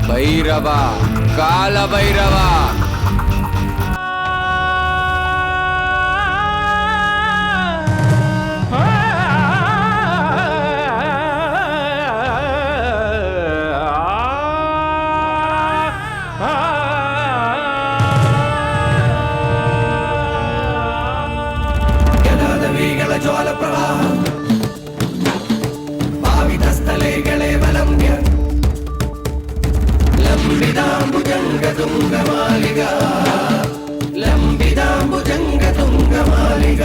பைரவா, கால பைரவா. ಜ್ವಾಲ ಪ್ರವಾಹ ಭಾವಿತಸ್ಥಲೆಗಳೇ ಬಲಂಬ್ಯ ಲಂಬಿದಾಂಬುಜಂಗತುಂಗಮಾಲಿಗ ಲಂಬಿದಾಂಬುಜಂಗತುಂಗಮಾಲಿಗ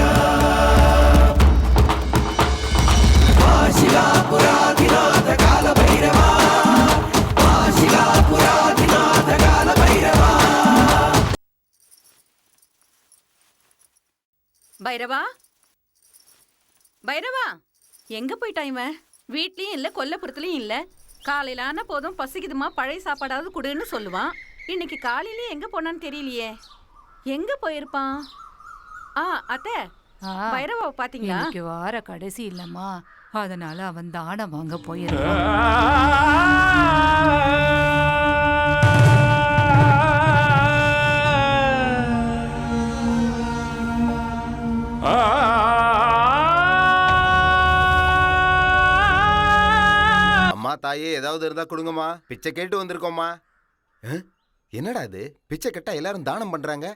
ಶಿಲಾಪುರಾಧಿನಾಥ ಕಾಲ ಭೈರವ ಶಿಲಾಪುರಾಧಿನಾಥ ಕಾಲ ಭೈರವ பைரவா பைரவா, எங்க போயிட்டான் இவன்? வீட்லயும் இல்ல, கொல்லப்புறத்துலயும் இல்ல. காலையில ஆன போதும் பசிக்குதுமா, பழைய சாப்பாடாவது கொடுன்னு சொல்லுவான். இன்னைக்கு காலையில எங்க போனான்னு தெரியலையே. எங்க போயிருப்பான்? அத்தை, பைரவாவை பாத்தீங்களா? இன்னைக்கு வார கடைசி இல்லம்மா, அதனால அவன் தானம் வாங்க போயிருக்கான். தாயே, ஏதாவது இருந்தா கொடுங்கம்மா, பிச்சை கேட்டு வந்திருக்கோம்மா. என்னடா இது, பிச்சை கேட்டா எல்லாரும் தானம் பண்றாங்க,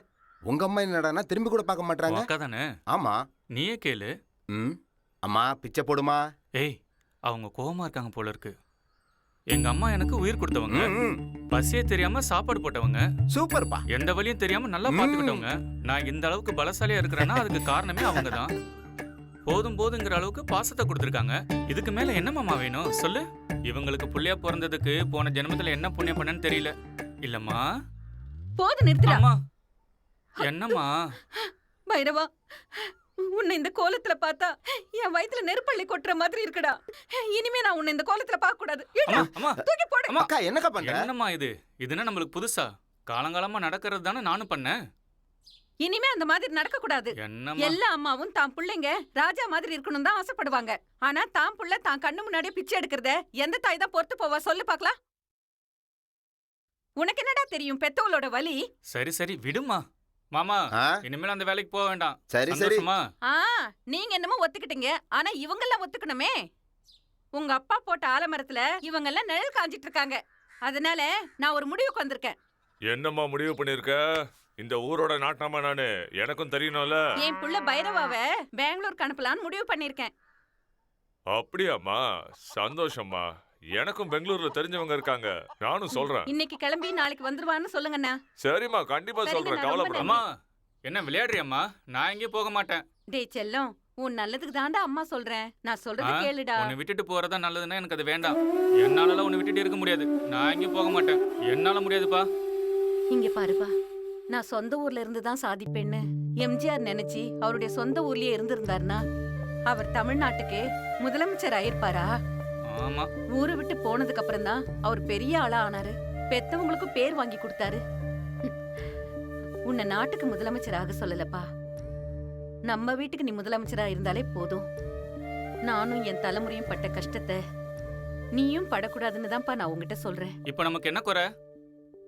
உங்க அம்மா என்னடானா திரும்பி கூட பார்க்க மாட்டாங்க. ஆமா, நீயே கேளு. அம்மா பிச்சை போடுமா. ஏய், அவங்க கோவமா இருக்காங்க போல இருக்கு. எங்க அம்மா எனக்கு உயிர் கொடுத்தவங்க, பசியே தெரியாம சாப்பாடு போட்டவங்க, சூப்பர்ப்பா, எந்த வழியும் தெரியாம நல்லா பாத்துக்கிட்டவங்க. நான் இந்த அளவுக்கு பலசாலியா இருக்கிறேன்னா அதுக்கு காரணமே அவங்க தான். போதும் போதுங்கிற அளவுக்கு பாசத்தை கொடுத்துருக்காங்க. இதுக்கு மேல என்னமாமா வேணும் சொல்லு? இவங்களுக்கு புள்ளையா பிறந்ததுக்கு போன ஜென்மத்துல என்ன புண்ணியம் பண்ணன்னு தெரியல. இல்லம்மா, போது நிறுத்துடா. என்னம்மா பைரவா, உன்னை இந்த கோலத்துல பார்த்தா என் வயித்துல நெருப்பள்ளி கொட்டுற மாதிரி இருக்குடா. இனிமே நான் உன்னை இந்த கோலத்துல பார்க்க கூடாது. தூக்கி போடு. அக்கா, என்னக்கா பண்ற? என்னம்மா இது? இதுனா நம்மளுக்கு புதுசா? காலங்காலமா நடக்கிறது தானே நானும் பண்ணேன். இனிமே அந்த மாதிரி நடக்க கூடாது. எல்லா அம்மாவும் தான் பிள்ளைங்க ராஜா மாதிரி இருக்கணும் தான் ஆசைப்படுவாங்க. ஆனா தான் புள்ள தான் கண்ணு முன்னாடியே பிச்சை எடுக்கிறத எந்த தாய் தான் பொறுத்து போவா சொல்லு பாக்கலாம்? உனக்கு என்னடா தெரியும் பெத்தவளோட வலி? சரி சரி விடுமா. மாமா, இனிமேல் அந்த வேலைக்கு போக வேண்டாம். சரி சரி. நீங்க என்னமோ ஒத்துக்கிட்டீங்க, ஆனா இவங்க எல்லாம் ஒத்துக்கணுமே. உங்க அப்பா போட்ட ஆலமரத்துல இவங்க எல்லாம் நிழல் காஞ்சிட்டு இருக்காங்க. அதனால நான் ஒரு முடிவுக்கு வந்திருக்கேன். என்னம்மா முடிவு பண்ணிருக்க? இந்த ஊரோட நாட்டாமா நானு, எனக்கும் தெரியணும்ல. என் புள்ள பைரவாவை பெங்களூருக்கு அனுப்பலான்னு முடிவு பண்ணிருக்கேன். அப்படியாம்மா, சந்தோஷம்மா. எனக்கும் பெங்களூர்ல தெரிஞ்சவங்க இருக்காங்க, நானும் சொல்றேன். இன்னைக்கு கிளம்பி நாளைக்கு வந்துருவான்னு சொல்லுங்கண்ணா. சரிம்மா, கண்டிப்பா சொல்றேன், கவலைப்படாத. அம்மா, என்ன விளையாடுறியம்மா? நான் எங்கேயும் போக மாட்டேன். டேய் செல்லம், உன் நல்லதுக்கு தாண்டா அம்மா சொல்றேன். நான் சொல்றது கேளுடா. உன்னை விட்டுட்டு போறதா நல்லதுன்னா எனக்கு அது வேண்டாம். என்னால உன்னை விட்டுட்டு இருக்க முடியாது. நான் எங்கேயும் போக மாட்டேன், என்னால முடியாதுப்பா. இங்க பாருப்பா, நான் சொந்த ஊர்ல இருந்து தான் சாதிப்பேன்னு எம்ஜிஆர் நினைச்சு அவருடைய சொந்த ஊர்லயே இருந்திருந்தாருன்னா அவர் தமிழ்நாட்டுக்கு முதலமைச்சர் ஆயிருப்பாரா? ஆமா. ஊரை விட்டு போனதுக்கு அப்புறம் தான் அவர் பெரிய ஆளா ஆனாரு. பெத்தவங்களுக்கும் பேர் வாங்கி கொடுத்தாரு. உன்னை நாட்டுக்கு முதலமைச்சராக சொல்லலப்பா, நம்ம வீட்டுக்கு நீ முதலமைச்சரா இருந்தாலே போதும். நானும் என் தலைமுறையும் பட்ட கஷ்டத்தை நீயும் படக்கூடாதுன்னு தான்ப்பா நான் உங்ககிட்ட சொல்றேன். இப்ப நமக்கு என்ன குறை?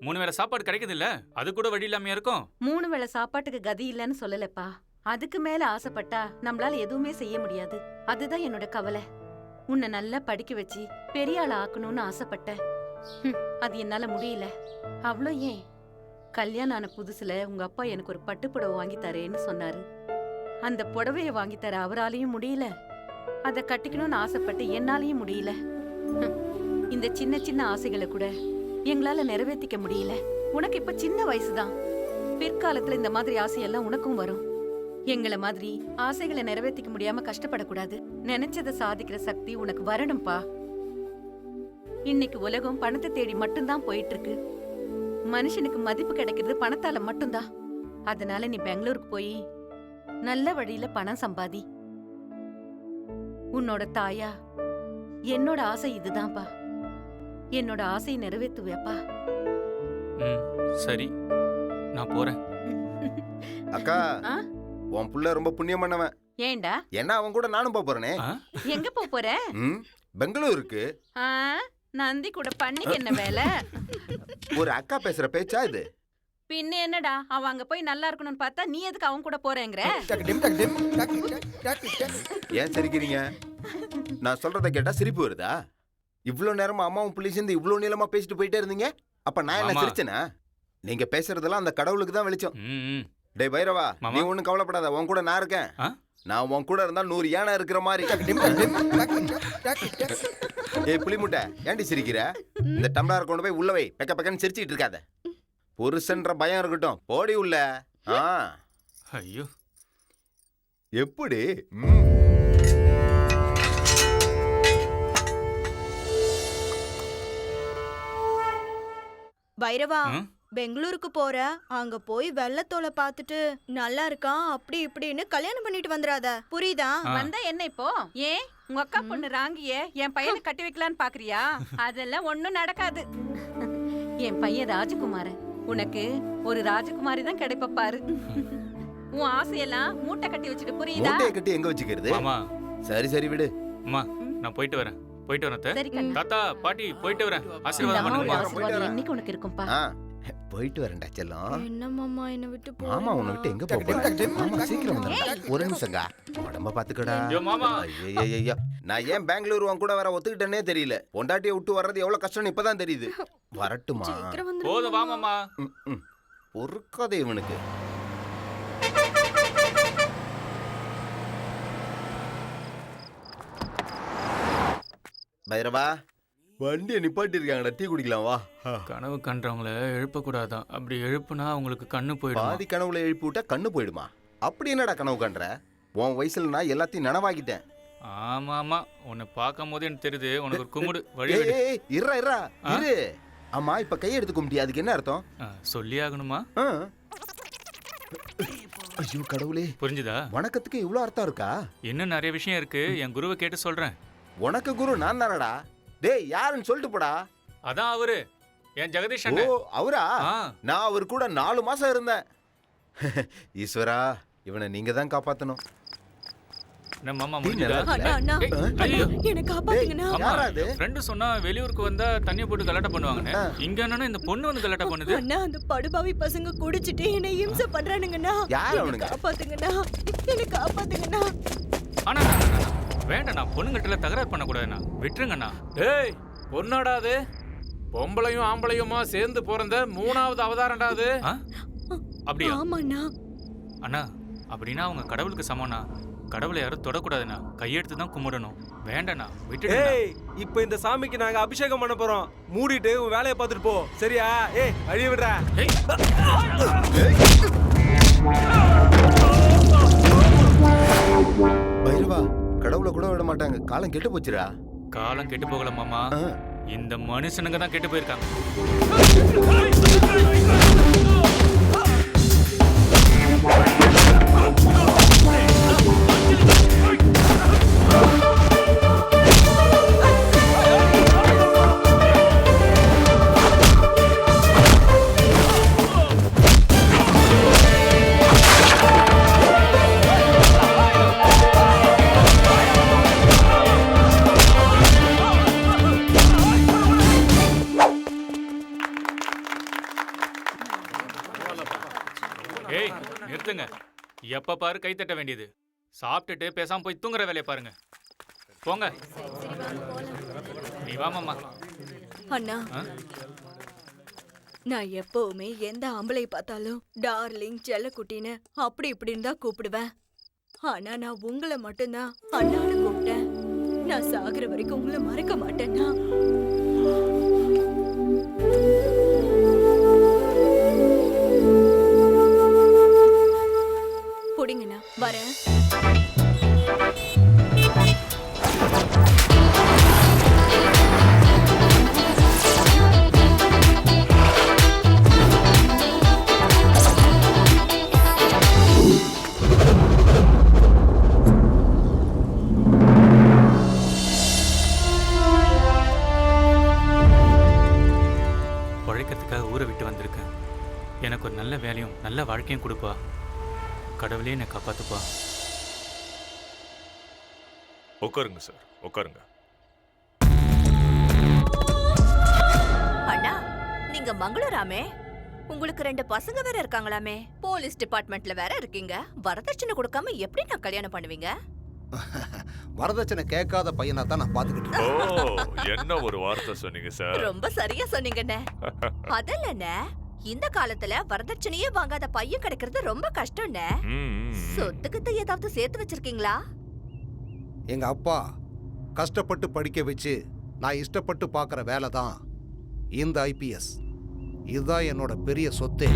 3 வேளை சாப்பாடு கிடைக்குது இல்ல, அது கூட வழி இல்லாம இருக்கும். 3 வேளை சாப்பாட்டுக்கு கதி இல்லன்னு சொல்லலப்பா. அதுக்கு மேல ஆசைப்பட்டா நம்மளால எதுவுமே செய்ய முடியாது. அதுதான் என்னோட கவலை. உன்னை நல்லா படிக்க வச்சு பெரிய ஆள ஆக்கணும்னு ஆசைப்பட்டேன். அது என்னால முடியல. அவ்வளோ ஏன், கல்யாணம் ஆன புதுசுல உங்க அப்பா எனக்கு ஒரு பட்டு புடவை வாங்கி தரேன்னு சொன்னாரு. அந்த புடவைய வாங்கி தர அவராலையும் முடியல. அதை கட்டிக்கணும்னு ஆசைப்பட்டு என்னாலையும் முடியல. இந்த சின்ன சின்ன ஆசைகளை கூட எங்களால நிறைவேற்றிக்க முடியல. உனக்கு இப்ப சின்ன வயசுதான், பிற்காலத்துல இந்த மாதிரி ஆசையெல்லாம் உனக்கும் வரும். எங்களை மாதிரி ஆசைகளை நிறைவேற்றிக்க முடியாம கஷ்டப்படக்கூடாது. நினைச்சதை சாதிக்கிற சக்தி உனக்கு வரணும்பா. இன்னைக்கு உலகம் பணத்தை தேடி மட்டும்தான் போயிட்டு இருக்கு. மனுஷனுக்கு மதிப்பு கிடைக்கிறது பணத்தால மட்டும்தான். அதனால நீ பெங்களூருக்கு போய் நல்ல வழியில பணம் சம்பாதி. உன்னோட தாயா என்னோட ஆசை இதுதான்ப்பா. என்னோட ஆசையை நிறைவேற்றுவேப்பா. சரி, நான் போறேன். அக்கா ஆ? உன் புள்ள ரொம்ப புண்ணியம் பண்ணவன். ஏன்டா ஏன்னா அவன் கூட நானும் போறேனே. ஆ? எங்க போற? பெங்களூருக்கு. ஆ, நந்தி கூட பண்ணிக்கு என்ன வேலை? ஒரு அக்கா பேசுற பேச்சா இது? பின்ன என்னடா, அவன் அங்க போய் நல்லா இருக்கணும்னு பார்த்தா நீ எதுக்கு அவன் கூட போறேங்கிற? ஏன் சிரிக்கிறீங்க? நான் சொல்றத கேட்டா சிரிப்பு வருதா? இவ்ளோ நேரமா அம்மாவும் புள்ளி சேர்ந்து இவ்ளோ நீளமா பேசிட்டு போயிட்டே இருந்தீங்க. அப்ப நான் என்ன மாமா. சிரிச்சேனா? நீங்க பேசுறதெல்லாம் அந்த கடவுளுக்கு தான் வெளிச்சம். ம், ம். டேய் பைரவா, மாமா. நீ ஒண்ணும் கவலைப்படாத. உன் கூட நான் இருக்கேன். ஆ? நான் உன் கூட இருந்தா 100 யானை இருக்கிற மாதிரி. ஏய் புளிமுட்டை, ஏன்டி சிரிக்கிற? இந்த டம்ளர் கொண்டு போய் உள்ள வை. பெக்க பெக்கன்னு சிரிச்சிட்டு இருக்காத. புருஷன்ற பயம் இருக்கட்டும். போடி உள்ள. ஆ, ஐயோ எப்படி? பைரவா, ம்? பெங்களூருக்கு போற, அங்க போய் வெள்ளத்தோலை பார்த்துட்டு நல்லா இருக்கான் அப்படி இப்படின்னு கல்யாணம் பண்ணிட்டு வந்துடாத, புரியுதா? ஆ. வந்தா என்ன இப்போ? ஏன் உங்க அக்கா பொண்ணு ராங்கிய என் பையனை கட்டி வைக்கலான்னு பாக்குறியா? அதெல்லாம் ஒண்ணும் நடக்காது. என் பையன் ராஜகுமாரன். உனக்கு ஒரு ராஜகுமாரி தான் கிடைப்ப பாரு. உன் ஆசையெல்லாம் மூட்டை கட்டி வச்சுட்டு புரியுதா? மூட்டையை கட்டி எங்க வச்சுக்கிறது? மாமா சரி சரி விடு. அம்மா நான் போயிட்டு வரேன் அத்தை. சரி கண்ணு. தாத்தா பாட்டி போயிட்டு வரேன். இந்த ஆசீர்வாதம் அம்மாவோட பண்ணுங்கம்மா. ஆசீர்வாதம் என்னைக்கு உனக்கு இருக்கும்பா. ஆ, போயிட்டு வரேன்டா செல்லம். என்ன மாமா என்ன விட்டு மாமா உன்னை விட்டு எங்க போற? மாமா சீக்கிரம் வந்துடா. ஒரு நிமிஷங்க. உடம்ப பாத்துக்கடா. ஐயோ, மாமா. ஐயையையா. நான் ஏன் பெங்களூர் உன் கூட வர ஒத்துக்கிட்டேனே தெரியல. பொண்டாட்டியை விட்டு வர்றது எவ்வளவு கஷ்டம்னு இப்பதான் தெரியுது. வரட்டுமா? சீக்கிரம் வந்து போதும் வா மாமா. பொறுக்காதே இவனுக்கு. பைரவா, வண்டியை நிப்பாட்டி இருக்காங்கடா. டீ குடிக்கலாம் வா. கனவு கண்டவங்கள எழுப்பக்கூடாதான். அப்படி எழுப்புனா அவங்களுக்கு கண்ணு போயிடும். பாதி கனவுல எழுப்பி விட்டா கண்ணு போயிடுமா? அப்படி என்னடா கனவு கண்ற? உன் வயசுல நான் எல்லாத்தையும் நனவாக்கிட்டேன். ஆமா ஆமா உன்னை பார்க்கும் போது எனக்கு தெரியுது உனக்கு ஒரு கும்பிடு வழி ஏய் விடு. ஏய், இருடா இருடா இரு. ஆமா, இப்ப கையை எடுத்து கும்பிட்டியா? அதுக்கு என்ன அர்த்தம்? சொல்லி ஆகணுமா? ஆ. ஐயோ கடவுளே, புரிஞ்சுதா? வணக்கத்துக்கு இவ்வளவு அர்த்தம் இருக்கா? இன்னும் நிறைய விஷயம் இருக்கு. என் குருவை கேட்டு சொல்றேன். உனக்கு குரு நான் தானடா. டேய் யாருன்னு சொல்லிட்டு போடா. அதான் அவரு என் ஜெகதீஷ் ஓ அண்ணன். அவரா? ஆ. நான் அவர் கூட 4 மாசம் இருந்தேன். ஈஸ்வரா, இவனை நீங்க தான் காப்பாத்தணும். என்ன மாமா டீ முடிஞ்சதா? நல்லா அண்ணா அண்ணா ஏய், ஐயோ. என்ன காப்பாத்துங்கண்ணா. ஏய், யாரா அது? ஃப்ரெண்டு சொன்னா வெளியூருக்கு வந்தா தண்ணியை போட்டு கலாட்டா பண்ணுவாங்கன்னு. இங்க என்னன்னா இந்த பொண்ணு வந்து கலாட்டா பண்ணுது. அண்ணா அந்த படுபாவி பசங்க குடிச்சிட்டு என்ன இம்சை பண்றானுங்கண்ணா. யார் என்னை அவனுங்க? காப்பாத்துங்கண்ணா, என்ன காப்பாத்துங்கண்ணா. ஆனா வேண்டாண்ணா, பொண்ணுங்கள்ட்ட தகராறு பண்ணக்கூடாதுண்ணா. விட்டுருங்கண்ணா. டேய் பொண்ணாடா அது? பொம்பளையும் ஆம்பளையுமா சேர்ந்து பிறந்த 3வது அவதாரம்டா அது. ஆ? அப்படியா? ஆமாண்ணா. அண்ணா அப்படின்னா அவங்க கடவுளுக்கு சமம்ண்ணா. கடவுளை யாரும் தொடக்கூடாதுண்ணா. கையெடுத்து தான் கும்பிடணும். வேண்டாண்ணா, விட்டுடுங்க. ஏய் இப்போ இந்த சாமிக்கு நாங்க அபிஷேகம் பண்ண போறோம். மூடிட்டு உன் வேலையை பார்த்துட்டு போ, சரியா? ஏய் அழிய விடுறா. ஏய், பைரவா, கடவுளை கூட விட மாட்டாங்க. காலம் கெட்டு போச்சுடா. காலம் கெட்டு போகல மாமா. ஆ. இந்த மனுஷனுங்க தான் கெட்டு போயிருக்காங்க. ஏய் நிறுத்துங்க. எப்ப பாரு கை தட்ட வேண்டியது. சாப்பிட்டுட்டு பேசாம போய் தூங்குற வேலையை பாருங்க. போங்க. நீ வா மாமா. அண்ணா ஆ? நான் எப்பவுமே எந்த ஆம்பளை பார்த்தாலும் டார்லிங் செல்லக்குட்டின்னு அப்படி இப்படின்னு தான் கூப்பிடுவேன். ஆனா நான் உங்களை மட்டும்தான் அண்ணான்னு கூப்பிட்டேன். நான் சாகுற வரைக்கும் உங்களை மறக்க மாட்டேன்னா. புடிங்கண்ணா, வரேன். நல்ல வேலையும் நல்ல வாழ்க்கையும் கொடுப்பா. கடவுளே என்னை காப்பாத்துப்பா. உட்காருங்க சார், உட்காருங்க. அண்ணா, நீங்க மங்களூராமே? உங்களுக்கு 2 பசங்க வேற இருக்காங்களாமே? போலீஸ் டிபார்ட்மெண்ட்ல வேற இருக்கீங்க. வரதட்சணை கொடுக்காம எப்படி நான் கல்யாணம் பண்ணுவீங்க? வரதட்சணை கேட்காத பையனா தான் நான் பாத்துக்கிட்டு ஓ, என்ன ஒரு வார்த்தை சொன்னீங்க சார். ரொம்ப சரியா சொன்னீங்கண்ணே. அதல்லண்ணே, இந்த காலத்துல வரதட்சணையே வாங்காத பையன் கிடைக்கிறது ரொம்ப கஷ்டம்ண்ணே. சொத்துக்கிட்ட ஏதாவது சேர்த்து வச்சிருக்கீங்களா? எங்க அப்பா கஷ்டப்பட்டு படிக்க வச்சு நான் இஷ்டப்பட்டு பார்க்குற வேலை தான் இந்த ஐபிஎஸ். இதுதான் என்னோட பெரிய சொத்தே.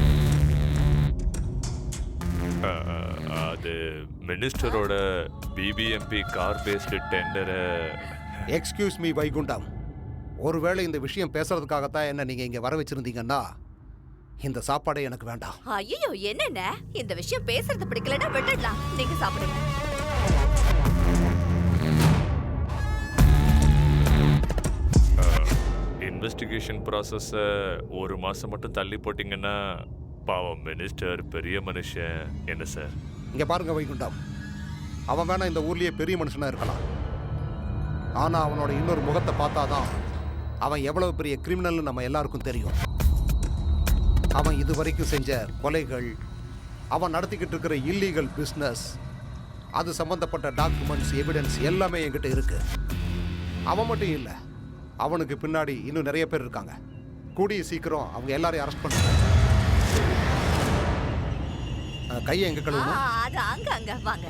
அது மினிஸ்டரோட பிபிஎம்பி கார் பேஸ்டு டெண்டரை. எக்ஸ்கியூஸ் மீ வைகுண்டம், ஒருவேளை இந்த விஷயம் பேசுறதுக்காகத்தான் என்ன நீங்க இங்க வர வச்சிருந்தீங்கன்னா இந்த சாப்பாடே எனக்கு வேண்டாம். ஐயோ, என்னண்ணே, இந்த விஷயம் பேசுறது பிடிக்கலன்னா விட்டுடலாம். நீங்க சாப்பிடுங்க. இன்வெஸ்டிகேஷன் ப்ராசஸை 1 மாசம் மட்டும் தள்ளி போட்டிங்கன்னா பாவம் மினிஸ்டர் பெரிய மனுஷன். என்ன சார்? இங்க பாருங்க வைகுண்டம், அவன் வேணா இந்த ஊர்லயே பெரிய மனுஷனா இருக்கலாம். ஆனா அவனோட இன்னொரு முகத்தை பார்த்தாதான் அவன் எவ்வளவு பெரிய கிரிமினல்னு நம்ம எல்லாருக்கும் தெரியும். அவன் இதுவரைக்கும் செஞ்ச கொலைகள், அவன் நடத்திக்கிட்டு இருக்கிற இல்லீகல் பிஸ்னஸ், அது சம்பந்தப்பட்ட டாக்குமெண்ட்ஸ், எவிடன்ஸ் எல்லாமே என்கிட்ட இருக்கு. அவன் மட்டும் இல்லை, அவனுக்கு பின்னாடி இன்னும் நிறைய பேர் இருக்காங்க. கூடிய சீக்கிரம் அவங்க எல்லாரையும் அரெஸ்ட் பண்ணுறாங்க. கையை எங்க கழுவணும்? அது அங்க அங்க வாங்க.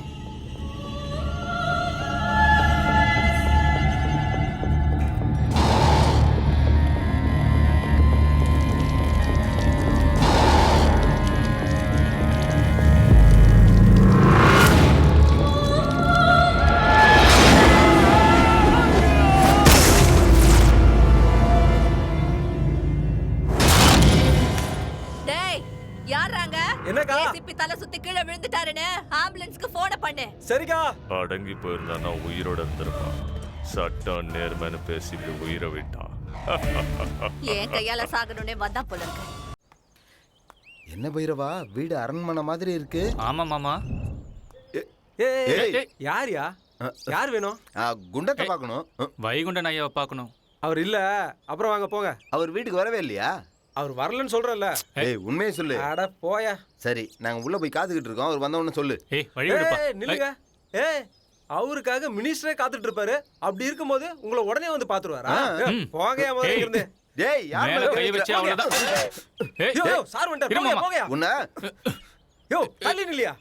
என்னக்கா? ஏசிபி தலை சுத்தி கீழே விழுந்துட்டாருன்னு ஆம்புலன்ஸ்க்கு போன் பண்ணு. சரிக்கா. அடங்கி போயிருந்தானா உயிரோட இருந்திருப்பான். சட்டம் நேர்மைன்னு பேசிட்டு உயிரை விட்டான். ஏன் கையால சாகணும்னே வந்தா போல இருக்கு. என்ன பைரவா, வீடு அரண்மனை மாதிரி இருக்கு. ஆமா மாமா. யாரியா? யார் வேணும்? குண்டத்தை பார்க்கணும். வைகுண்டன் ஐயாவை பார்க்கணும். அவர் இல்ல, அப்புறம் வாங்க போங்க. அவர் வீட்டுக்கு வரவே இல்லையா? அவர் வரலன்னு சொல்றல. ஏய், உண்மையே சொல்லு. அட போயா. சரி, நாங்க உள்ள போய் காத்துக்கிட்டு இருக்கோம். அவர் வந்தவொன்னு சொல்லு. ஏய், வழி விடுப்பா. நில்லுங்க. அவருக்காக மினிஸ்டரே காத்துட்டு இருப்பாரு. அப்படி இருக்கும்போது உங்களை உடனே வந்து பாத்துருவாரா? போங்க முதல்ல இருந்து. டேய், யார் மேல கை வச்சு அவ்வளவுதான். ஏய், யோ சார் வந்துட்டார். போங்க. உன்ன யோ தள்ளி நில்லையா?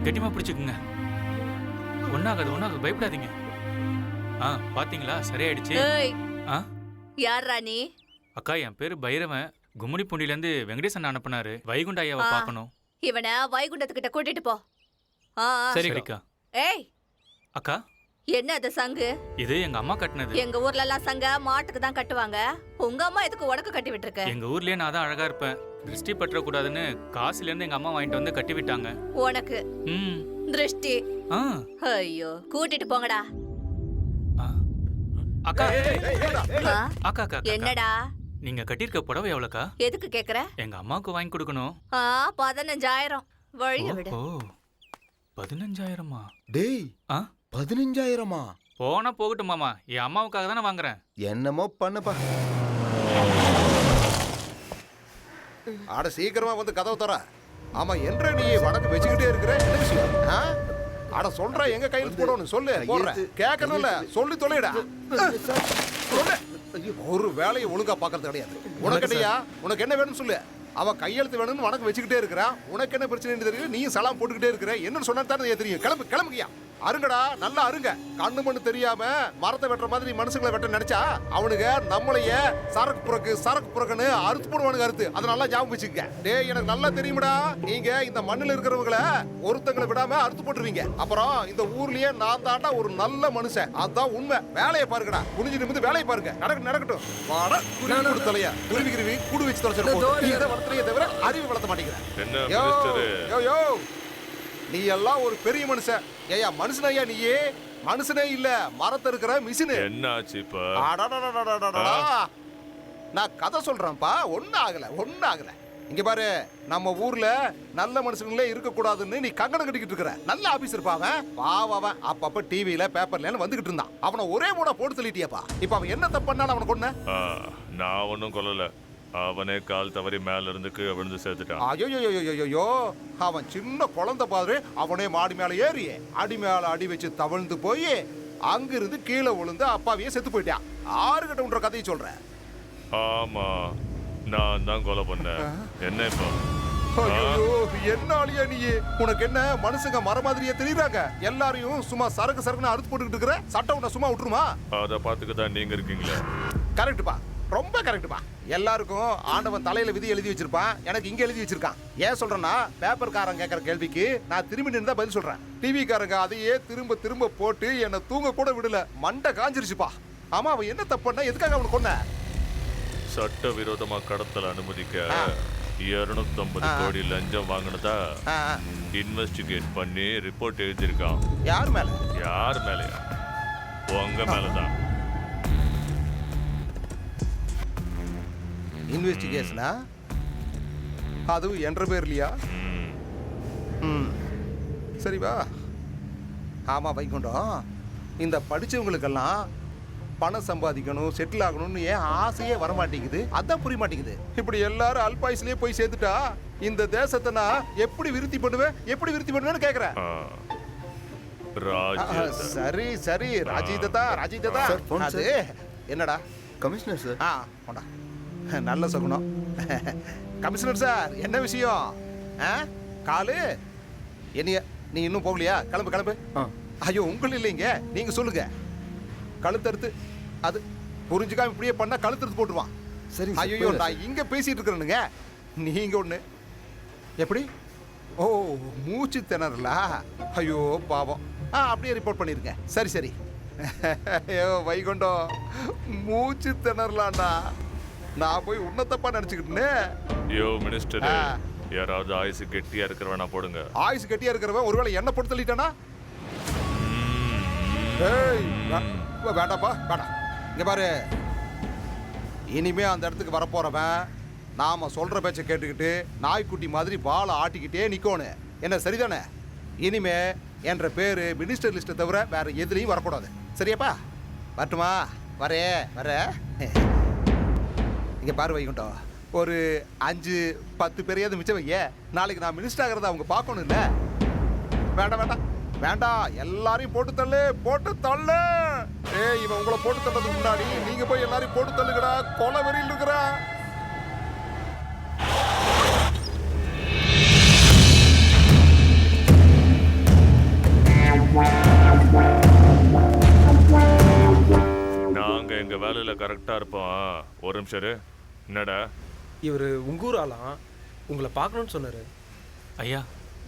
கெட்டிமா பிடிச்சுக்குங்க. ஒன்னாகாது, பயப்படாதீங்க. பாத்தீங்களா, சரியாயிடுச்சு. யாரா நீ? அக்கா, என் பேரு பைரவன். கும்முடி பூண்டில இருந்து வெங்கடேசன் அனுப்புனாரு. வைகுண்ட ஐயாவை பார்க்கணும். இவனை வைகுண்டத்துக்கிட்ட கூட்டிட்டு போ. சரிக்கா. ஏய் அக்கா, என்ன அது சங்கு? இது எங்க அம்மா கட்டினது. எங்க ஊர்ல எல்லாம் சங்க மாட்டுக்கு தான் கட்டுவாங்க. உங்க அம்மா எதுக்கு உனக்கு கட்டி விட்டுருக்க? எங்க ஊர்லயே நான் தான் அழகா இருப்பேன். திருஷ்டி பற்ற கூடாதுன்னு காசுல இருந்து எங்க அம்மா வாங்கிட்டு வந்து கட்டி விட்டாங்க. உனக்கு திருஷ்டி? ஐயோ, கூட்டிட்டு போங்கடா. அக்கா, அக்கா என்னடா? நீங்க கட்டிருக்க புடவை எவ்வளவுக்கா? எதுக்கு கேக்குற? எங்க அம்மாவுக்கு வாங்கி கொடுக்கணும். 15,000. வழிய விடு. 15,000மா? டேய், 15,000மா? போனா போகட்டும் மாமா, என் அம்மாவுக்காக தானே வாங்குறேன். என்னமோ பண்ணுப்பா. ஆட சீக்கிரமா வந்து கதவு தர. ஆமா, என்ற நீ வடக்கு வச்சுக்கிட்டே இருக்கிற என்ன விஷயம்? ஆட சொல்ற, எங்க கையில் போடணும் சொல்லு. போடுற கேட்கறதுல சொல்லி தொலைடா. ஒரு வேலையை ஒழுங்கா பாக்குறது கிடையாது. உனக்கிட்டயா உனக்கு என்ன வேணும்னு சொல்லு. அவ கையெழுத்து வேணும்னு வடக்கு வச்சுக்கிட்டே இருக்கிறான். உனக்கு என்ன பிரச்சனை தெரியும்? நீயும் சலாம் போட்டுக்கிட்டே இருக்கிற. என்ன சொன்னா தானே தெரியும். கிளம்புக்கியா? அருங்கடா, நல்லா அருங்க. கண்ணு மண்ணு தெரியாம மரத்தை வெட்டுற மாதிரி மனுஷங்களை வெட்ட நினைச்சா அவனுங்க நம்மளைய சரக்கு புறக்குன்னு அறுத்து போடுவானுங்க. அறுத்து அதை நல்லா ஞாபகம் வச்சுக்க. டேய், எனக்கு நல்லா தெரியுமடா, நீங்க இந்த மண்ணுல இருக்கிறவங்களை ஒருத்தங்களை விடாம அறுத்து போட்டுருவீங்க. அப்புறம் இந்த ஊர்லயே நான் தாண்டா ஒரு நல்ல மனுஷன். அதான் உண்மை. வேலையை பாருங்கடா, குனிஞ்சு நிமிந்து வேலையை பாருங்க. நடக்கட்டும். வாடா குருவி கொடுத்தலையா, குருவி கூடு வச்சு தொலைச்சிட்டு இதை வளர்த்துறையே தவிர அறிவு வளர்த்த மாட்டேங்கிறேன். யோ நீ எல்லாம் ஒரு பெரிய மனுஷன். ஏயா மனுஷன் ஐயா, நீயே மனுஷனே இல்ல, மரத்தை இருக்கிற மிஷினு. என்ன ஆச்சு இப்ப? நான் கதை சொல்றேன்ப்பா. ஒன்னும் ஆகல. இங்க பாரு, நம்ம ஊர்ல நல்ல மனுஷங்களே இருக்க கூடாதுன்னு நீ கங்கணம் கட்டிக்கிட்டு இருக்கிற. நல்ல ஆபீசர் பாவன் அப்பப்ப டிவில பேப்பர்ல வந்துகிட்டு இருந்தான். அவனை ஒரே மூட போட்டு தள்ளிட்டியாப்பா. இப்ப அவன் என்ன தப்பு பண்ணாலும் அவனை கொன்ன? நான் ஒன்னும் கொல்லல. அவனே கால் தவறி மேல இருந்து கீழே விழுந்து சேர்த்துட்டான். ஐயோ, அவன் சின்ன குழந்தை பாரு. அவனே மாடி மேல ஏறி அடி மேல அடி வச்சு தவழ்ந்து போய் அங்கிருந்து கீழே விழுந்து அப்பாவையே செத்து போயிட்டான். 6 கட்ட உன்ற கதையை சொல்றேன். ஆமா, நான் தான் கொலை பண்ணேன். என்ன இப்போ? என்ன ஆளியா நீ? உனக்கு என்ன மனுஷங்க மர மாதிரியே தெரியுறாங்க? எல்லாரையும் சும்மா சரக்குன்னு அறுத்து போட்டுக்கிட்டு இருக்கிற. சட்டம் உன்னை சும்மா விட்டுருமா? அதை பார்த்துக்கதான் நீங்க இருக்கீங்களே. கரெக்டுப்பா, ரொம்ப கரெக்டுப்பா. எல்லாருக்கும் ஆண்டவன் தலையில விதி எழுதி வச்சிருப்பான். எனக்கு இங்க எழுதி வச்சிருக்கான். ஏன் சொல்றேன்னா, பேப்பர்காரன் கேட்கற கேள்விக்கு நான் திரும்பி நின்று பதில் சொல்றேன். டிவிக்காரங்க அதையே திரும்ப போட்டு என்ன தூங்க கூட விடல. மண்டை காஞ்சிருச்சுப்பா. ஆமா, அவன் என்ன தப்பு பண்ணா? எதுக்காக அவனுக்கு கொன்ன? சட்ட விரோதமா கடத்தல் அனுமதிக்க 250 கோடி லஞ்சம் வாங்கினதா இன்வெஸ்டிகேட் பண்ணி ரிப்போர்ட் எழுதியிருக்கான். யார் மேல? யார் மேலயா? உங்க மேலதான். இன்வெஸ்டிகேஷனா? அதுவும் என்ற பேர்லையா? சரி வா. ஆமா வைகுண்டம், இந்த படிச்சவங்களுக்கெல்லாம் பணம் சம்பாதிக்கணும், செட்டில் ஆகணும்னு ஏன் ஆசையே வரமாட்டேங்குது? அதான் புரிய மாட்டேங்குது. இப்படி எல்லாரும் அல்பாயுஸ்லயே போய் சேர்த்துட்டா இந்த தேசத்தை நான் எப்படி விருத்தி பண்ணுவேன்னு கேக்குறேன். சரி ராஜீதா. அது என்னடா? Commissioner sir. போடா, நல்ல சகுனம். கமிஷனர் சார், என்ன விஷயம்? காலு என்னைய நீ இன்னும் போகலையா? கிளம்பு. ஐயோ, உங்கள் இல்லைங்க, நீங்க சொல்லுங்க. கழுத்தறுத்து அது புரிஞ்சுக்காம இப்படியே பண்ணா கழுத்தறுத்து போட்டுருவான். சரி. ஐயோ, நான் இங்க பேசிட்டு இருக்கிறேனுங்க, நீங்க ஒண்ணு. எப்படி? ஓ, மூச்சு திணறலா? ஐயோ பாவம். அப்படியே ரிப்போர்ட் பண்ணிருங்க. சரி. ஐயோ வைகுண்டம், மூச்சு திணறலாண்டா. நான் போய் உன்னத்தப்பா நினைச்சுக்கிட்டேனே. யோ மினிஸ்டர், யாராவது ஆயுசு கெட்டியா இருக்கிறவனா போடுங்க. ஆயுசு கெட்டியா இருக்கிறவன் ஒருவேளை என்ன போட்டு தள்ளிட்டானா? வேண்டாப்பா, வேண்டாம். இங்க பாரு, இனிமே அந்த இடத்துக்கு வரப்போறவன் நாம சொல்ற பேச்சை கேட்டுக்கிட்டு நாய்க்குட்டி மாதிரி வாழை ஆட்டிக்கிட்டே நிக்கணும். என்ன சரிதானே? இனிமே என்ற பேரு மினிஸ்டர் லிஸ்ட்டை தவிர வேற எதுலையும் வரக்கூடாது. சரியாப்பா? வரட்டுமா? வர இங்க பாரு வைகுண்டம், ஒரு 5-10 பேரையாவது மிச்சம் வைய. நாளைக்கு நான் மினிஸ்டர் ஆகிறத அவங்க பார்க்கணும். இல்ல வேண்டாம், எல்லாரையும் போட்டு தள்ளு. ஏய், இவன் உங்களை போட்டு தள்ளதுக்கு முன்னாடி நீங்க போய் எல்லாரையும் போட்டு தள்ளுங்கடா. கொலை வெறியில் இருக்கிறா. நாங்க எங்க வேலையில கரெக்டா இருப்போம். ஒரு நிமிஷம். என்னடா? இவரு உங்கூர் ஆளாம், உங்களை பார்க்கணும்னு சொன்னாரு. ஐயா,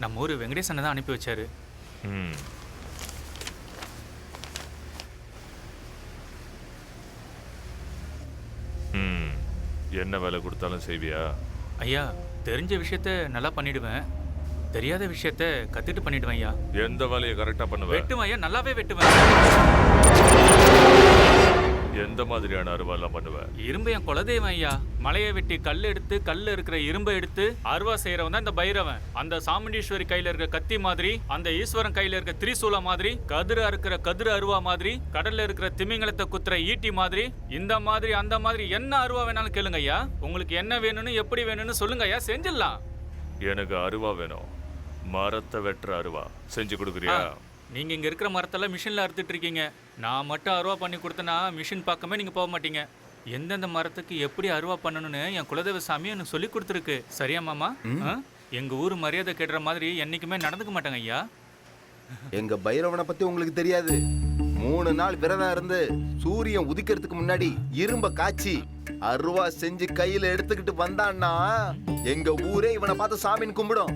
நம்ம ஊர் வெங்கடேசனை தான் அனுப்பி வச்சாரு. என்ன வேலை கொடுத்தாலும் செய்வியா? ஐயா, தெரிஞ்ச விஷயத்த நல்லா பண்ணிடுவேன், தெரியாத விஷயத்த கத்துட்டு பண்ணிடுவேன் ஐயா. எந்த வேலையை கரெக்டா பண்ணுவேன்? வெட்டுவேன் ஐயா, நல்லாவே வெட்டுவேன். எந்த மாதிரியான அருவாலாம் பண்ணுவேன்? இரும்பு என் குலதெய்வம் ஐயா. மலையை வெட்டி கல் எடுத்து, கல்ல இருக்கிற இரும்பை எடுத்து அருவா செய்யறவன் தான் இந்த பைரவன். அந்த சாமுண்டீஸ்வரி கையில இருக்க கத்தி மாதிரி, அந்த ஈஸ்வரன் கையில இருக்க திரிசூலா மாதிரி, கதிர இருக்கிற கதிர அருவா மாதிரி, கடல்ல இருக்கிற திமிங்கலத்தை குத்துற ஈட்டி மாதிரி, இந்த மாதிரி அந்த மாதிரி என்ன அருவா வேணாலும் கேளுங்க ஐயா. உங்களுக்கு என்ன வேணும்னு எப்படி வேணும்னு சொல்லுங்க ஐயா, செஞ்சிடலாம். எனக்கு அருவா வேணும். மரத்தை வெட்டுற அருவா செஞ்சு கொடுக்குறியா? நீங்க இங்க இருக்கிற மரத்தெல்லாம் மிஷின்ல அறுத்துட்டு இருக்கீங்க. நான் மட்டும் அருவா பண்ணி கொடுத்தனா மிஷின் பக்கமே நீங்க போக மாட்டீங்க. எந்தெந்த மரத்துக்கு எப்படி அருவா பண்ணணும்னு என் குலதெய்வ சாமி எனக்கு சொல்லி கொடுத்துருக்கு. சரியா மாமா? எங்க ஊர் மரியாதை கேடுற மாதிரி என்னைக்குமே நடந்துக்க மாட்டாங்க ஐயா. எங்க பைரவனை பத்தி உங்களுக்கு தெரியாது. 3 நாள் விரதம் இருந்து சூரியன் உதிக்கிறதுக்கு முன்னாடி இரும்ப காய்ச்சி அருவா செஞ்சு கையில எடுத்துக்கிட்டு வந்தான்னா எங்க ஊரே இவனை பார்த்து சாமின்னு கும்பிடும்.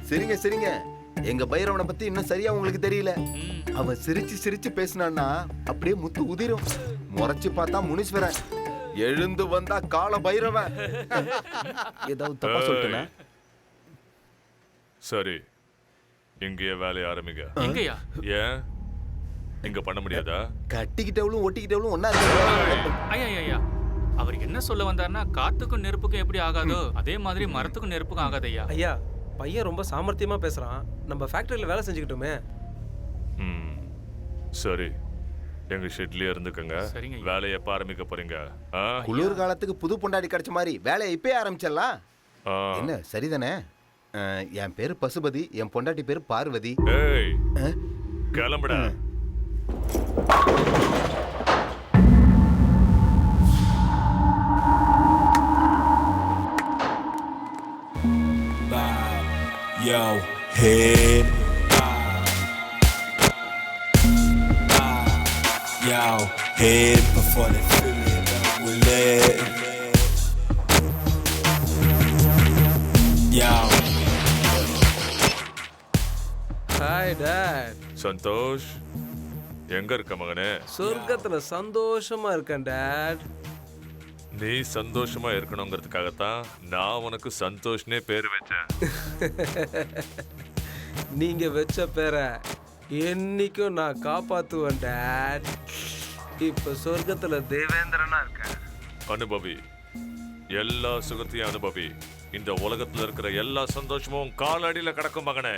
சரிங்க சரிங்க, எங்க பைரவனை பத்தி இன்னும் சரியா உங்களுக்கு தெரியல. அவன் சிரிச்சு சிரிச்சு பேசினான்னா அப்படியே முத்து உதிரும். முறைச்சு பார்த்தா முனீஸ்வரன், எழுந்து வந்தா கால பைரவன். ஏதாவது தப்பா சொல்லிட்டேனா? சரி, இங்கேயே வேலையை ஆரம்பிங்க. எங்கயா? ஏன் இங்க பண்ண முடியாதா? கட்டிக்கிட்டவளும் ஒட்டிக்கிட்டவளும் ஒன்னா இருக்காங்க. ஐயா, அவர் என்ன சொல்ல வந்தாருன்னா, காத்துக்கும் நெருப்புக்கும் எப்படி ஆகாதோ அதே மாதிரி மரத்துக்கும் நெருப்புக்கும் ஆகாதையா. ஐயா, பையன் ரொம்ப சாமர்த்தியமா பேசுறான். நம்ம ஃபேக்டரியில வேலை செஞ்சுக்கிட்டோமே. சரி, எங்க ஷெட்லயே இருந்துக்கங்க. சரிங்க. வேலையை எப்ப ஆரம்பிக்க போறீங்க? குளிர் காலத்துக்கு புது பொண்டாடி கிடைச்ச மாதிரி வேலையை இப்பயே ஆரம்பிச்சிடலாம். என்ன சரிதானே? என் பேரு பசுபதி, என் பொண்டாட்டி பேரு பார்வதி. ஏய், கிளம்புடா. Yo, head. Yo, head before they fill it up with lead. Yo. Hi dad. Santhosh, எங்க இருக்க மகனே? சொர்க்கத்துல சந்தோஷமா இருக்கேன் டாட். நீ சந்தோஷமா இருக்கணுங்கிறதுக்காகத்தான் நான் உனக்கு சந்தோஷ்னே பேர் வச்சேன். நீங்க வச்ச பேரை என்னைக்கும் நான் காப்பாத்துவேன் டாட். இப்ப சொர்க்கத்துல தேவேந்திரனா இருக்கேன். அனுபவி, எல்லா சுகத்தையும் அனுபவி. இந்த உலகத்துல இருக்கிற எல்லா சந்தோஷமும் காலடியில கிடக்கும் மகனே.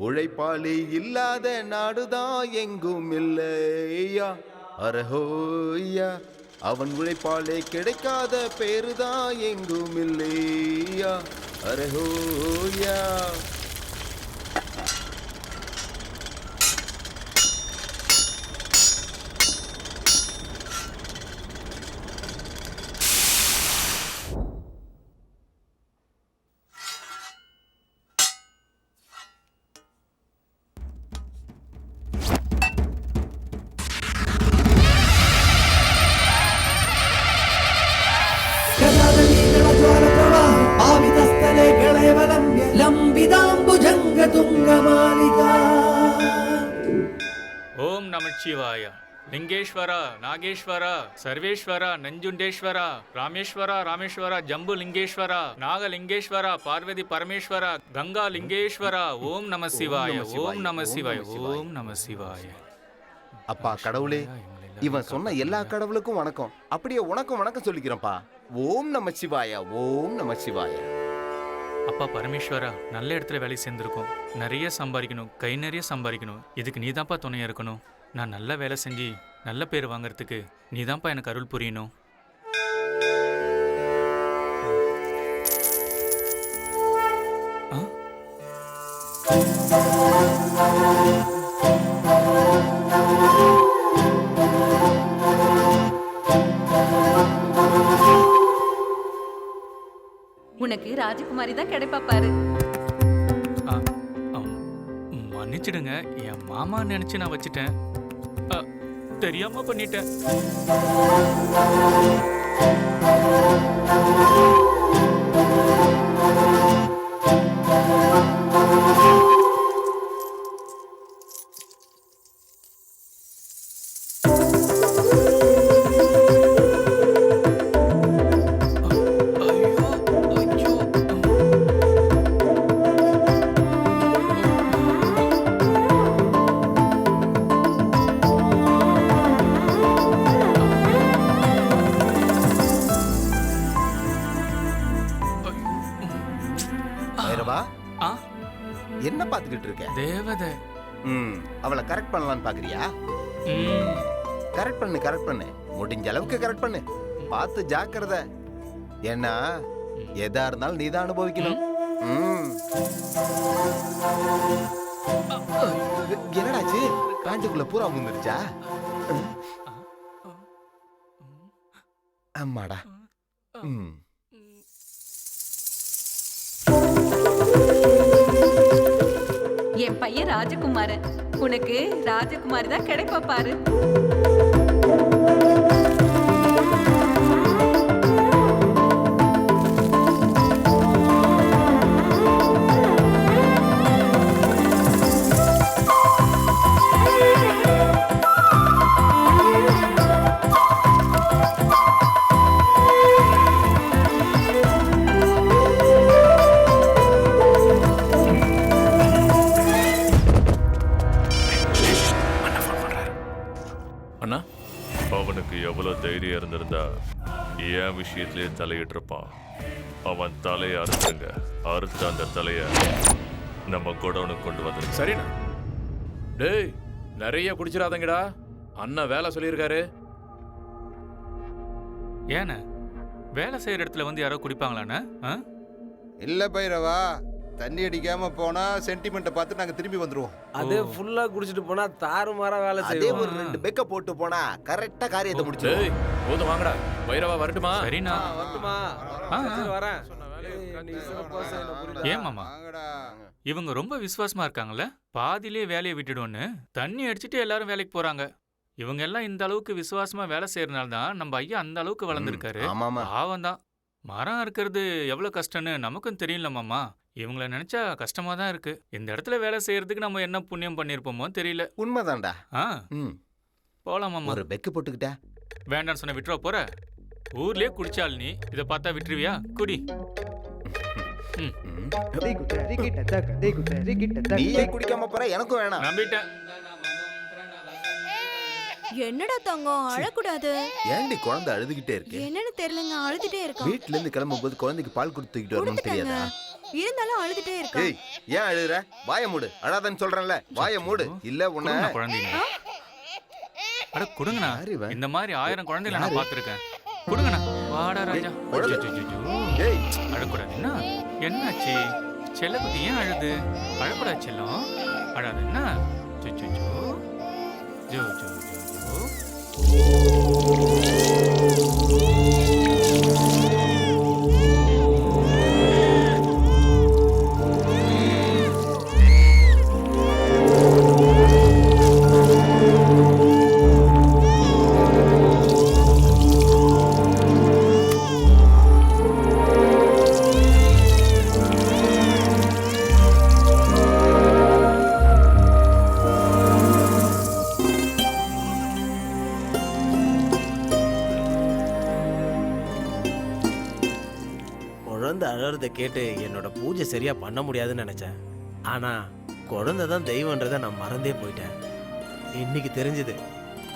உழைப்பாளி இல்லாத நாடுதான் எங்கும் இல்லையா, அரஹோய்யா. அவன் உழைப்பாளே கிடைக்காத பேருதான் எங்கும் இல்லையா, அரஹோய்யா. आवितस्थले गळेवलम्ब्य लम्बिताम्बुजङ्गतुङ्गमालिका. ஓம் நமச்சிவாய. லிங்கேஸ்வரா, நாகேஸ்வரா, சர்வேஸ்வரா, நஞ்சுண்டேஸ்வரா, ராமேஸ்வரா, ராமேஸ்வரா, ஜம்பு லிங்கேஸ்வரா, நாகலிங்கேஸ்வரா, பார்வதி பரமேஸ்வரா, கங்கா லிங்கேஸ்வரா. ஓம் நம சிவாய, ஓம் நம சிவாய, ஓம் நம சிவாய. அப்பா கடவுளே, இவன் சொன்ன எல்லா கடவுளுக்கும் வணக்கம். அப்படியே உனக்கும் வணக்கம் சொல்லிக்கிறேன்ப்பா. ஓம் நம சிவாய, ஓம் நம சிவாய. அப்பா பரமேஸ்வரா, நல்ல இடத்துல வேலை சேர்ந்துருக்கோம். நிறைய சம்பாதிக்கணும், கை நிறைய சம்பாதிக்கணும். இதுக்கு நீதான்ப்பா துணையா இருக்கணும். நான் நல்ல வேலை செஞ்சு நல்ல பேர் வாங்கறதுக்கு நீதான்ப்பா எனக்கு அருள் புரியணும். உனக்கு ராஜகுமாரி தான் கிடைப்பா பாரு. மன்னிச்சிடுங்க, என் மாமா நினைச்சு நான் வச்சுட்டேன். தெரியாம பண்ணிட்டேன். என்ன பாத்துக்கிட்டு இருக்க? தேவதை. அவளை கரெக்ட் பண்ணலாம்னு பாக்குறியா? கரெக்ட் பண்ணு. முடிஞ்ச அளவுக்கு கரெக்ட் பண்ணு. பார்த்து ஜாக்கிரதை. ஏன்னா எதா இருந்தாலும் நீதான் அனுபவிக்கணும். என்னடாச்சு? பேண்ட்டுக்குள்ள பூரா முந்துருச்சா? அம்மாடா. என் பையன் ராஜகுமாரன், உனக்கு ராஜகுமாரி தான் கிடைப்பா பாரு. அண்ணா, அவனுக்கு எவ்வளவு தைரியம் இருந்திருந்தா என் விஷயத்திலே தலையிட்டு இருப்பான். அவன் தலையை அறுத்துங்க, அறுத்த அந்த தலைய நம்ம குடோனுக்கு கொண்டு வந்துருங்க. சரிண்ணா. டேய், நிறைய குடிச்சிடாதங்கடா. அண்ணா வேலை சொல்லியிருக்காரு. ஏண்ணே, வேலை செய்யற இடத்துல வந்து யாரோ குடிப்பாங்களாண்ணே? இல்ல பைரவா, தண்ணி அடிக்காம போனா சென்டிமெண்ட்டை பார்த்து நாங்க திரும்பி வந்துருவோம். அது ஃபுல்லா குடிச்சிட்டு போனா தாறுமாறா வேலை அதே செய்வோம். ஒரு 2 பெக்க போட்டு போனா கரெக்டா காரியத்தை முடிச்சு. டேய், போதும் வாங்கடா. பைரவா வரட்டுமா? சரிண்ணா. வரட்டுமா? சரி, வரேன். ஏன் மாமா, இவங்க ரொம்ப விசுவாசமா இருக்காங்கல்ல? பாதியிலே வேலையை விட்டுடுவோன்னு தண்ணி அடிச்சுட்டு எல்லாரும் வேலைக்கு போறாங்க. இவங்க எல்லாம் இந்த அளவுக்கு விசுவாசமா வேலை செய்யறதுனால தான் நம்ம ஐயா அந்த அளவுக்கு வளர்ந்துருக்காரு. பாவம் தான். மரம் இருக்கிறது எவ்வளவு கஷ்டம்னு நமக்கும் தெரியல மாமா. இவங்கள நினைச்சா கஷ்டமா தான் இருக்கு. இந்த இடத்துல வேலை செய்யறதுக்கு நம்ம என்ன புண்ணியம் பண்ணிருப்போமோ தெரியல. உண்மைதான்டா. போலாம் மாமா. ஒரு பெக்கு போட்டுக்கிட்ட. வேண்டான்னு சொன்ன விட்டுற போற? ஊர்லயே குடிச்சால் நீ இதை பார்த்தா விட்டுருவியா? குடி. நீயே குடிக்காம போற, எனக்கும் வேணாம். நம்பிட்டேன். என்னடா தங்கம், அழக்கூடாது. ஏண்டி குழந்தை அழுதுகிட்டே இருக்கு? என்னன்னு தெரியலங்க, அழுதுட்டே இருக்கா. வீட்ல இருந்து கிளம்பும்போது குழந்தைக்கு பால் கொடுத்துக்கிட்டு வரணும்னு தெரியாதா? இருந்தாலும் அழுதுட்டே இருக்கா. ஏய், ஏன் அழுகுற? வாயை மூடு. அழாதன்னு சொல்றேன்ல, வாயை மூடு. இல்ல உன்ன குழந்தைங்க அட கொடுங்கண்ணா. இந்த மாதிரி 1000 குழந்தைகளை நான் பார்த்திருக்கேன். கொடுங்கண்ணா. வாடா ராஜா. ஏய், அழக்கூடாது. என்ன என்னாச்சு? செல்லக்குட்டி ஏன் அழுது? அழக்கூடாது செல்லம். அழாது. என்ன Joe Joe Joe Joe Joe. குழந்தை அழறத கேட்டு என்னோட பூஜை சரியா பண்ண முடியாதுன்னு நினைச்சேன். ஆனா குழந்தை தான் தெய்வன்றதை நான் மறந்தே போயிட்டேன். இன்னைக்கு தெரிஞ்சது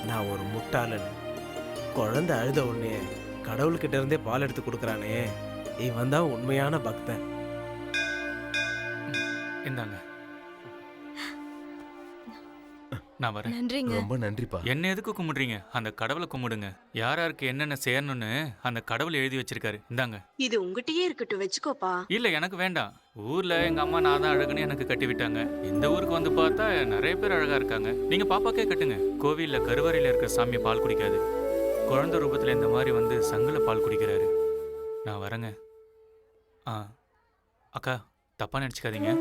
நான் ஒரு முட்டாளன்னு. குழந்தை அழுத உடனே கடவுள்கிட்ட இருந்தே பால் எடுத்து கொடுக்குறானே, இவன் தான் உண்மையான பக்தன். இந்தாங்க, நான் வரேன். நன்றிங்க. ரொம்ப நன்றிப்பா. என்ன எதுக்கு கும்பிடுறீங்க? அந்த கடவுளை கும்பிடுங்க. யார் யாருக்கு என்னென்ன செய்யணும்னு அந்த கடவுள் எழுதி வச்சிருக்காரு. இந்தாங்க. இது உங்ககிட்டயே இருக்கட்டும், வச்சுக்கோப்பா. இல்ல, எனக்கு வேண்டாம். ஊர்ல எங்க அம்மா நான் தான் அழகுன்னு எனக்கு கட்டி விட்டாங்க. இந்த ஊருக்கு வந்து பார்த்தா நிறைய பேர் அழகா இருக்காங்க. நீங்க பாப்பாக்கே கட்டுங்க. கோவில்ல கருவறையில இருக்க சாமி பால் குடிக்காது. குழந்தை ரூபத்துல இந்த மாதிரி வந்து சங்குல பால் குடிக்கிறாரு. நான் வரேங்க. அக்கா, தப்பா நினைச்சுக்காதீங்க.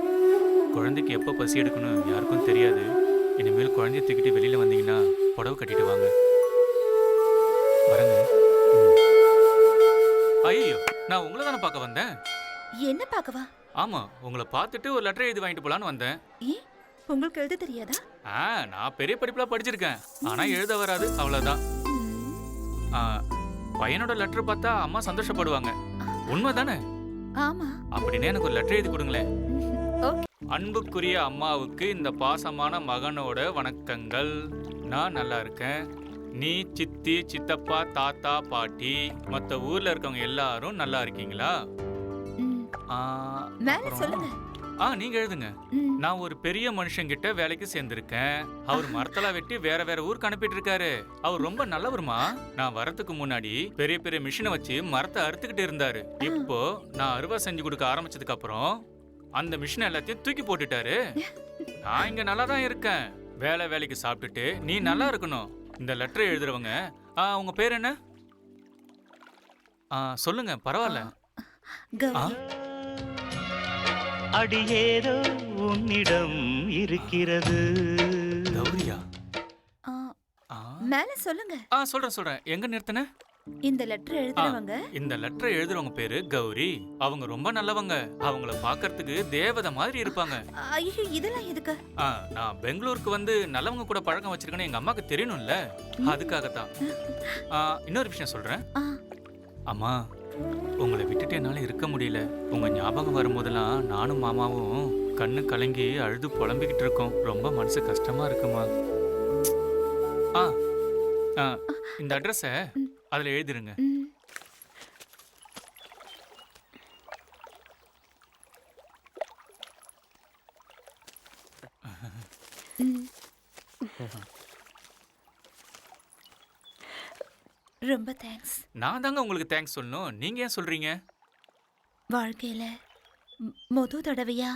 குழந்தைக்கு எப்போ பசி எடுக்கணும் யாருக்கும் தெரியாது. இனிமேல் குழந்தைய தூக்கிட்டு வெளியில வந்தீங்கன்னா புடவை கட்டிட்டு வாங்க. வரேங்க. ஐயோ, நான் உங்களை தானே பார்க்க வந்தேன். என்ன பார்க்கவா? ஆமா, உங்களை பார்த்துட்டு ஒரு லெட்டர் எழுதி வாங்கிட்டு போலான்னு வந்தேன். உங்களுக்கு எழுத தெரியாதா? நான் பெரிய படிப்புலாம் படிச்சிருக்கேன். ஆனா எழுத வராது, அவ்வளவுதான். பையனோட லெட்டர் பார்த்தா அம்மா சந்தோஷப்படுவாங்க. உண்மைதானே? ஆமா. அப்படின்னு எனக்கு ஒரு லெட்டர் எழுதி கொடுங்களேன். அன்புக்குரிய அம்மாவுக்கு இந்த பாசமான மகனோட வணக்கங்கள். நான் நல்லா இருக்கேன். நீ, சித்தி, சித்தப்பா, தாத்தா, பாட்டி, மற்ற ஊர்ல இருக்கவங்க எல்லாரும் நல்லா இருக்கீங்களா? நீங்க எழுதுங்க. நான் ஒரு பெரிய மனுஷங்கிட்ட வேலைக்கு சேர்ந்திருக்கேன். அவர் மரத்தெல்லாம் வெட்டி வேற வேற ஊருக்கு அனுப்பிட்டு இருக்காரு. அவர் ரொம்ப நல்லவருமா. நான் வரதுக்கு முன்னாடி பெரிய பெரிய மிஷினை வச்சு மரத்தை அறுத்துக்கிட்டு இருந்தாரு. இப்போ நான் அறுவடை செஞ்சு கொடுக்க ஆரம்பிச்சதுக்கு அப்புறம் அந்த மிஷினை எல்லாத்தையும் தூக்கி போட்டுட்டாரு. நான் இங்க நல்லா தான் இருக்கேன். வேலைக்கு சாப்பிட்டுட்டு நீ நல்லா இருக்கணும். இந்த லெட்டர் எழுதுறவங்க உங்க பேர் என்ன? சொல்லுங்க, பரவாயில்ல. அடியேதோ உன்னிடம் இருக்கிறது. கௌரியா? மேல சொல்லுங்க. சொல்றேன். எங்க நிறுத்தின? இந்த லெட்டர் எழுதுறவங்க இந்த லெட்டர் எழுதுறவங்க பேரு கௌரி. அவங்க ரொம்ப நல்லவங்க. அவங்கள பாக்குறதுக்கு தேவதை மாதிரி இருப்பாங்க. ஐயோ, இதெல்லாம் எதுக்கு? நான் பெங்களூருக்கு வந்து நல்லவங்க கூட பழக்கம் வச்சிருக்கேன்னு எங்க அம்மாக்கு தெரியணும்ல, அதுக்காகத்தான். இன்னொரு விஷயம் சொல்றேன். அம்மா, உங்களை விட்டுட்டு என்னால இருக்க முடியல. உங்க ஞாபகம் வரும்போதெல்லாம் நானும் மாமாவும் கண்ணு கலங்கி அழுது புலம்பிக்கிட்டு இருக்கோம். ரொம்ப மனசு கஷ்டமா இருக்குமா. இந்த அட்ரஸ அதுல எழுதிருங்க. ரொம்ப தேங்க்ஸ். நான் தாங்க உங்களுக்கு தேங்க்ஸ் சொல்லணும். நீங்க ஏன் சொல்றீங்க? வாழ்க்கையில மொத தடவையா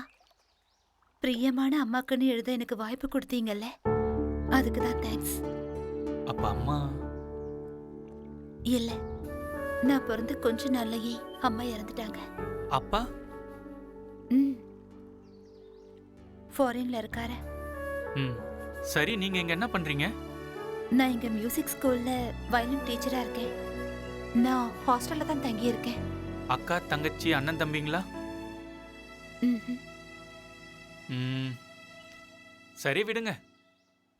பிரியமான அம்மாக்குன்னு எழுத எனக்கு வாய்ப்பு கொடுத்தீங்கல்ல, அதுக்கு தான் தேங்க்ஸ். அப்ப அம்மா இல்ல, நான் பிறந்த கொஞ்ச நாள்லயே அம்மா இறந்துட்டாங்க. அப்பா? ஃபாரின்ல இருக்காரு. சரி, நீங்க இங்க என்ன பண்றீங்க? நான் இங்க மியூசிக் ஸ்கூல்ல வயலின் டீச்சரா இருக்கேன். நான் ஹாஸ்டல்ல தான் தங்கி இருக்கேன். அக்கா, தங்கச்சி, அண்ணன், தம்பிங்களா? சரி, விடுங்க.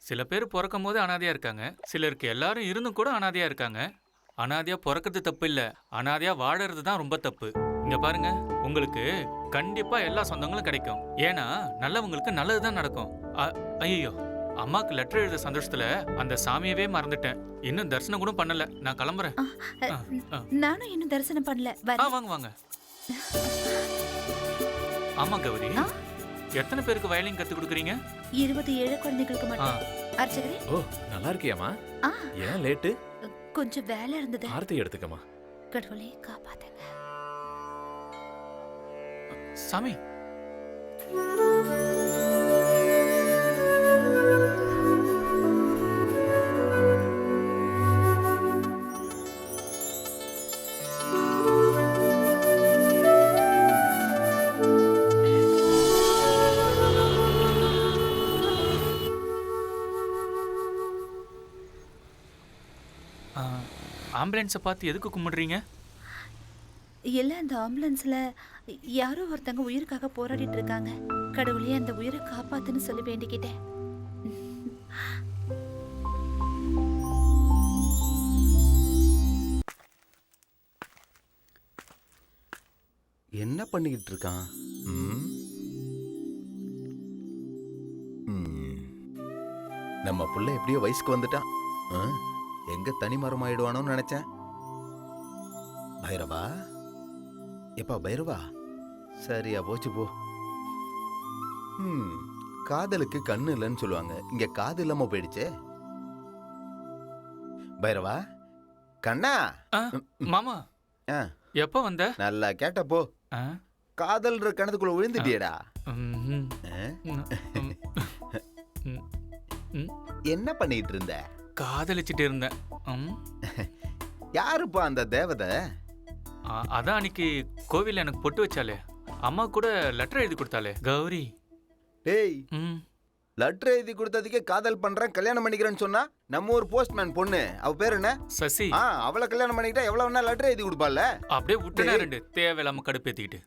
சில பேர் பிறக்கும் போது அனாதையா இருக்காங்க. சிலருக்கு எல்லாரும் இருந்தும் கூட அனாதையா இருக்காங்க. அனாதையா பிறக்கிறது தப்பு இல்ல, அனாதையா வாழறது தான் ரொம்ப தப்பு. இங்க பாருங்க, உங்களுக்கு கண்டிப்பா எல்லா சொந்தங்களும் கிடைக்கும். ஏன்னா நல்லவங்களுக்கு நல்லதுதான் நடக்கும். ஐயோ, அம்மாக்கு லெட்டர் எழுத சந்தோஷத்துல அந்த சாமியவே மறந்துட்டேன். இன்னும் தரிசனம் கூட பண்ணல. நான் கிளம்புறேன். நானும் இன்னும் தரிசனம் பண்ணல. வாங்க. ஆமா கௌரி, எத்தனை பேருக்கு வயலின் கத்து கொடுக்குறீங்க? 27 குழந்தைகளுக்கு மட்டும். அர்ச்சகரே. ஓ, நல்லா இருக்கியாமா? ஏன் லேட்டு? கொஞ்சம் வேலை இருந்தது. ஆர்த்தி எடுத்துக்கமா. கடவுளே காப்பாத்துங்க. சாமி. ஆம்புலன்ஸை பார்த்து எதுக்கு கும்பிடுறீங்க? இல்ல, அந்த ஆம்புலன்ஸ்ல யாரோ ஒருத்தங்க உயிருக்காக போராடிட்டு இருக்காங்க. கடவுளே அந்த உயிரை காப்பாத்துன்னு சொல்லி வேண்டிக்கிட்டேன். என்ன பண்ணிக்கிட்டு இருக்கான்? நம்ம புள்ள எப்படியோ வயசுக்கு வந்துட்டான். எங்க தனி மரம் ஆயிடுவானோன்னு நினைச்சேன். பைரவா, எப்பா பைரவா, சரியா போச்சு போ. காதலுக்கு கண்ணு இல்லைன்னு சொல்லுவாங்க. இங்க காது இல்லாம போயிடுச்சே. பைரவா, கண்ணா. மாமா, எப்ப வந்த? நல்லா கேட்டப்போ காதல்ன்ற கணத்துக்குள்ள விழுந்துட்டியடா. என்ன பண்ணிட்டு இருந்த? காதலிச்சிட்டு இருந்தேன். யாருப்பா அந்த தேவதை? அதான் அன்னைக்கு கோவில்ல எனக்கு பொட்டு வச்சாலே, அம்மா கூட லெட்டர் எழுதி கொடுத்தாலே, கௌரி. டேய், லெட்டர் எழுதி கொடுத்ததுக்கே காதல் பண்றேன் கல்யாணம் பண்ணிக்கிறேன்னு சொன்னா நம்ம ஒரு போஸ்ட்மேன் பொண்ணு, அவ பேர் என்ன? சசி. அவளை கல்யாணம் பண்ணிக்கிட்டா எவ்வளவு வேணா லெட்டர் எழுதி கொடுப்பால. அப்படியே விட்டுனா ரெண்டு தேவையில்லாம கடுப்பேத்திக்கிட்டு.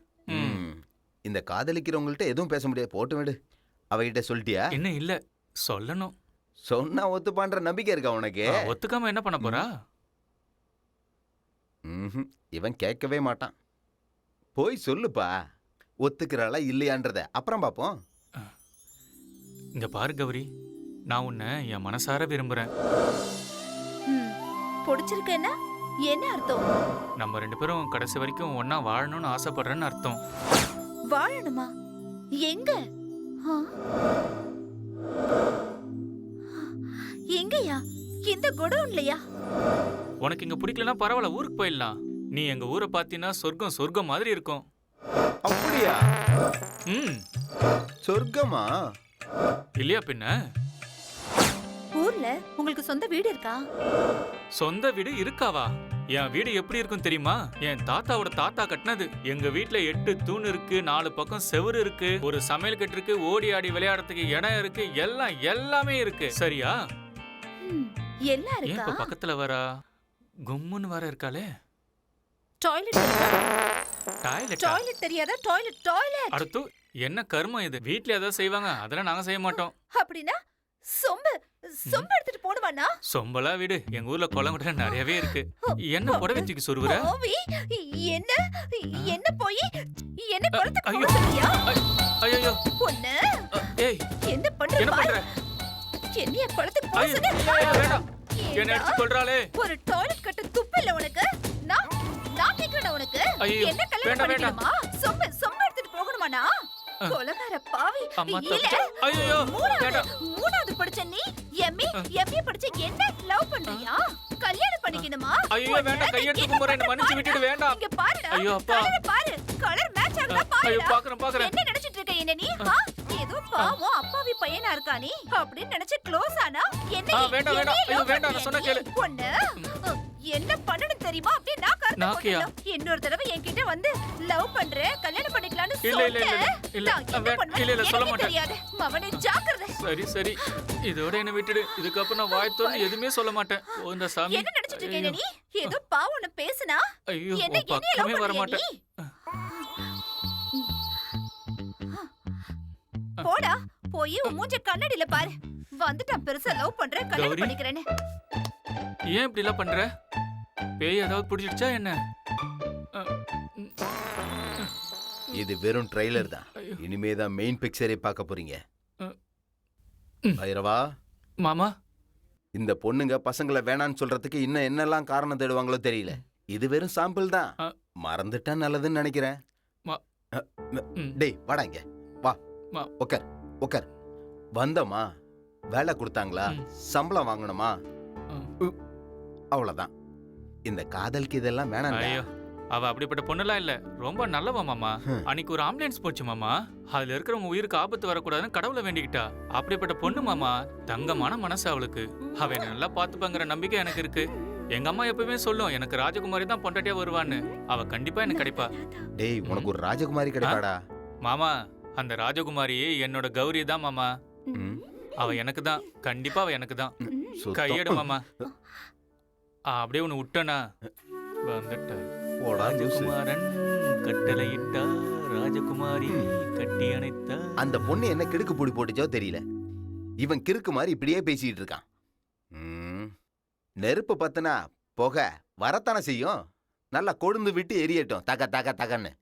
இந்த காதலிக்கிறவங்கள்ட்ட எதுவும் பேச முடியாது, போட்டு விடு. அவகிட்ட சொல்லிட்டியா? இன்னும் இல்ல, சொல்லணும். சொன்னா ஒத்துப்பான்ற நம்பிக்கை இருக்கா உனக்கு? ஒத்துக்காம என்ன பண்ண போறா? இவன் கேட்கவே மாட்டான். போய் சொல்லுப்பா, ஒத்துக்கிறாளா இல்லையான்றத அப்புறம் பாப்போம். இங்க பாரு கௌரி, நான் உன்னை என் மனசார விரும்புறேன். பிடிச்சிருக்கேன்னா என்ன அர்த்தம்? நம்ம ரெண்டு பேரும் கடைசி வரைக்கும் ஒன்னா வாழணும்னு ஆசைப்படுறேன்னு அர்த்தம். வாழணுமா? எங்க? எங்கயா? இந்த குடோன்லயா? உனக்கு இங்க பிடிக்கலன்னா பரவாயில்ல, ஊருக்கு போயிடலாம். நீ எங்க ஊரை பாத்தீங்கன்னா சொர்க்கம் சொர்க்கம் மாதிரி இருக்கும். அப்படியா? சொர்க்கமா? இல்லையா பின்ன? ஊர்ல உங்களுக்கு சொந்த வீடு இருக்கா? சொந்த வீடு இருக்காவா? என் வீடு எப்படி இருக்கும் தெரியுமா? என் தாத்தாவோட தாத்தா கட்டினது. எங்க வீட்ல 8 தூண் இருக்கு, 4 பக்கம் செவுரு இருக்கு, ஒரு சமையல் கட்டு இருக்கு, ஓடி ஆடி விளையாடுறதுக்கு இடம் இருக்கு, எல்லாமே இருக்கு. சரியா? எல்லாம் ஏன் இருக்கா? இப்ப பக்கத்துல வரா? கும்முன்னு வர இருக்காளே. டாய்லெட் இருக்கா? டாய்லெட் டாய்லெட் தெரியாதா? டாய்லெட். அடுத்து என்ன கர்மம் இது? வீட்ல ஏதாவது செய்வாங்க, அதெல்லாம் நாங்க செய்ய மாட்டோம். அப்படினா சொம்பு எடுத்துட்டு போடுவானா? சொம்பலா வீடு எங்க ஊர்ல குளங்குட நிறையவே இருக்கு. என்ன புடவைச்சுக்கு சொருவுற? ஓவி என்ன போய் என்ன குளத்துக்கு ஐயோ. போறியா? ஐயோ பொண்ணு ஏய் என்ன பண்ற? என்ன பண்ற? என்னைய குளத்துக்கு ஐயோ, போறேன்னு வேண்டாம். என்ன அடிச்சு கொல்றாளே. ஒரு டாய்லெட் கட்ட துப்பு இல்ல உனக்கு? நான் கேக்குறேன் உனக்கு. ஐயோ, என்ன கல்யாணம் வேண்டாம், வேண்டாம். பண்ணிக்கணுமா? சொம்பு எடுத்துட்டு போகணுமானா? கொலகார பாவி. அம்மா இல்ல. தப்பிச்சா. ஐயோ, வேண்டாம். மூணாவது படிச்ச நீ எம்ஏ படிச்ச என்ன லவ் பண்றியா? கல்யாணம் பண்ணிக்கணுமா? ஐயோ, வேண்டாம். கையெடுத்து கும்புறேன். என்ன மன்னிச்சு விட்டுடு. வேண்டாம். இங்க பாருடா. ஐயோ, அப்பா. கலர் மேட்ச் ஆகுதா ஐயோ, பாருடா. பாக்குறேன். என்ன நினைச்சிட்டு இருக்க என்ன நீ? ஏதோ பாவம் அப்பாவி பையனா இருக்கா நீ அப்படின்னு நினைச்சு க்ளோஸ் ஆனா என்ன? வேண்டாம். ஐயோ, வேண்டாம். நான் சொன்ன கேளு. பொண்ணு என்ன பண்ணணும் தெரியுமா? அப்படியே நான் கரெக்ட் நாக்கியா? இன்னொரு தடவை என்கிட்ட வந்து லவ் பண்றேன் கல்யாணம் பண்ணிக்கலாம்னு இல்ல, இல்ல, இல்ல. சொல்ல மாட்டேன். தெரியாது மவனே ஜாக்கிரதை. சரி. இதோட என்ன விட்டுடு. இதுக்கப்புறம் நான் வாய் திறந்து எதுவுமே சொல்ல மாட்டேன். ஓ இந்த சாமி. என்ன நினைச்சிட்டு இருக்க நீ? ஏதோ பாவம்னு பேசுனா ஐயோ, என்ன உன் பக்கமே வர மாட்டேன். போடா போய் உன் மூஞ்ச கண்ணாடியில பாரு. வந்துட்டான் பெருசா லவ் பண்றேன் கல்யாணம் கௌரி. பண்ணிக்கிறேன்னு. ஏன் இப்படி எல்லாம் பண்ற? பேய் ஏதாவது பிடிச்சிடுச்சா என்ன? இது வெறும் ட்ரைலர் தான். இனிமேதான் மெயின் பிக்சரே பார்க்க போறீங்க. பைரவா மாமா, இந்த பொண்ணுங்க பசங்களை வேணான்னு சொல்றதுக்கு இன்னும் என்னெல்லாம் காரணம் தேடுவாங்களோ தெரியல. இது வெறும் சாம்பிள் தான். மறந்துட்டா நல்லதுன்னு நினைக்கிறேன். டேய் வாடா இங்க வா. உக்கார். வந்தமா வேலை கொடுத்தாங்களா? சம்பளம் வாங்கணுமா? அவ்வளவுதான். இந்த காதலுக்கு இதெல்லாம் வேணாம். ஐயோ, அவ அப்படிப்பட்ட பொண்ணுலாம் இல்ல. ரொம்ப நல்லவ மாமா. அன்னைக்கு ஒரு ஆம்புலன்ஸ் போச்சு மாமா. அதுல இருக்கிறவங்க உயிருக்கு ஆபத்து வரக்கூடாதுன்னு கடவுளை வேண்டிக்கிட்டா. அப்படிப்பட்ட பொண்ணு மாமா. தங்கமான மனசு அவளுக்கு. அவ என்ன நல்லா பாத்துப்பாங்கிற நம்பிக்கை எனக்கு இருக்கு. எங்க அம்மா எப்பவுமே சொல்லும், எனக்கு ராஜகுமாரி தான் பொண்டாட்டியா வருவான்னு. அவ கண்டிப்பா எனக்கு கிடைப்பா. டேய் உனக்கு ஒரு ராஜகுமாரி கிடைப்பாடா. மாமா, அந்த ராஜகுமாரி என்னோட கௌரி தான் மாமா. அவ எனக்கு தான். கண்டிப்பா அவ எனக்கு தான். கையெடு மாமா. அப்படியே உன்னை விட்டனா வந்துட்ட. ராஜகுமாரன் கட்டளையிட்டா, ராஜகுமாரி கட்டி அணைத்தா. அந்த பொண்ணு என்ன கிடுக்கு பொடி போட்டுச்சோ தெரியல. இவன் கிறுக்கு மாதிரி இப்படியே பேசிட்டு இருக்கான். நெருப்பு பத்தினா புகை வரத்தானே செய்யும். நல்லா கொழுந்து விட்டு எரியட்டும். தகன்னு.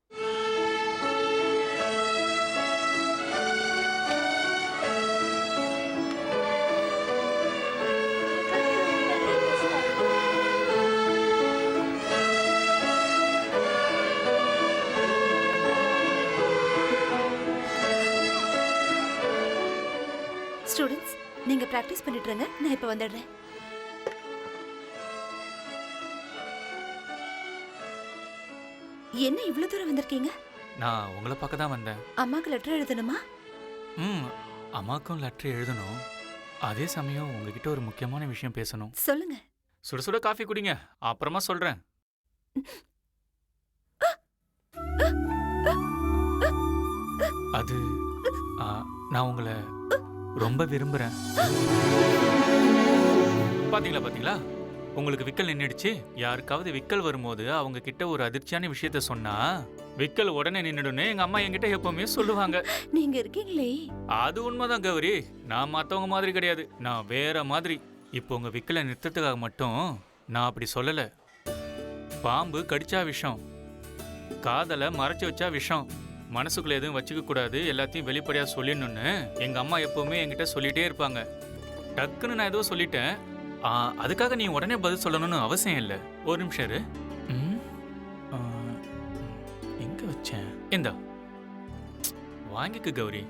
ஸ்டூடண்ட்ஸ் நீங்க பிராக்டிஸ் பண்ணிட்டு இருங்க, நான் இப்ப வந்துடுறேன். என்ன இவ்வளவு தூரம் வந்திருக்கீங்க? நான் உங்களை பார்க்க தான் வந்தேன். அம்மாக்கு லெட்டர் எழுதணுமா? அம்மாக்கும் லெட்டர் எழுதணும். அதே சமயம் உங்ககிட்ட ஒரு முக்கியமான விஷயம் பேசணும். சொல்லுங்க. சுட சுட காஃபி குடிங்க, அப்புறமா சொல்றேன். அது நான் உங்களை ரொம்ப விரும்புறேன். பாத்தீங்களா? உங்களுக்கு விக்கல் நின்னுடுச்சு. யாருக்காவது விக்கல் வரும்போது அவங்க கிட்ட ஒரு அதிர்ச்சியான விஷயத்த சொன்னா விக்கல் உடனே நின்னுடுன்னு எங்க அம்மா என்கிட்ட எப்பவுமே சொல்லுவாங்க. நீங்க இருக்கீங்களே. அது உண்மைதான் கௌரி. நான் மத்தவங்க மாதிரி கிடையாது. நான் வேற மாதிரி. இப்போ உங்க விக்கலை நிறுத்தத்துக்காக மட்டும் நான் அப்படி சொல்லல. பாம்பு கடிச்சா விஷம், காதலை மறைச்சு வச்சா விஷம், மனசுக்குள்ள எதுவும் வச்சுக்க கூடாது, எல்லாத்தையும் வெளிப்படையா சொல்லிடணும்னு எங்க அம்மா எப்பவுமே என்கிட்ட சொல்லிட்டே இருப்பாங்க. டக்குன்னு நான் ஏதோ சொல்லிட்டேன். அதுக்காக நீ உடனே பதில் சொல்லணும்னு அவசியம் இல்லை. ஒரு நிமிஷம் இரு. எங்க வச்சேன்? இந்தா வாங்கிக்க கௌரி.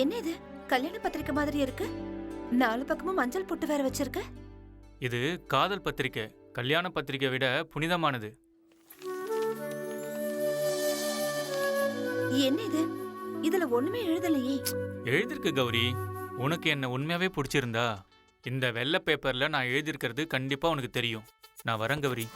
என்ன இது? கல்யாண பத்திரிக்கை மாதிரி இருக்கு. 4 பக்கமும் மஞ்சள் போட்டு வேற வச்சிருக்க. இது காதல் பத்திரிக்கை. கல்யாண பத்திரிக்கை விட புனிதமானது. என்ன இது? இதுல ஒண்ணுமே எழுதலையே. எழுதிருக்கு கௌரி. உனக்கு என்ன உண்மையாவே பிடிச்சிருந்தா இந்த வெள்ளை பேப்பர்ல நான் எழுதியிருக்கிறது கண்டிப்பா உனக்கு தெரியும். நான் வரேன் கௌரி.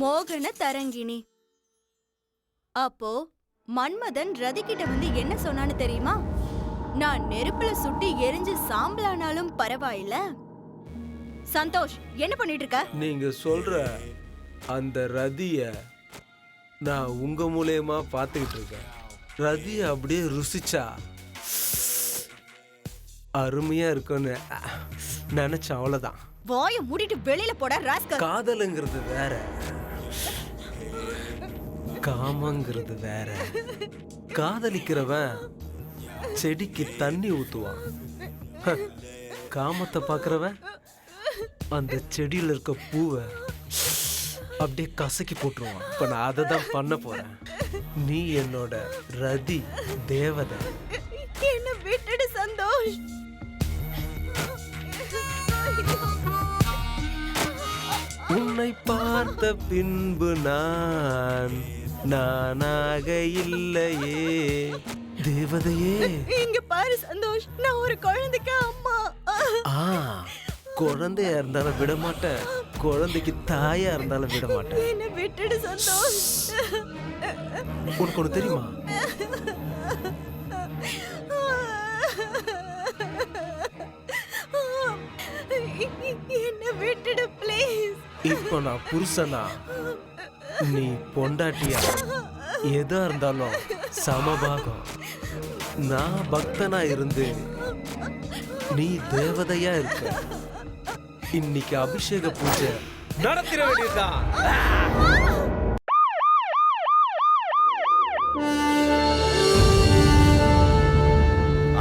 மோகன தரங்கிணி. அப்போ மன்மதன் ரதி கிட்ட வந்து என்ன சொன்னான்னு தெரியுமா? நான் நெருப்புல சுட்டி எரிஞ்சு சாம்பலானாலும் பரவாயில்ல. சந்தோஷ், என்ன பண்ணிட்டு இருக்க? நீங்க சொல்ற அந்த ரதிய நான் உங்க மூலியமா பார்த்துக்கிட்டு இருக்கேன். ரதிய அப்படியே ருசிச்சா அருமையா இருக்கும்னு நினைச்ச, அவ்வளவுதான். வாய மூடிட்டு வெளியில போட ராஸ்கல். காதலுங்கிறது வேற, காமங்கிறது வேற. காதலிக்கிறவன் செடிக்கு தண்ணி ஊத்துவான். காமத்தை பாக்குறவன் அந்த செடியில இருக்க பூவை அப்படியே கசக்கி போட்டுருவான். இப்ப நான் அதை தான் பண்ண போறேன். நீ என்னோட ரதி தேவதை. என்ன விட்டுடு சந்தோஷ். உன்னை பார்த்த பின்பு நானாக இல்லையே தேவதையே. இங்க பாரு சந்தோஷ், நான் ஒரு குழந்தைக்கு அம்மா. குழந்தையா இருந்தாலும் விட மாட்டேன், குழந்தைக்கு தாயா இருந்தாலும் விட மாட்டேன். என்ன விட்டுடு சந்தோஷ். உனக்கு ஒண்ணு தெரியுமா? என்ன விட்டுடு ப்ளீஸ். இப்போ நான் புருஷனா, நீ பொண்டாட்டியா, எதா இருந்தாலும் சமபாகம். நான் பக்தனா இருந்து நீ தேவதையா இருக்க. இன்னைக்கு அபிஷேக பூஜை நடத்திட வேண்டியதுதான்.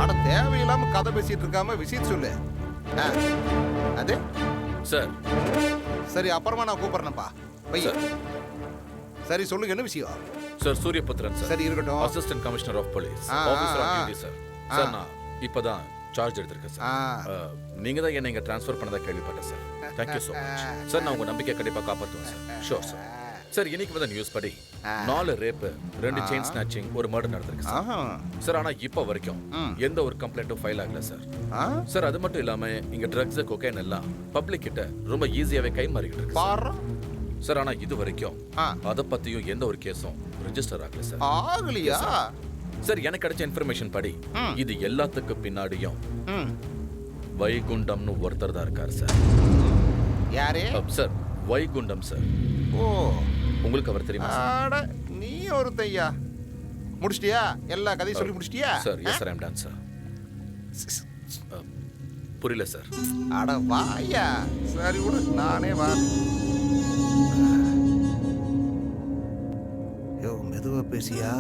ஆனா தேவையில்லாம கதை பேசிட்டு இருக்காம விஷயம் சொல்லு. அது சார். சரி, அப்புறமா நான் கூப்பிடுறேன்ப்பா. பையா சரி, சொல்லுங்க என்ன விஷயம்? Sir, Suryaputhiran sir. சரி, இருக்கட்டும். Assistant commissioner of police, officer of duty sir. Sir, நான் இப்பதான் சார்ஜ் எடுத்திருக்கேன் சார். நீங்க தான் என்ன இங்க ட்ரான்ஸ்ஃபர் பண்ணதா கேள்விப்பட்டேன் sir. Thank you so much sir. நான் உங்க நம்பிக்கை கண்டிப்பா காப்பாற்றுவேன் சார். Sure sir. சார், இன்னைக்கு வந்த நியூஸ் படி 4 ரேப்பு, 2 செயின் ஸ்நாச்சிங், ஒரு மர்டர் நடந்திருக்கு சார். சார், ஆனா இப்போ வரைக்கும் எந்த ஒரு கம்ப்ளைண்ட்டும் ஃபைல் ஆகல சார். சார், அது மட்டும் இல்லாம இங்க ட்ரக்ஸ், கொக்கைன் எல்லாம் பப்ளிக் கிட்ட ரொம்ப ஈஸியாவே கை மாறிக்கிட்டு இருக்கு சார். ஆனா இது வரைக்கும் அத பத்தியும் எந்த ஒரு கேஸும் ரெஜிஸ்டர் ஆகல சார். ஆகலையா? சார், எனக்கு கிடைச்ச இன்ஃபர்மேஷன் படி இது எல்லாத்துக்கு பின்னாடியும் வைகுண்டம்னு ஒருத்தர் தான் இருக்கார் சார். யாரே? Sir, Vaikuntham sir. ஓ, உங்களுக்கு அவர் தெரியுமா? நீ ஒரு தையா முடிச்சிட்டியா? எல்லா கதையும் சொல்லி முடிச்சிட்டியா? Sir, yes sir, I am done sir. புரியல சார். அட வாயா. சரி விடு, நானே வா. யோ, மெதுவா பேசியா.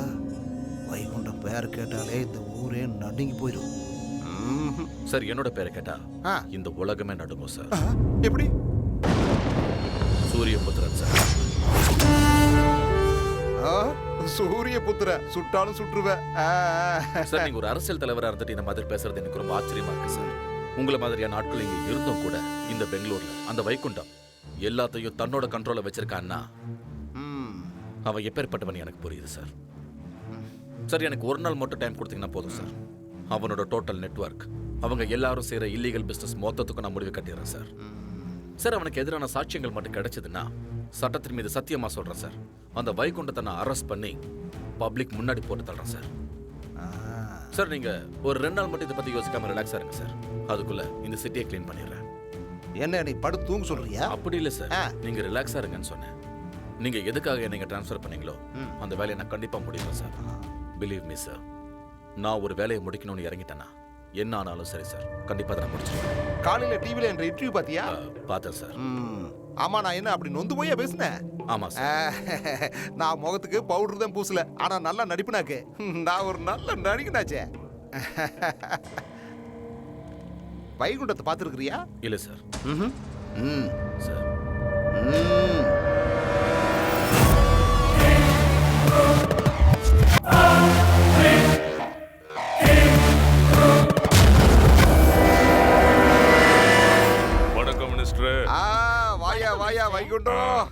வைகுண்டம் பேர் கேட்டாலே இந்த ஊரே நடுங்கி போயிடும். சார், என்னோட பேரை கேட்டா இந்த உலகமே நடுங்கும் சார். எப்படி? சூரியபுத்திரன் சார். சூரியபுத்திர, சுட்டாலும் சுற்றுவ சார். நீங்க ஒரு அரசியல் தலைவரா இருந்துட்டு இந்த மாதிரி பேசுறது எனக்கு ரொம்ப ஆச்சரியமா இருக்கு சார். உங்களை மாதிரியான ஆட்கள் இங்க இருந்தும் கூட இந்த பெங்களூர்ல அந்த வைகுண்டம் எல்லாத்தையும் தன்னோட கண்ட்ரோல வச்சிருக்கான்னா அவன் எப்பேற்பட்டவன் எனக்கு புரியுது சார். சார், எனக்கு ஒரு நாள் மட்டும் டைம் கொடுத்தீங்கன்னா போதும் சார். அவனோட டோட்டல் நெட்வொர்க், அவங்க எல்லாரும் செய்யற இல்லீகல் பிசினஸ் மொத்தத்துக்கும் நான் முடிவு கட்டிடுறேன் சார். சார், அவனுக்கு எதிரான சாட்சியங்கள் மட்டும் கிடைச்சதுன்னா சட்டத்தின் மீது சத்தியமா சொல்றேன் சார், அந்த வைகுண்டத்தை நான் அரெஸ்ட் பண்ணி பப்ளிக் முன்னாடி போட்டு தள்ளுறேன் சார். சார், நீங்க ஒரு 2 நாள் மட்டும் இதை பத்தி யோசிக்காம ரிலாக்ஸா இருங்க சார். அதுக்குள்ள இந்த சிட்டியை கிளீன் பண்ணிடுறேன். என்ன நீ படுத்து தூங்க சொல்றியா? அப்படி இல்லை சார், நீங்க ரிலாக்ஸா இருங்கன்னு சொன்னேன். நீங்க எதுக்காக என்னை ட்ரான்ஸ்ஃபர் பண்ணீங்களோ அந்த வேலையை நான் கண்டிப்பா முடிப்பேன் சார். பிலீவ் மீ சார், நான் ஒரு வேலையை முடிக்கணும்னு இறங்கிட்டேன்னா என்ன ஆனாலும் சரி சார், கண்டிப்பா அதை நான் முடிச்சிடுவேன். காலையில டிவில என்ற இன்டர்வியூ பாத்தியா? பார்த்தேன் சார். ஆமா, நான் என்ன அப்படி நொந்து போயா பேசுனேன்? ஆமா சார். நான் முகத்துக்கு பவுடர் தான் பூசல, ஆனா நல்லா நடிப்புனாக்கு. நான் ஒரு நல்ல நடிகனாச்சே. வைகுண்டத்தை பார்த்துருக்கிறியா? இல்ல சார். ம் சார். ம் வணக்கம் மினிஸ்டர். வாயா வாயா வைகுண்டம்.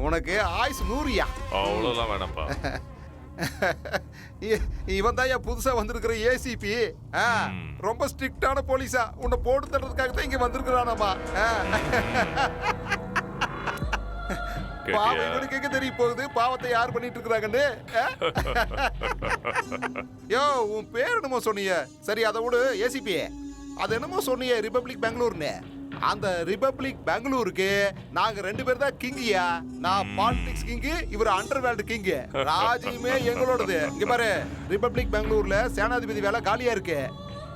உனக்கு ஆயுஸ் 100யா. அவ்வளோலாம் வேணாம்ப்பா. இவன் தான் புதுசா வந்திருக்கிற ஏசிபி. ரொம்ப ஸ்ட்ரிக்டான போலீஸா உன்னை போட்டு தர்றதுக்காக தான் இங்க வந்திருக்கிறானாமா. பாவம் இவனுக்கு எங்க தெரிய போகுது பாவத்தை யார் பண்ணிட்டு இருக்கிறாங்கன்னு. யோ உன் பேர் என்னமோ சொன்னீங்க. சரி அதை விடு ஏசிபி. அது என்னமோ சொன்னீங்க ரிபப்ளிக் பெங்களூர்னு. அந்த ரிபப்ளிக் பெங்களூருக்கு நாங்க 2 பேர் தான் கிங்கியா. நான் பாலிடிக்ஸ் கிங்கு, இவர் அண்டர்வேல்டு கிங்கு. ராஜ்யமே எங்களோடது. இங்க பாரு, ரிபப்ளிக் பெங்களூர்ல சேனாதிபதி வேலை காலியா இருக்கு.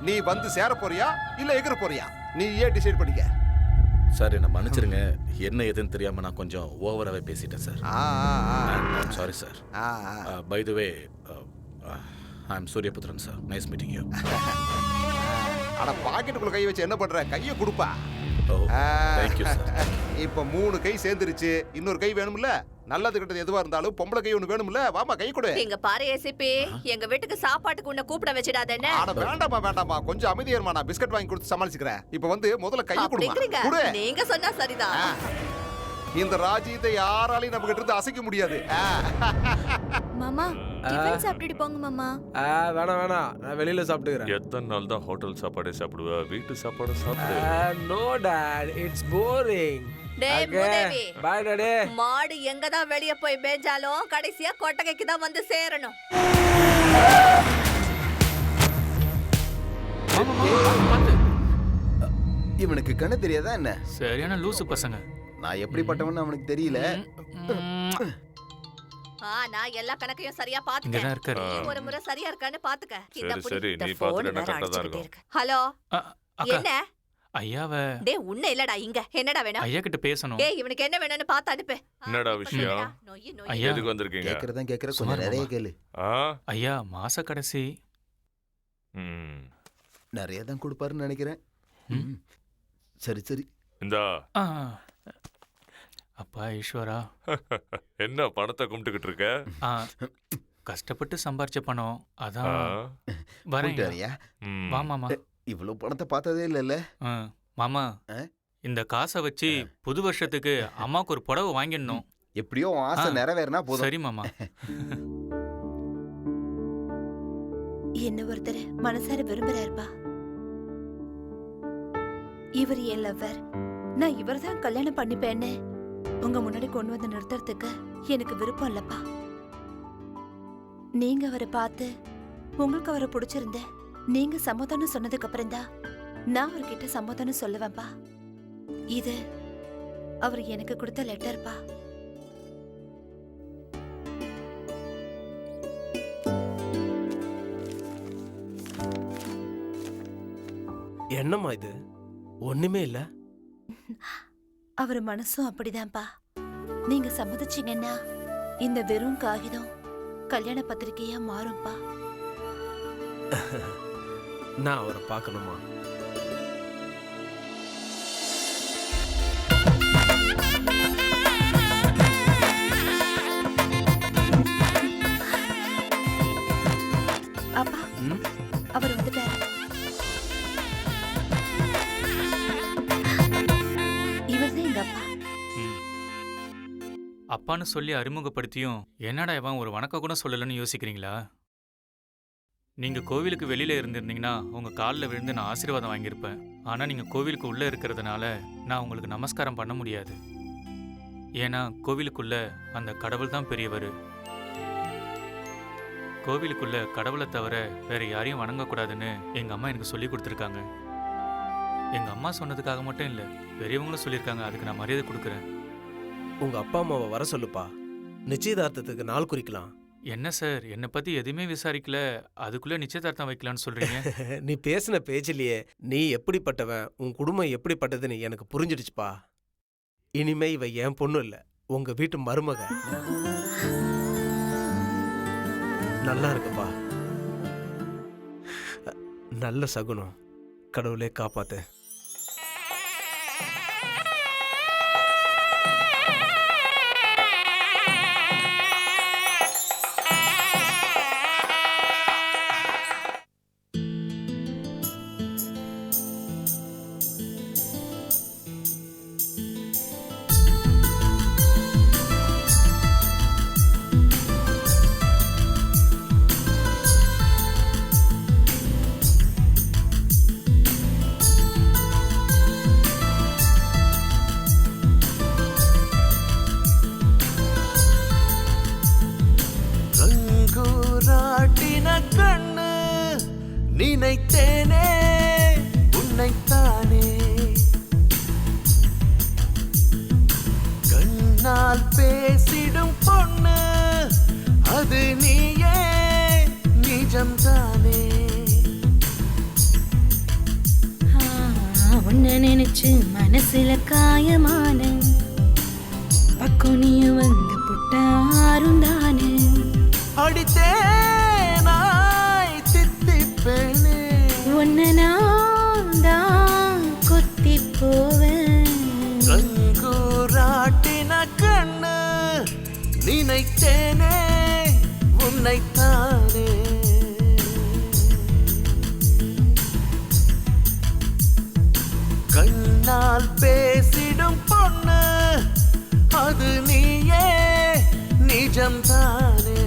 நீ வந்து சேர போறியா இல்ல எகிற போறியா? நீ ஏன் டிசைட் பண்ணிக்க. சார் என்ன மன்னிச்சிருங்க, என்ன எதுன்னு தெரியாம நான் கொஞ்சம் ஓவராகவே பேசிட்டேன் sir. Sorry sir. By the way I am Suryaputhiran sir. Nice meeting you. அட பாக்கெட்டுக்குள்ள கை வச்சு என்ன பண்ற? கையை கொடுப்பா. Thank you sir. இப்ப 3 கை சேர்ந்துருச்சு. இன்னொரு கை வேணும்ல? நல்லது கெட்டது எதுவா இருந்தாலும் பொம்பளை கை ஒண்ணு வேணும்ல? வாமா கை கொடு. எங்க பாரு ஏசிபி, எங்க வீட்டுக்கு சாப்பாட்டுக்கு உன்னை கூப்பிட வச்சிடாத என்ன? அட வேண்டாமா வேண்டாமா, கொஞ்சம் அமைதியர்மா. நான் பிஸ்கட் வாங்கி கொடுத்து சமாளிச்சுக்கிறேன். இப்ப வந்து முதல்ல கையை கொடுமா. கொடு. நீங்க சொன்னா சரிதான். இந்த ராஜ்யத்தை யாராலையும் நம்ம கிட்ட இருந்து அசைக்க முடியாது. மாமா டிஃபன் சாப்பிட்டுட்டு போங்க மாமா. வேணாம் வேணாம், நான் வெளியில சாப்பிட்டுக்கிறேன். எத்தனை நாள் தான் ஹோட்டல் சாப்பாடே சாப்பிடுவ? வீட்டு சாப்பாடு சாப்பிடு. No dad, it's boring. டேய் மூதேவி, பை டாடி. மாடு எங்க தான் வெளிய போய் மேஞ்சாலும் கடைசியா கொட்டகைக்கு தான் வந்து சேரணும். இவனுக்கு கண்ணு தெரியாதா என்ன? சரியான லூசு பசங்க. நான் எப்படிப்பட்டவன்னு அவனுக்கு தெரியல. நான் எல்லா கணக்கையும் சரியா இங்க தான் பாத்துட்டேன். இருக்காரு. நீ ஒரு முறை சரியா இருக்கான்னு பாத்துக்க. சரி, நீ பாத்துட்டேன்னா கரெக்டா தான் இருக்கும். ஹலோ, அக்கா, என்ன? ஐயாவ டேய் உன்ன இல்லடா இங்க. என்னடா வேணும்? ஐயா கிட்ட பேசணும். டேய் இவனுக்கு என்ன வேணும்னு பார்த்து அனுப்பு. என்னடா விஷயம்? ஐயா எதுக்கு வந்திருக்கீங்க? கேக்குறதா கேக்குற, கொஞ்சம் நிறைய கேளு. ஐயா மாச கடைசி நிறைய தான் கொடுப்பாருன்னு நினைக்கிறேன். சரி சரி இந்தா. அப்பா ஈஸ்வரா. என்ன பணத்தை கும்பிட்டுக்கிட்டு இருக்க? கஷ்டப்பட்டு சம்பாரிச்ச பணம் அதான் வரேன். வா மாமா. இவ்வளவு பணத்தை பார்த்ததே இல்லைல்ல மாமா. இந்த காசை வச்சு புது வருஷத்துக்கு அம்மாவுக்கு ஒரு புடவை வாங்கிடணும். எப்படியோ ஆசை நிறைவேறினா போதும். சரி மாமா. என்ன ஒருத்தர் மனசார விரும்புறாருப்பா. இவர் என் லவ்வர். நான் இவர் தான் கல்யாணம் பண்ணிப்பேன்னு உங்க முன்னாடி கொண்டு வந்து நிறுத்துறதுக்கு எனக்கு விருப்பம் இல்லப்பா. நீங்க அவரை பார்த்து உங்களுக்கு அவரை பிடிச்சிருந்த நீங்க சமாதானம் சொன்னதுக்கு அப்புறம் தான் நான் அவர்கிட்ட சமாதானம் சொல்லுவேன்ப்பா. இது அவர் எனக்கு கொடுத்த லெட்டர்ப்பா. என்னம்மா இது? ஒண்ணுமே இல்ல. அவர் மனசும் அப்படிதான்ப்பா. நீங்க சம்மதிச்சீங்கன்னா இந்த வெறும் காகிதம் கல்யாண பத்திரிகையா மாறும்பா. நான் அவரை பார்க்கணுமா? அப்பா அவர் வந்துட்டாரு. இவர்தான் எங்க அப்பா. அப்பான்னு சொல்லி அறிமுகப்படுத்தியும் என்னடா இவன் ஒரு வணக்கம் கூட சொல்லலன்னு யோசிக்கிறீங்களா? நீங்க கோவிலுக்கு வெளியில இருந்திருந்தீங்கன்னா உங்க காலில் விழுந்து நான் ஆசீர்வாதம் வாங்கியிருப்பேன். ஆனா நீங்க கோவிலுக்கு உள்ள இருக்கிறதுனால நான் உங்களுக்கு நமஸ்காரம் பண்ண முடியாது. ஏன்னா கோவிலுக்குள்ள அந்த கடவுள் தான் பெரியவர். கோவிலுக்குள்ள கடவுளை தவிர வேற யாரையும் வணங்கக்கூடாதுன்னு எங்க அம்மா எனக்கு சொல்லி கொடுத்துருக்காங்க. எங்க அம்மா சொன்னதுக்காக மட்டும் இல்லை, பெரியவங்களும் சொல்லியிருக்காங்க. அதுக்கு நான் மரியாதை கொடுக்குறேன். உங்க அப்பா அம்மாவை வர சொல்லுப்பா. நிச்சயதார்த்தத்துக்கு நாள் குறிக்கலாம். என்ன சார், என்னை பத்தி எதுவுமே விசாரிக்கல, அதுக்குள்ள நிச்சயதார்த்தம் வைக்கலான்னு சொல்றீங்க? நீ பேசின பேச்சிலேயே நீ எப்படிப்பட்டவன், உன் குடும்பம் எப்படிப்பட்டதுன்னு எனக்கு புரிஞ்சிடுச்சுப்பா. இனிமே இவ என் பொண்ணு இல்ல, உங்க வீட்டு மருமக. நல்லா இருக்குப்பா. நல்ல சகுனம். கடவுளே காப்பாத்து. நினைச்சு மனசுல காயமான பக்குனியும் வந்து புட்டாரும் தானே அடித்தேனாய் தித்திப்பேனே ஒன்னு நான் தான் கொத்தி போவேன் கண்கூராட்டின கண்ணு நினைத்தேனே உன்னைத்தானே கண்ணால் பேசிடும் பொண்ணு அது நீயே நிஜம்தானே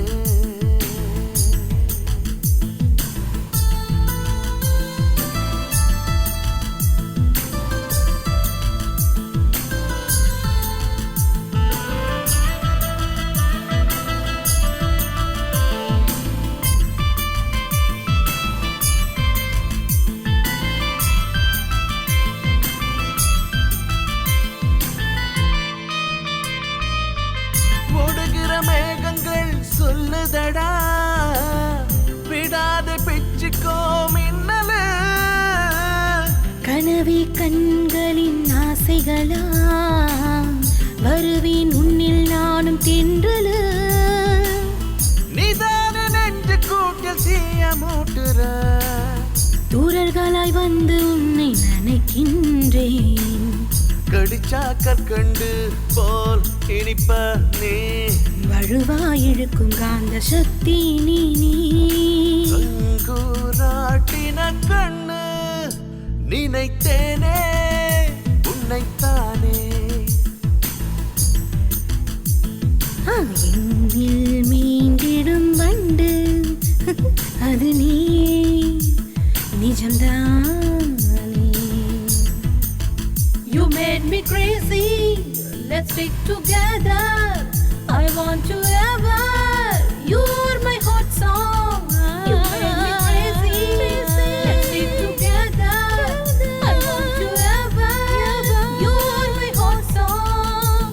சொல்லுதடா விடாது பிச்சுக்கோ மின்னல கனவி கண்களின் ஆசைகளா வருவேன் உன்னில் நானும் தென்றல நீதான நெஞ்சு கூட்டில் தீய மூட்டுற தூரர்களாய் வந்து உன்னை நினைக்கின்றேன் கடிச்சா கற்கண்டு போல் இனிப்ப நீ வழுவா இழுக்கும் காந்த சக்தி நீ கண்கூராட்டின கண்ணு நினைத்தேனே உன்னைத்தானே என்னில் மீண்டிடும் வண்டு அது நீ நிஜம்தானே You made me crazy, let's stick together. I want you ever, you're my hot song. You made me crazy, let's stick together. I want you ever, you're my hot song.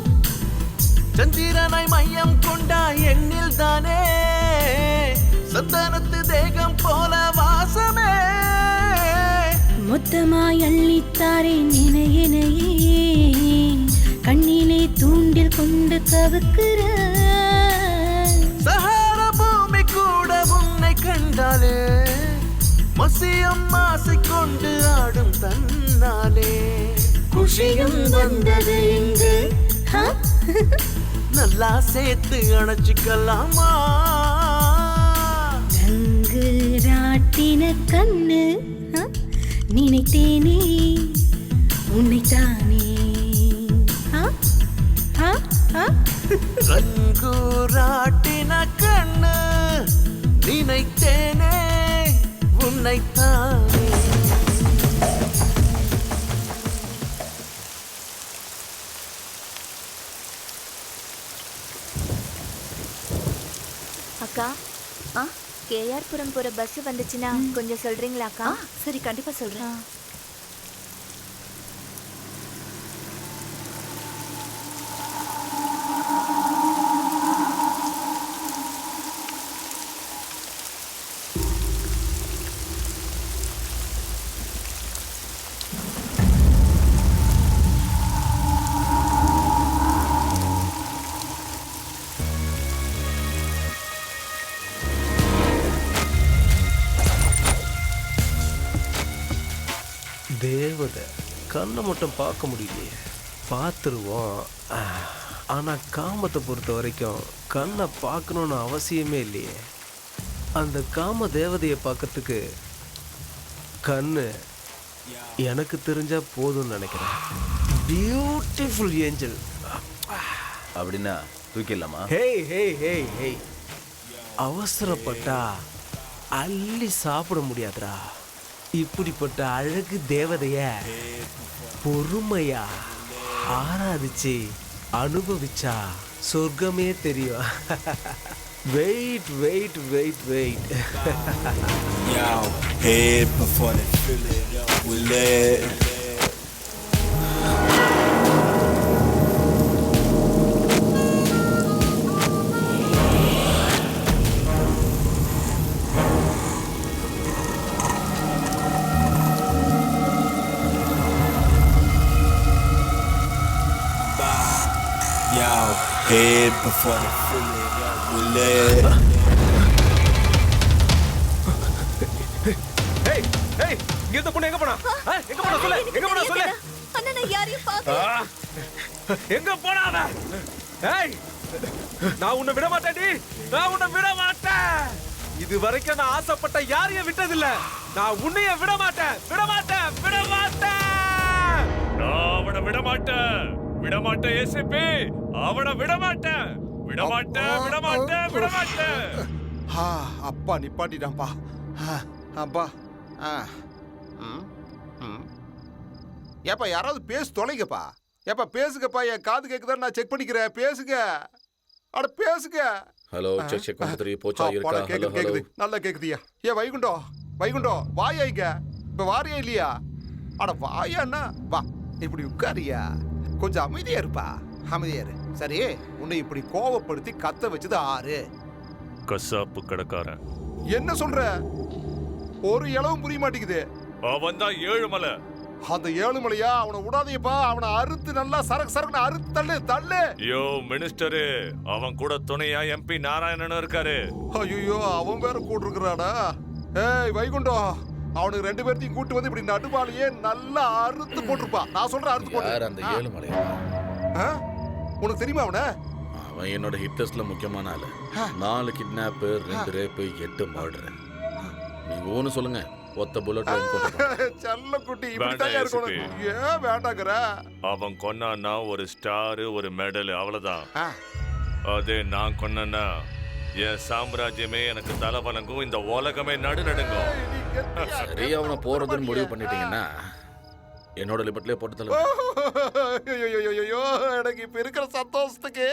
சந்திரனாய் மையம் கொண்டா எண்ணில் தானே சந்தனத்து தேகம் போல வாசமே மொத்தமாய் அள்ளித்தாரே நினையினையே கண்ணிலே தூண்டில் கொண்டு கவுக்குற சஹாரா பூமி கூட உன்னை கண்டாலே மசியம் ஆசை கொண்டு ஆடும் தன்னாலே குஷியும் வந்தது இங்கு நல்லா சேர்த்து அணைச்சிக்கலாமா நங்கு ராட்டின கண்ணு நினைத்தேனே உன்னைத்தானே கண்கூராட்டின கண்ணு நினைத்தேனே உன்னைத்தானே அக்கா கேஆர்புரம் போற பஸ் வந்துச்சுன்னா கொஞ்சம் சொல்றீங்களா அக்கா? சரி கண்டிப்பா சொல்றேன். தேவதை கண்ணை மட்டும் பார்க்க முடியலையே, பார்த்துருவோம். ஆனால் காமத்தை பொறுத்த வரைக்கும் கண்ணை பார்க்கணுன்னு அவசியமே இல்லையே. அந்த காம தேவதையை பார்க்கறதுக்கு கண்ணு எனக்கு தெரிஞ்சா போதும்னு நினைக்கிறேன். பியூட்டிஃபுல் ஏஞ்சல் அப்படின்னா தூக்கிடலாமா? ஹேய் ஹேய் ஹேய் ஹேய், அவசரப்பட்டா அள்ளி சாப்பிட முடியாதுடா. இப்படிப்பட்ட அழகு தேவதைய பொறுமையா ஆராதிச்சு அனுபவிச்சா சொர்க்கமே தெரியும். Wait wait wait wait. Head before they fill it up with lead. Y'all head before they feel it. We'll let. ஏய் ஏய் இங்க இருந்த பொண்ணு எங்க போனா? எங்க போனா சொல்லு? எங்க போனா சொல்லு? அண்ணா நான் யாரையும் பார்க்கல. எங்க போனா அவ? ஏய் நான் உன்னை விட மாட்டேன்டி. நான் உன்னை விட மாட்டேன். இது வரைக்கும் நான் ஆசைப்பட்ட யாரையும் விட்டதில்ல. நான் உன்னைய விட மாட்டேன். விட மாட்டேன். விட மாட்டேன். நான் அவனை விட மாட்டேன். விட மாட்டேன் ஏசிபி. அவனை விட மாட்டேன். விட மாட்டேன். விட மாட்டேன். விட மாட்டேன். அப்பா நிப்பாட்டிட்டான்ப்பா. அப்பா ஏப்பா யாராவது பேசு தொலைங்கப்பா. ஏப்பா பேசுங்கப்பா. என் காது கேக்குதான் நான் செக் பண்ணிக்கிறேன். பேசுங்க. அட பேசுங்க. ஹலோ செக் செக் 1 3 போச்சா இருக்கா? ஹலோ ஹலோ கேக்குது. நல்லா கேக்குதியா? ஏ வைகுண்டம் வைகுண்டம் வாயா இங்க. இப்ப வாரியா இல்லையா? அட வாயாண்ணா வா. இப்படி உட்காரியா? கொஞ்சம் அமைதியா இருப்பா. அமைதியா இரு. சரி உன்னை இப்படி கோவப்படுத்தி கத்த வச்சது ஆறு? கசாப்பு கடைக்காரன். என்ன சொல்ற? ஒரு இளவும் புரிய மாட்டேங்குது. அவன் தான் ஏழுமலை. அந்த ஏழுமலையா? அவனை விடாதீப்பா. அவனை அறுத்து நல்லா சரக்கு சரக்குன்னு அறுத்து தள்ளு தள்ளு. யோ மினிஸ்டரு, அவன் கூட துணையா எம்பி நாராயணன் இருக்காரு. ஐயோ அவன் வேற கூட இருக்கிறாடா. ஏய் வைகுண்டம், அவனுக்கு 2 பேர்த்தையும் கூட்டு வந்து இப்படி நடுவாளையே நல்லா அறுத்து போட்டுருப்பா. நான் சொல்றேன் அறுத்து போட்டு. யார் அந்த ஏழுமலையா? உனக்கு தெரியுமா அவனை? அவன் என்னோட ஹிட் லிஸ்ட்ல முக்கியமான ஆளு. 4 கிட்னாப், 2 ரேப், 8 மர்டர். நீங்க ஒன்னு சொல்லுங்க. ஒத்த புல்லட் செல்ல குட்டி இப்படி தான் இருக்கணும். ஏன் வேண்டாங்கற? அவன் கொன்னான்னா ஒரு ஸ்டார், ஒரு மெடல், அவ்வளவுதான். அதே நான் கொன்னா என் சாம்ராஜ்யமே எனக்கு தலை வணங்கும். இந்த உலகமே நடுநடுங்கும். சரி அவனை போறதுன்னு முடிவு பண்ணிட்டீங்கன்னா என்னோட லிமிட்லயே போட்டு தள்ள. ஐயோ எனக்கு இப்ப இருக்கிற சந்தோஷத்துக்கு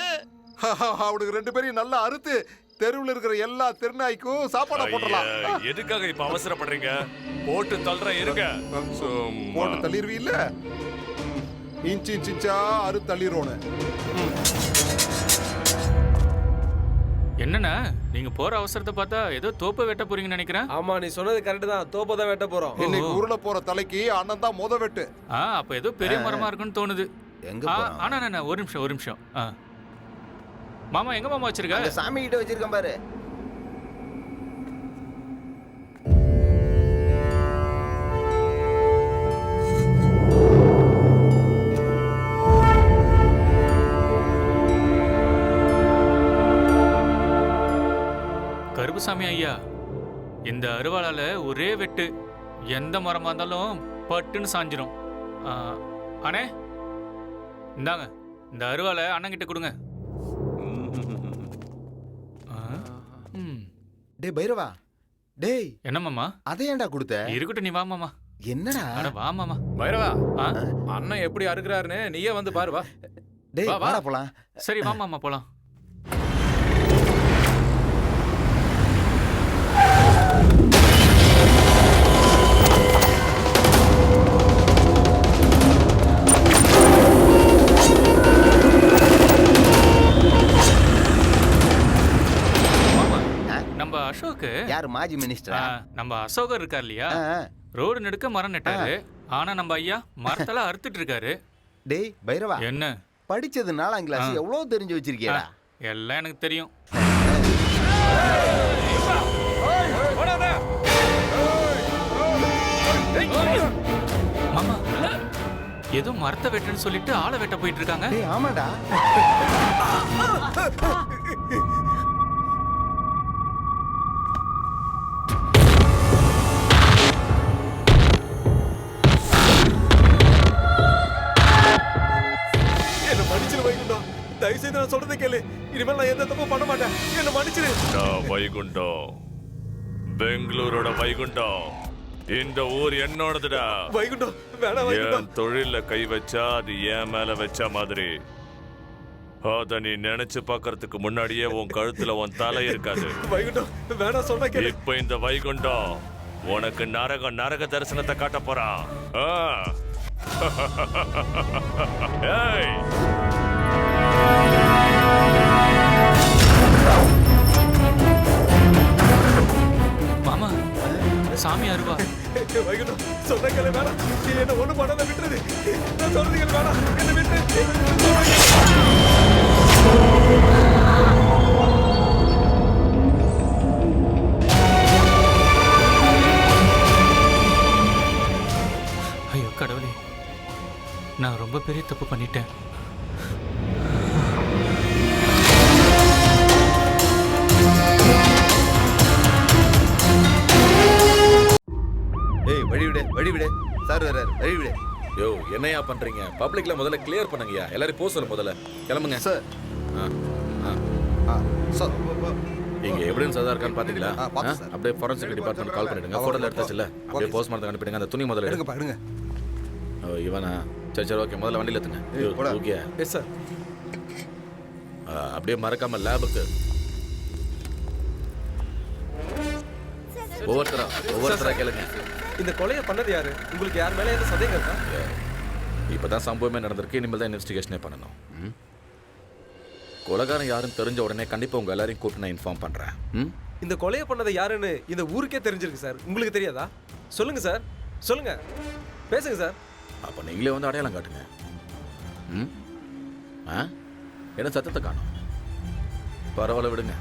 அவனுக்கு 2 பேரையும் நல்லா அறுத்து தெருவில் இருக்கிற எல்லா திருநாய்க்கும் சாப்பாடா போட்டுடலாம். எதுக்காக இப்ப அவசரப்படுறீங்க? போட்டு தள்ளுறேன் இருங்க. போட்டு தள்ளிடுவீ இல்ல? இன்ச்சு இன்ச்சா அறு தள்ளிடுவோன்னு. என்னண்ணா நீங்க போற அவசரத்தை பார்த்தா ஏதோ தோப்பை வெட்ட போறீங்கன்னு நினைக்கிறேன். ஆமா நீ சொன்னது கரெக்ட் தான். தோப்பை தான் வெட்ட போறோம். இன்னைக்கு ஊர்ல போற தலைக்கு அண்ணன் தான் முத வெட்டு. அப்ப ஏதோ பெரிய மரமா இருக்குன்னு தோணுது. ஆனா ஒரு நிமிஷம். மாமா எங்க மாமா வச்சிருக்க? அந்த சாமி கிட்ட வச்சிருக்கேன் பாரு. கருப்புசாமி ஐயா, இந்த அருவாளால ஒரே வெட்டு எந்த மரமா இருந்தாலும் பட்டுன்னு சாஞ்சிரும். அண்ணே இந்தாங்க, இந்த அருவாளை அண்ணன் கிட்ட கொடுங்க. டேய் பைரவா, டேய் என்ன மாமா? அதை ஏன்டா கொடுத்த? இருக்கட்டும், நீ வா மாமா. என்னடா? அட வா மாமா. பைரவா, அண்ணன் எப்படி அறுக்குறாருன்னு நீயே வந்து பாரு வா. டேய் வாடா போலாம். சரி வா மாமா போலாம். அசோக் யார்? மாஜி மினிஸ்டரா? நம்ம அசோகர் இருக்கார் இல்லையா, ரோடு நெடுக்க மரம் நட்டாரு. ஆனா நம்ம ஐயா மரத்தெல்லாம் அறுத்துட்டு இருக்காரு. டேய் பைரவா, என்ன படிச்சது 4ஆம் கிளாஸ், எவ்வளவு தெரிஞ்சு வச்சிருக்கியா? எல்லாம் எனக்கு தெரியும். மாமா ஏதோ மரத்தை வெட்டுன்னு சொல்லிட்டு ஆளை வெட்ட போயிட்டு இருக்காங்க. ஆமாடா. தயவுசெய்து நான் சொல்றதை கேளு. இனிமேல் நான் எந்த தப்பும் பண்ண மாட்டேன். என்ன மன்னிச்சிரு. நான் வைகுண்டம், பெங்களூரோட வைகுண்டம். இந்த ஊர் என்னோடதுடா. வைகுண்டம் வேணாம். என் தொழில கை வச்சா அது என் மேல வச்ச மாதிரி. அத நீ நினைச்சு பாக்குறதுக்கு முன்னாடியே உன் கழுத்துல உன் தலை இருக்காது. வைகுண்டம் வேணாம் சொன்னா கேளு. இப்ப இந்த வைகுண்டம் உனக்கு நரக தரிசனத்தை காட்ட போறான். ஏய் மாமா, சாமி அருவா. வைகுண்டம் சொன்ன கேளு. வேணாம், நீ என்ன ஒண்ணு பண்ணாத விட்டுறது. நான் சொல்றது கேளு. வேணாம், என்ன விட்டு. ஐயோ கடவுளே, நான் ரொம்ப பெரிய தப்பு பண்ணிட்டேன். ஏய் வழி விடு சார் வர்றாரு, வழி விடு. யோ என்னையா பண்றீங்க? பப்ளிக்ல முதல்ல கிளியர் பண்ணுங்கயா. எல்லாரும் போக சொல்லுங்க முதல்ல. கிளம்புங்க சார் சார் இங்க எவிடன்ஸ் எதா இருக்கான்னு பாத்தீங்களா? பார்த்தேன் சார். அப்படியே ஃபாரன்சிக் டிபார்ட்மெண்ட் கால் பண்ணிடுங்க. போட்டோல எடுத்தாச்சுல, அப்படியே போஸ்ட்மார்ட்டம் அனுப்பிடுங்க. அந்த துணி முதல்ல எடுங்க. எடுங்க இவனா? சரி ஓகே, முதல்ல வண்டியில ஏத்துங்க. Okay yes sir. அப்படியே மறக்காம லேபுக்கு. ஒவ்வொருத்தரா கேளுங்க. இந்த கொலையை பண்ணது யாரு? உங்களுக்கு யார் மேல எந்த சந்தேகம் இருக்கா? இப்பதான் சம்பவமே நடந்திருக்கு. இனிமேல் தான் இன்வெஸ்டிகேஷனே பண்ணணும். கொலைகாரன் யாருன்னு தெரிஞ்ச உடனே கண்டிப்பா உங்க எல்லாரையும் கூப்பிட்டு நான் இன்ஃபார்ம் பண்றேன். இந்த கொலையை பண்ணது யாருன்னு இந்த ஊருக்கே தெரிஞ்சிருக்கு சார். உங்களுக்கு தெரியாதா? சொல்லுங்க சார், சொல்லுங்க, பேசுங்க சார். அப்ப நீங்களே வந்து அடையாளம் காட்டுங்க. என்ன சத்தத்தை காணும்? பரவாயில்ல விடுங்க.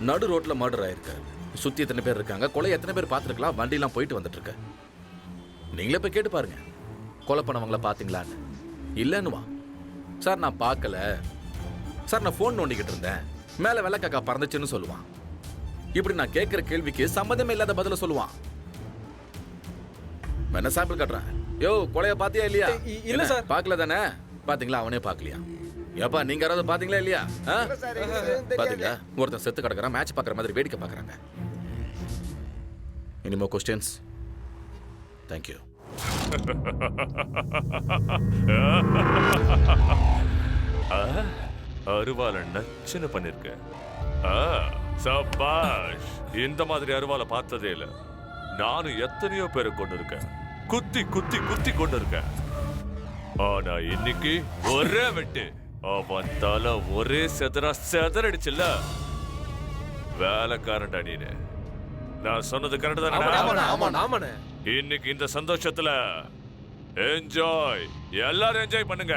நடு ரோட்ல மர்டர் ஆயிருக்கு. சுத்தி எத்தனை பேர் இருக்காங்க? கொலை எத்தனை பேர் பார்த்துருக்கலாம்? வண்டிலாம் போயிட்டு வந்துட்டு இருக்கு. நீங்களே போய் கேட்டு பாருங்க, கொலை பண்ணவங்கள பாத்தீங்களான்னு. இல்லைன்னுவா. சார் நான் பார்க்கல சார், நான் ஃபோன் நோண்டிக்கிட்டு இருந்தேன், மேல வெள்ளக்காக்கா பறந்துச்சுன்னு சொல்லுவான். இப்படி நான் கேட்கிற கேள்விக்கு சம்மந்தமே இல்லாத பதில சொல்லுவான். என்ன சாம்பிள் காட்டுறேன். யோ கொலைய பாத்தியா இல்லையா? இல்ல சார். பார்க்கல தானே? பாத்தீங்களா? அவனே பார்க்கலையா? ஏப்பா நீங்க யாராவது பாத்தீங்களா இல்லையா? பாத்தீங்களா? ஒருத்தன் செத்து கிடக்குறான், மேட்ச் பாக்குற மாதிரி வேடிக்கை பாக்குறாங்க. இனிமோ கொஸ்டின்ஸ்? தேங்க்யூ. அருவால நச்சுன்னு பண்ணிருக்க. சபாஷ். இந்த மாதிரி அருவால பார்த்ததே இல்ல. நானும் எத்தனையோ பேரை கொண்டு இருக்கேன், குத்தி குத்தி குத்தி கொண்டு இருக்கேன். ஆனா இன்னைக்கு ஒரே வெட்டு. அவன் தலை ஒரே செதறடிச்சுல்ல. வேலைக்காரன்டா நீனு. நான் சொன்னது கரெக்ட் தானே? இன்னைக்கு இந்த சந்தோஷத்துல என்ஜாய், எல்லாரும் என்ஜாய் பண்ணுங்க.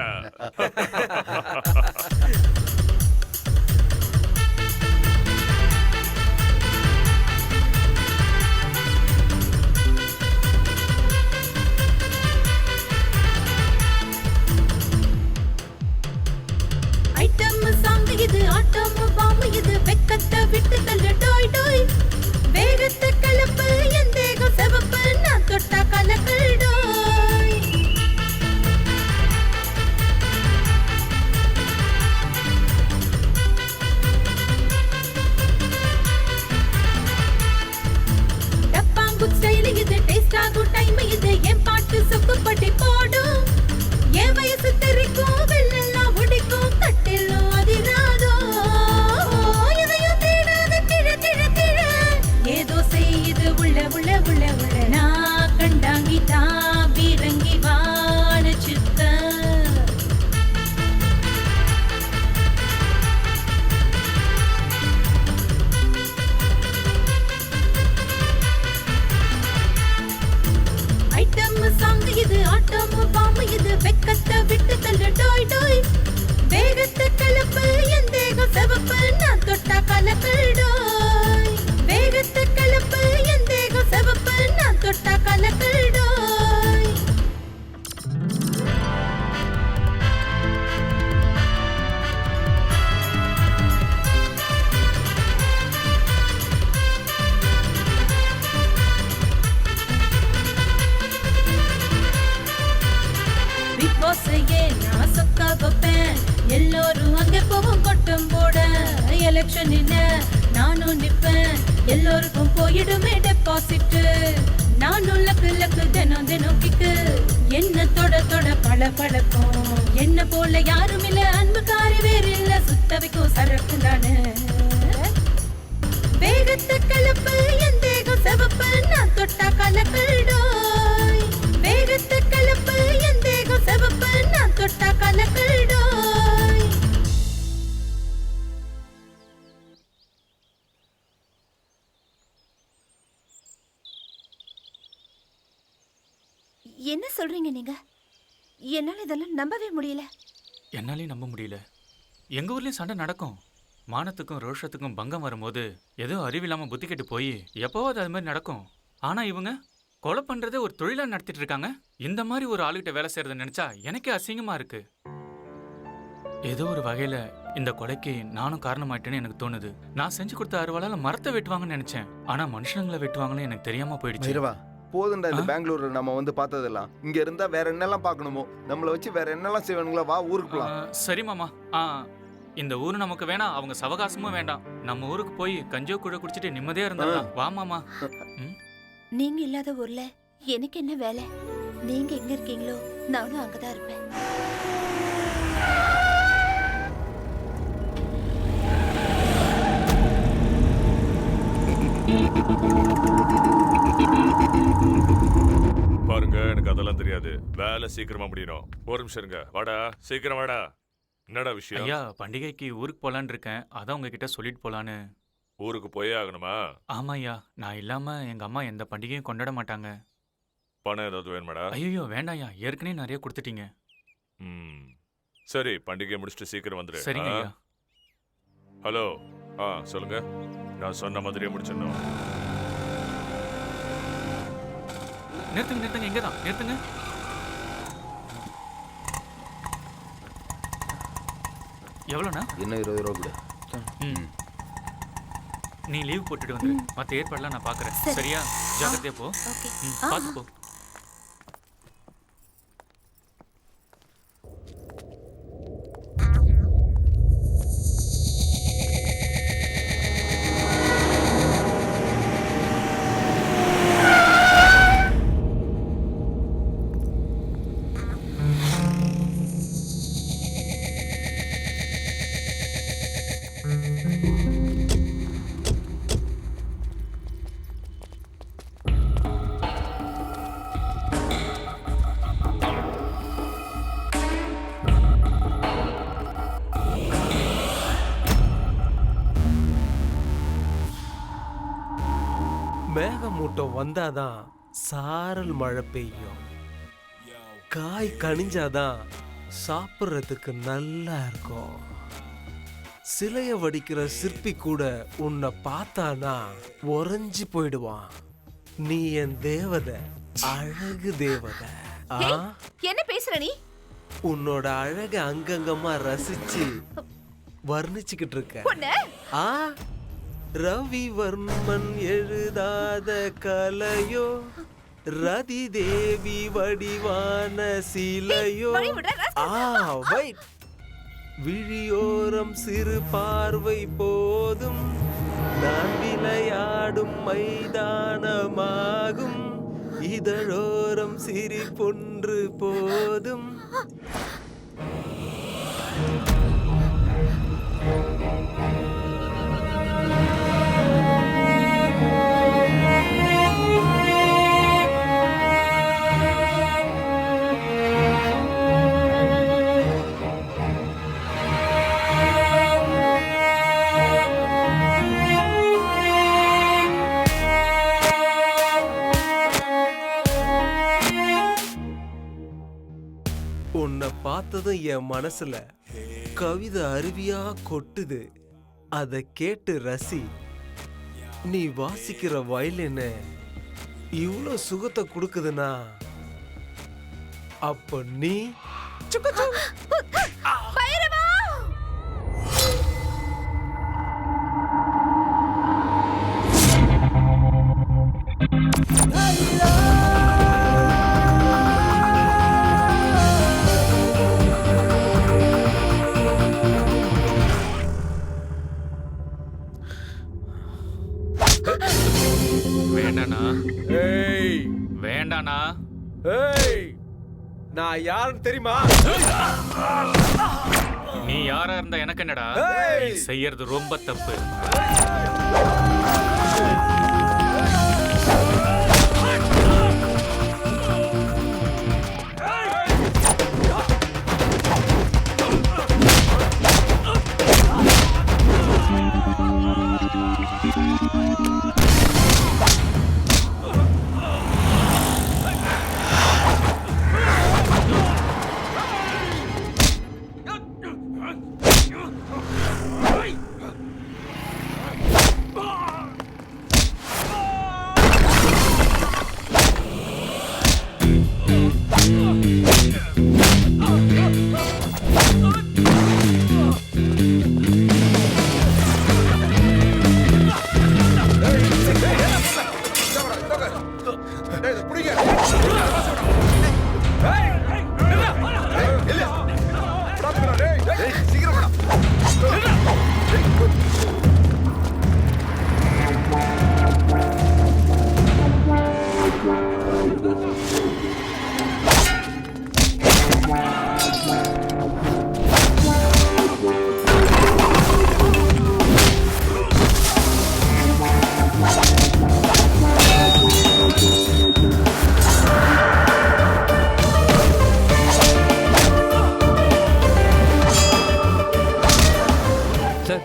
ஐட்டம் சாங் இது, ஆட்டம் பாம்பு இது, வெக்கத்தை விட்டு தள்ளு டோய் டோய். வேகத்தை கலப்பு, என் தேகம் செவப்பு, நான் தொட்டா கலக்கல் டோய். டப்பாங்குட் ஸ்டைல் இது, டேஸ்ட் ஆகும் டைம் இது, என் பாட்டு சொக்குப்பட்டி போடும். என் வயசு தெரிக்கும், வெள்ளெல்லாம் உடிக்கும், கட்டிலும் அதிராதோ. எதையும் தேடாத திழ திழ திழ, ஏதோ செய்யுது உள்ள உள்ள உள்ள உள்ள. நான் கண்டாங்கி தான் பீரங்கி வாழ சித்த. ஐட்டம் சாங் இது, ஆட்டம் பாம்பு இது, வெக்கத்தை விட்டு தள்ளு டோய் டோய். வேகத்தை கலப்பு, என் தேகம் செவப்பு, நான் தொட்டா கலக்கல் டோய். வேகத்தை கலப்பு, என் தேகம் செவப்பு, நான் தொட்டா கலக்கல் டோய். பிக் பாஸ் நான் சொக்கா வைப்பேன், எல்லோரும் அங்கே போகும் கொட்டம் போட. எலெக்ஷன் என்ன நானும் நிப்பேன், எல்லோருக்கும் போயிடுமே டெபாசிட். நானும் லக்கு லக்கு தினம் தினம் கிக்கு, என்ன தொட தொட பல பழக்கம். என்ன போல யாரும் இல்ல, அன்புக்காரி வேறு இல்ல, சுத்த வைக்கும் சரக்கு தானே. வேகத்தை கலப்பு, என் தேகம் செவப்பு, நான் தொட்டா கலக்கல் டோய். வேகத்தை கலப்பு, என் தேகம் செவப்பு, நான் தொட்டா கலக்கல் டோய். என்ன சொல்றீங்க நீங்க? என்னால இதெல்லாம் நம்பவே முடியல. என்னாலையும் நம்ப முடியல. எங்க ஊர்லயும் சண்டை நடக்கும். மானத்துக்கும் ரோஷத்துக்கும் பங்கம் வரும்போது ஏதோ அறிவில்லாம புத்தி கெட்டு போய் எப்போவாது அது மாதிரி நடக்கும். ஆனா இவங்க கொலை பண்றதே ஒரு தொழிலா நடத்திட்டு இருக்காங்க. இந்த மாதிரி ஒரு ஆளுகிட்ட வேலை செய்யறத நினைச்சா எனக்கே அசிங்கமா இருக்கு. ஏதோ ஒரு வகையில இந்த கொலைக்கு நானும் காரணமாயிட்டேன்னு எனக்கு தோணுது. நான் செஞ்சு கொடுத்த அறுவாளால மரத்தை வெட்டுவாங்கன்னு நினைச்சேன். ஆனா மனுஷங்களை வெட்டுவாங்கன்னு எனக்கு தெரியாம போயிடுச்சு. பைரவா, போதுண்டா இந்த பெங்களூர்ல நம்ம வந்து பார்த்ததெல்லாம். இங்க இருந்தா வேற என்னெல்லாம் பார்க்கணுமோ, நம்மள வச்சு வேற என்னெல்லாம் செய்வானுங்களா, வா ஊருக்கு போலாம். சரி மாமா. இந்த ஊரு நமக்கு வேணாம், அவங்க சவகாசமும் வேண்டாம். நம்ம ஊருக்கு போய் கஞ்சோ குழ குடிச்சிட்டு நிம்மதியா இருந்தா வா மாமா. நீங்க இல்லாத ஊர்ல எனக்கு என்ன வேலை? நீங்க எங்க இருக்கீங்களோ நானும் அங்கதான் இருப்பேன். பாருங்க, எனக்கு அதெல்லாம் தெரியாது. வேலை சீக்கிரமா முடியணும். ஒரு நிமிஷம் இருங்க. வாடா, சீக்கிரம் வாடா. என்னடா விஷயம்? ஐயா, பண்டிகைக்கு ஊருக்கு போலான்னு இருக்கேன். அதான் உங்ககிட்ட சொல்லிட்டு போலான்னு. ஊருக்கு போயே ஆகணுமா? ஆமா ஐயா, நான் இல்லாம எங்க அம்மா எந்த பண்டிகையும் கொண்டாட மாட்டாங்க. பணம் ஏதாவது வேணுமாடா? ஐயோ வேண்டாம்யா, ஏற்கனவே நிறைய கொடுத்துட்டீங்க. சரி, பண்டிகை முடிச்சுட்டு சீக்கிரம் வந்துரு. சரிங்க ஐயா. ஹலோ, சொல்லுங்க. நான் சொன்ன மாதிரியே முடிச்சிடணும். நிறுத்துங்க நிறுத்துங்க, இங்கதான் நிறுத்துங்க. எவ்வளோண்ணா? இன்னும் 20 ரூபா கொடு. நீ லீவ் போட்டுட்டு வந்து மற்ற ஏற்பாடுலாம் நான் பார்க்குறேன். சரியா? ஜாக்கிரதையா போ. பார்த்து போ. மேகமூட்டம் வந்தாதான் சாரல் மழை பெய்யும். காய் கனிஞ்சாதான் சாப்பிட்றதுக்கு நல்லா இருக்கும். சிலைய வடிக்கிற சிற்பி கூட உன்னை பார்த்தானா உறைஞ்சு போயிடுவான். நீ என் தேவதை, அழகு தேவதை. என்ன பேசுற நீ? உன்னோட அழக அங்கங்கமா ரசிச்சு வர்ணிச்சுக்கிட்டு இருக்க. ரவிவர்மன் எழுதாத கலையோ, ரதி தேவி வடிவான சிலையோ. விழியோரம் சிறு பார்வை போதும், நான் விளையாடும் மைதானமாகும். இதழோரம் சிரிப்பொன்று போதும். உன்னை பார்த்ததும் என் மனசுல கவிதை அருவியா கொட்டுது. அதை கேட்டு ரசி. நீ வாசிக்கிற வயலின் இவ்வளோ சுகத்தை கொடுக்குதுன்னா அப்ப நீ வேண்டானா? நான் யாருன்னு தெரியுமா? நீ யாரா இருந்தா எனக்கு என்னடா? செய்யறது ரொம்ப தப்பு.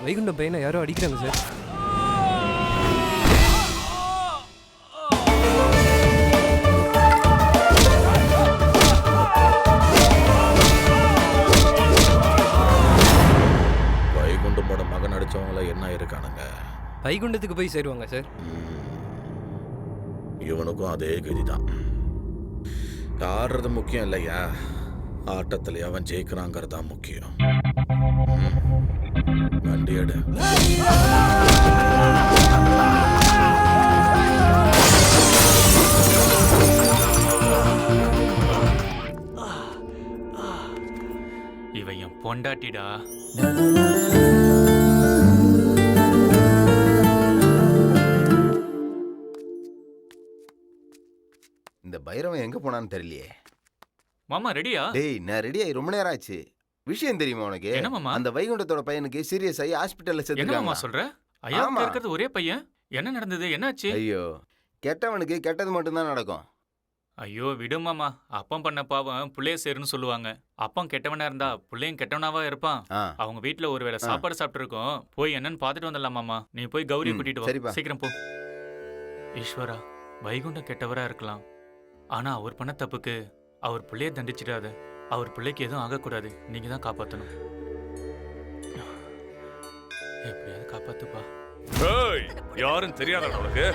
வைகுண்டம் பையனை யாரோ அடிக்கிறாங்க சார். வைகுண்டமோட மகன் அடிச்சவங்கள என்ன இருக்கானுங்க? வைகுண்டத்துக்கு போய் சேருவாங்க சார். இவனுக்கும் அதே கதிதான். ஆடுறது முக்கியம் இல்லையா, ஆட்டத்துல அவன் ஜெயிக்கிறாங்கிறது தான் முக்கியம். வண்டி எடு. இவன் என் பொண்டாட்டிடா. இந்த பைரவன் எங்க போனான்னு தெரியலையே. மாமா ரெடியா? டேய் நான் ரெடி ஆகி ரொம்ப நேரம் ஆச்சு. விஷயம் தெரியுமா உனக்கு? என்ன மாமா? அந்த வைகுண்டத்தோட பையனுக்கு சீரியஸ் ஆகி ஹாஸ்பிட்டல்ல என்ன மாமா சேர்த்துட்டாங்க. சொல்ற? ஐயா இருக்கிறது ஒரே பையன். என்ன நடந்தது? என்னாச்சு? ஐயோ, கெட்டவனுக்கு கெட்டது மட்டும்தான் நடக்கும். ஐயோ விடு மாமா. அப்பம் பண்ண பாவம் புள்ளைய சேருன்னு சொல்லுவாங்க. அப்பம் கெட்டவனா இருந்தா புள்ளையும் கெட்டவனாவா இருப்பான். அவங்க வீட்டுல ஒருவேளை சாப்பாடு சாப்பிட்டு இருக்கோம். போய் என்னன்னு பாத்துட்டு வந்துடலாம் மாமா. நீ போய் கௌரி கூட்டிட்டு வா. சீக்கிரம் போ. ஈஸ்வரா, வைகுண்டம் கெட்டவரா இருக்கலாம், ஆனா அவர் பண்ண தப்புக்கு அவர் பிள்ளைய தண்டிச்சிடாத. அவர் பிள்ளைக்கு எதுவும் ஆகக்கூடாது. நீங்க தான் காப்பாத்தணும். எப்படியாவது காப்பாத்துப்பா. ஏய், யாருன்னு தெரியாதா உனக்கு?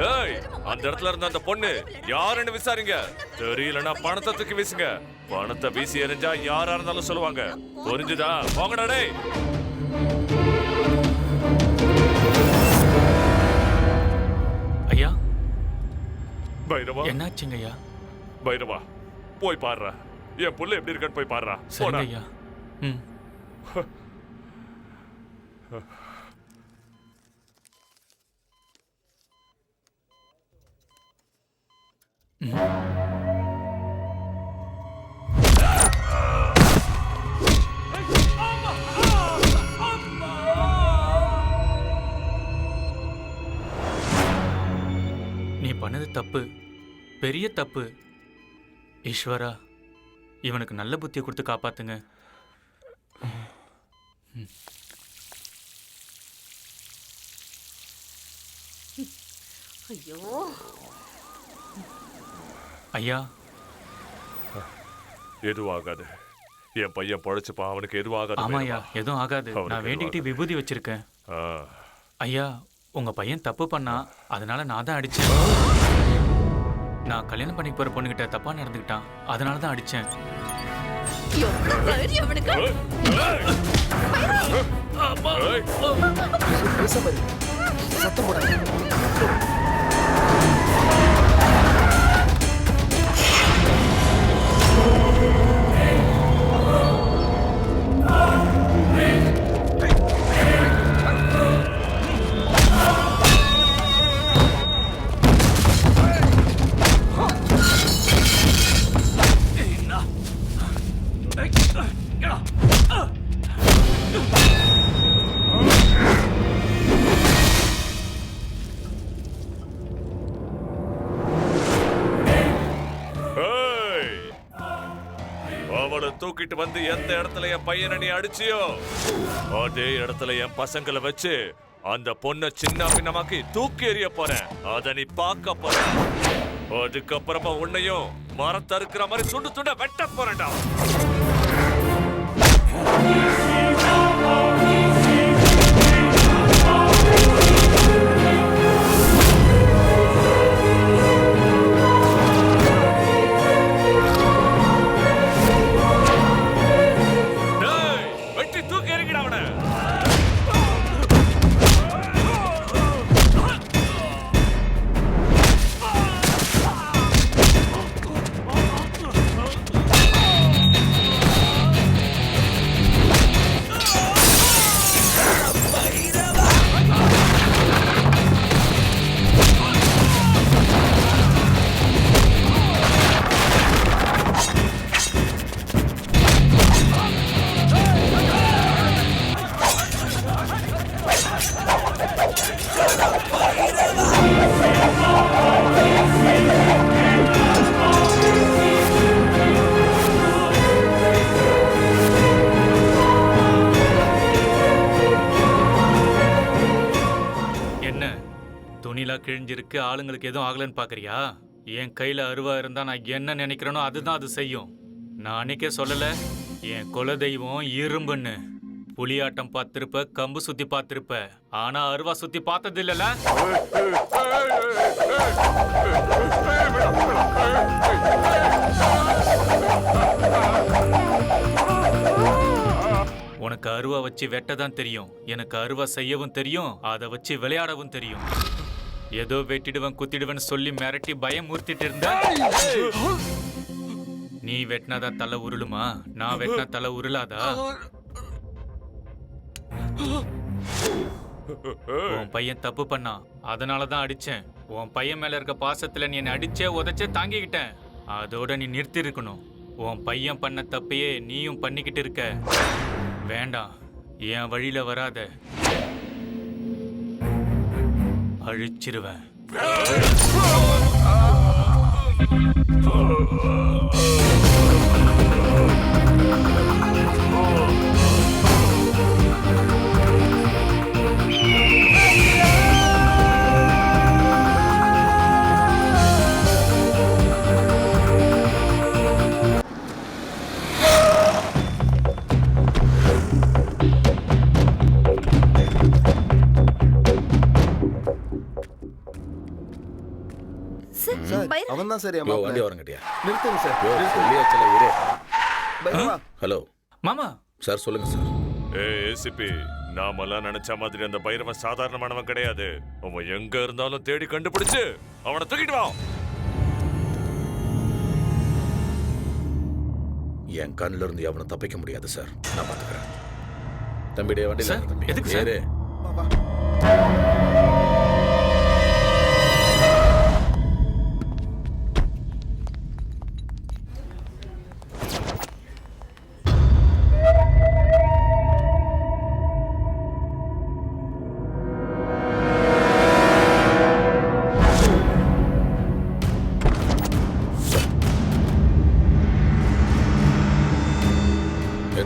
ஏய், அந்த இடத்துல இருந்த அந்த பொண்ணு யாருன்னு விசாரிங்க. தெரியலன்னா பணத்தை தூக்கி வீசுங்க. பணத்தை வீசி எறிஞ்சா யாரா இருந்தாலும் சொல்லுவாங்க. புரிஞ்சுதா? போங்கடா டேய். ஐயா, பைரவா என்னாச்சுங்க ஐயா? பைரவா போய் பாடுறா. என் புள்ள எப்படி இருக்கான்னு போய் பாடுறா. சரிங்க ஐயா. நீ பண்ணது தப்பு, பெரிய தப்பு. ஈஸ்வரா, இவனுக்கு நல்ல புத்தியை கொடுத்து காப்பாத்துங்க. ஐயோ ஐயா, எதுவும் ஆகாது. என் பையன் பழச்சுப்பா. அவனுக்கு எதுவும் ஆகாது. ஆமா ஐயா, எதுவும் ஆகாது. நான் வேண்டிக்கிட்டு விபூதி வச்சிருக்கேன். ஐயா, உங்க பையன் தப்பு பண்ணா, அதனால நான் தான் அடிச்சேன். நான் கல்யாணம் பண்ணி போற பொண்ணுகிட்ட தப்பா நடந்துக்கிட்டான், அதனால தான் அடிச்சேன். சத்தம் போடாத. அவளை தூக்கிட்டு வந்து எந்த இடத்துல என் பையனை நீ அடிச்சியோ அதே இடத்துல என் பசங்களை வச்சு அந்த பொண்ணை சின்ன பின்னமாக்கி தூக்கி எறிய போறேன். அத நீ பார்க்க போற. அதுக்கப்புறமா உன்னையும் மரத்தை இருக்கிற மாதிரி துண்டு துண்ட வெட்ட போறேன்டா. வெட்டி தூக்கி எறிங்கடா அவனை. கிழிஞ்சிருக்கு, ஆளுங்களுக்கு எதுவும் ஆகலன்னு பாக்குறியா? என் கையில அருவா இருந்தா நான் என்ன நினைக்கிறேனோ அதுதான் அது செய்யும். நான் அன்னைக்கே சொல்லல, என் குல தெய்வம் இரும்புன்னு. புலியாட்டம் பார்த்திருப்ப, கம்பு சுத்தி பார்த்திருப்ப, ஆனா அருவா சுத்தி பார்த்தது இல்லல. உனக்கு அருவா வச்சு வெட்டதான் தெரியும், எனக்கு அருவா செய்யவும் தெரியும், அதை வச்சு விளையாடவும் தெரியும். ஏதோ வெட்டிடுவன் குத்திடுவன் சொல்லி மிரட்டி பயம் ஊர்த்திட்டு இருந்த. நீ வெட்டினாதான் தலை உருளுமா? நான் வெட்டினா தலை உருளாதா? உன் பையன் தப்பு பண்ணான், அதனாலதான் அடிச்சேன். உன் பையன் மேல இருக்க பாசத்துல நீ என்னை அடிச்சே உதைச்சே தாங்கிக்கிட்டேன். அதோட நீ நிறுத்தி இருக்கணும். உன் பையன் பண்ண தப்பையே நீயும் பண்ணிக்கிட்டு இருக்க. வேண்டாம், என் வழியில வராத, அழிச்சிருவேன். அவன் தான் சரி. வண்டி வரங்கட்டியா? நிறுத்துங்க சார். ஹலோ மாமா. சார் சொல்லுங்க சார். ஏசிபி, நாமெல்லாம் நினைச்ச மாதிரி அந்த பைரவன் சாதாரணமானவன் கிடையாது. அவன் எங்க இருந்தாலும் தேடி கண்டுபிடிச்சு அவனை தூக்கிட்டு வா. என் கண்ணில இருந்து அவனை தப்பிக்க முடியாது சார், நான் பாத்துக்கிறேன். தம்பிடைய வண்டி சார், எதுக்கு சார்?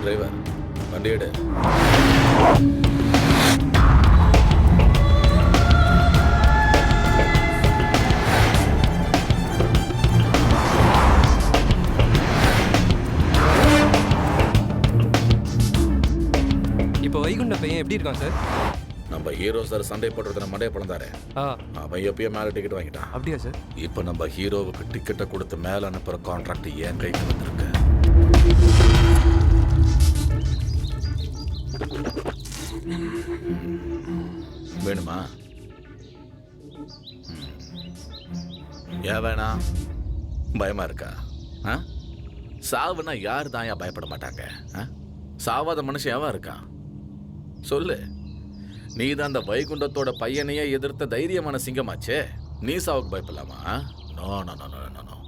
டிரைவர் வண்டி எடு. இப்போ வைகுண்ட பையன் எப்படி இருக்கான் சார்? நம்ம ஹீரோ சார் சண்டை போடுறதுல மண்டைய பழந்தாரு. அவன் எப்பயும் மேல டிக்கெட் வாங்கிட்டான். அப்படியா சார்? இப்ப நம்ம ஹீரோவுக்கு டிக்கெட்டை கொடுத்து மேல அனுப்புற கான்ட்ராக்ட் என் கைக்கு வந்திருக்கு. வேணுமா? ஏன் வேணாம்? பயமா இருக்கா? சாவுனா யார் தான் ஏன் பயப்பட மாட்டாங்க? சாவாத மனுஷன் எவன் இருக்கான் சொல்லு. நீ தான் அந்த வைகுண்டத்தோட பையனையே எதிர்த்த தைரியமான சிங்கமாச்சே. நீ சாவுக்கு பயப்படலாமா? No no no no no.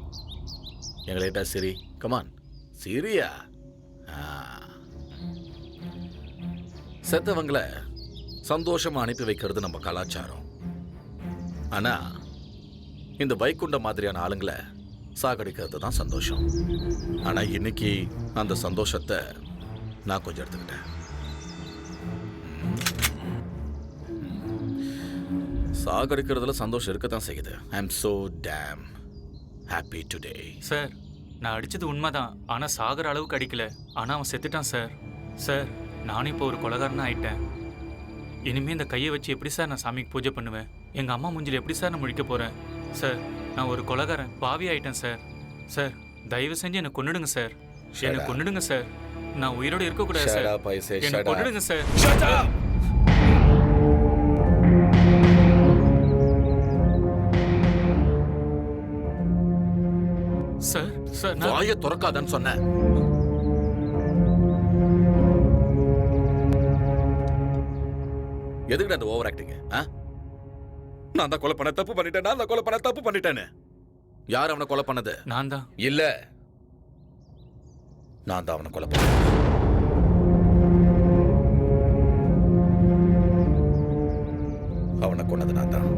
எங்கள்கிட்ட சிரி, கமான் சிரியா. செத்தவங்களை சந்தோஷமா அனுப்பி வைக்கிறது நம்ம கலாச்சாரம். ஆனா இந்த வைகுண்ட மாதிரியான ஆளுங்களை சாகடிக்கிறது தான் சந்தோஷம். ஆனா இன்னைக்கு அந்த சந்தோஷத்தை நான் கொஞ்சம் எடுத்துக்கிட்டேன். சாகடிக்கிறதுல சந்தோஷம் இருக்கத்தான் செய்யுது. ஐ அம் so damn happy today. Sir, நான் அடிச்சது உண்மைதான், ஆனா சாகர அளவுக்கு அடிக்கல. ஆனா அவன் செத்துட்டான் சார். சார், நானும் இப்போ ஒரு கொலைகாரனா ஆயிட்டேன். இனிமே இந்த கையை வச்சு எப்படி சார் நான் சாமிக்கு பூஜை பண்ணுவேன்? எங்க அம்மா மூஞ்சில எப்படி சார் நான் முழிக்க போறேன்? சார், நான் ஒரு கொலைகாரன், பாவி ஆயிட்டேன் சார். சார், தயவு செஞ்சு என்னை கொன்னுடுங்க சார். என்னை கொன்னுடுங்க சார். நான் உயிரோட இருக்க கூடாது சார். என்னை கொன்னுடுங்க சார். சார், சார், வாயை திறக்காதன்னு சொன்னேன். எதுக்கு அந்த ஓவர் ஆக்டிங்? நான் தான் கொலை பண்ண தப்பு பண்ணிட்டேன், நான் தான் கொலை பண்ண தப்பு பண்ணிட்டேன்னு. யார் அவனை கொலை பண்ணது? நான் தான். இல்ல, நான் தான் அவனை கொலை பண்ணேன். அவனை கொன்னது நான் தான்.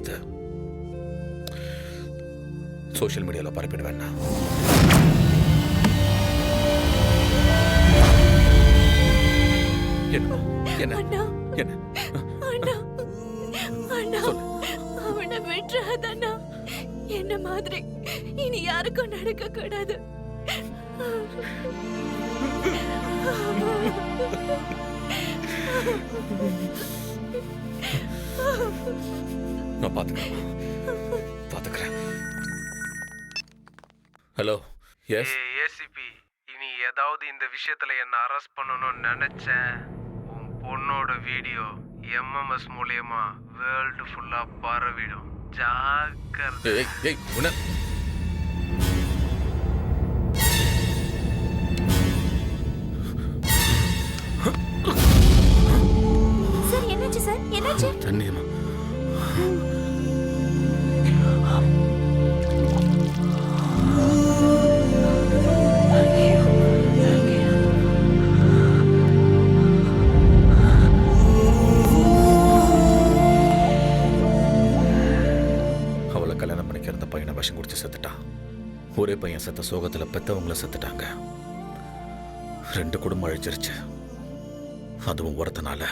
எடுத்து சோஷியல் மீடியால பரப்பிடுவேன். என்ன என்ன என்ன அவனை விட்டுறாதண்ணா. என்ன மாதிரி இனி யாருக்கும் நடக்க கூடாது. நான் பாத்துக்கிறேன். ஹலோ, எஸ் ஏசிபி, இனி ஏதாவது இந்த விஷயத்துல என்ன அரெஸ்ட் பண்ணணும்னு நினைச்சேன், உன் பொண்ணோட வீடியோ எம்எம்எஸ் மூலியமா வேர்ல்டு ஃபுல்லா பரவிடும். ஜாக்கிரதை. சார் என்னாச்சு சார்? என்னாச்சு? தண்ணியம்மா. அவளை கல்யாணம் பண்ணிக்கிற அந்த பையனை விஷம் குடிச்சு செத்துட்டான். ஒரே பையன் செத்த சோகத்துல பெத்தவங்கள செத்துட்டாங்க. 2 குடும்பம் அழிச்சிருச்சு, அதுவும் ஒருத்தனால.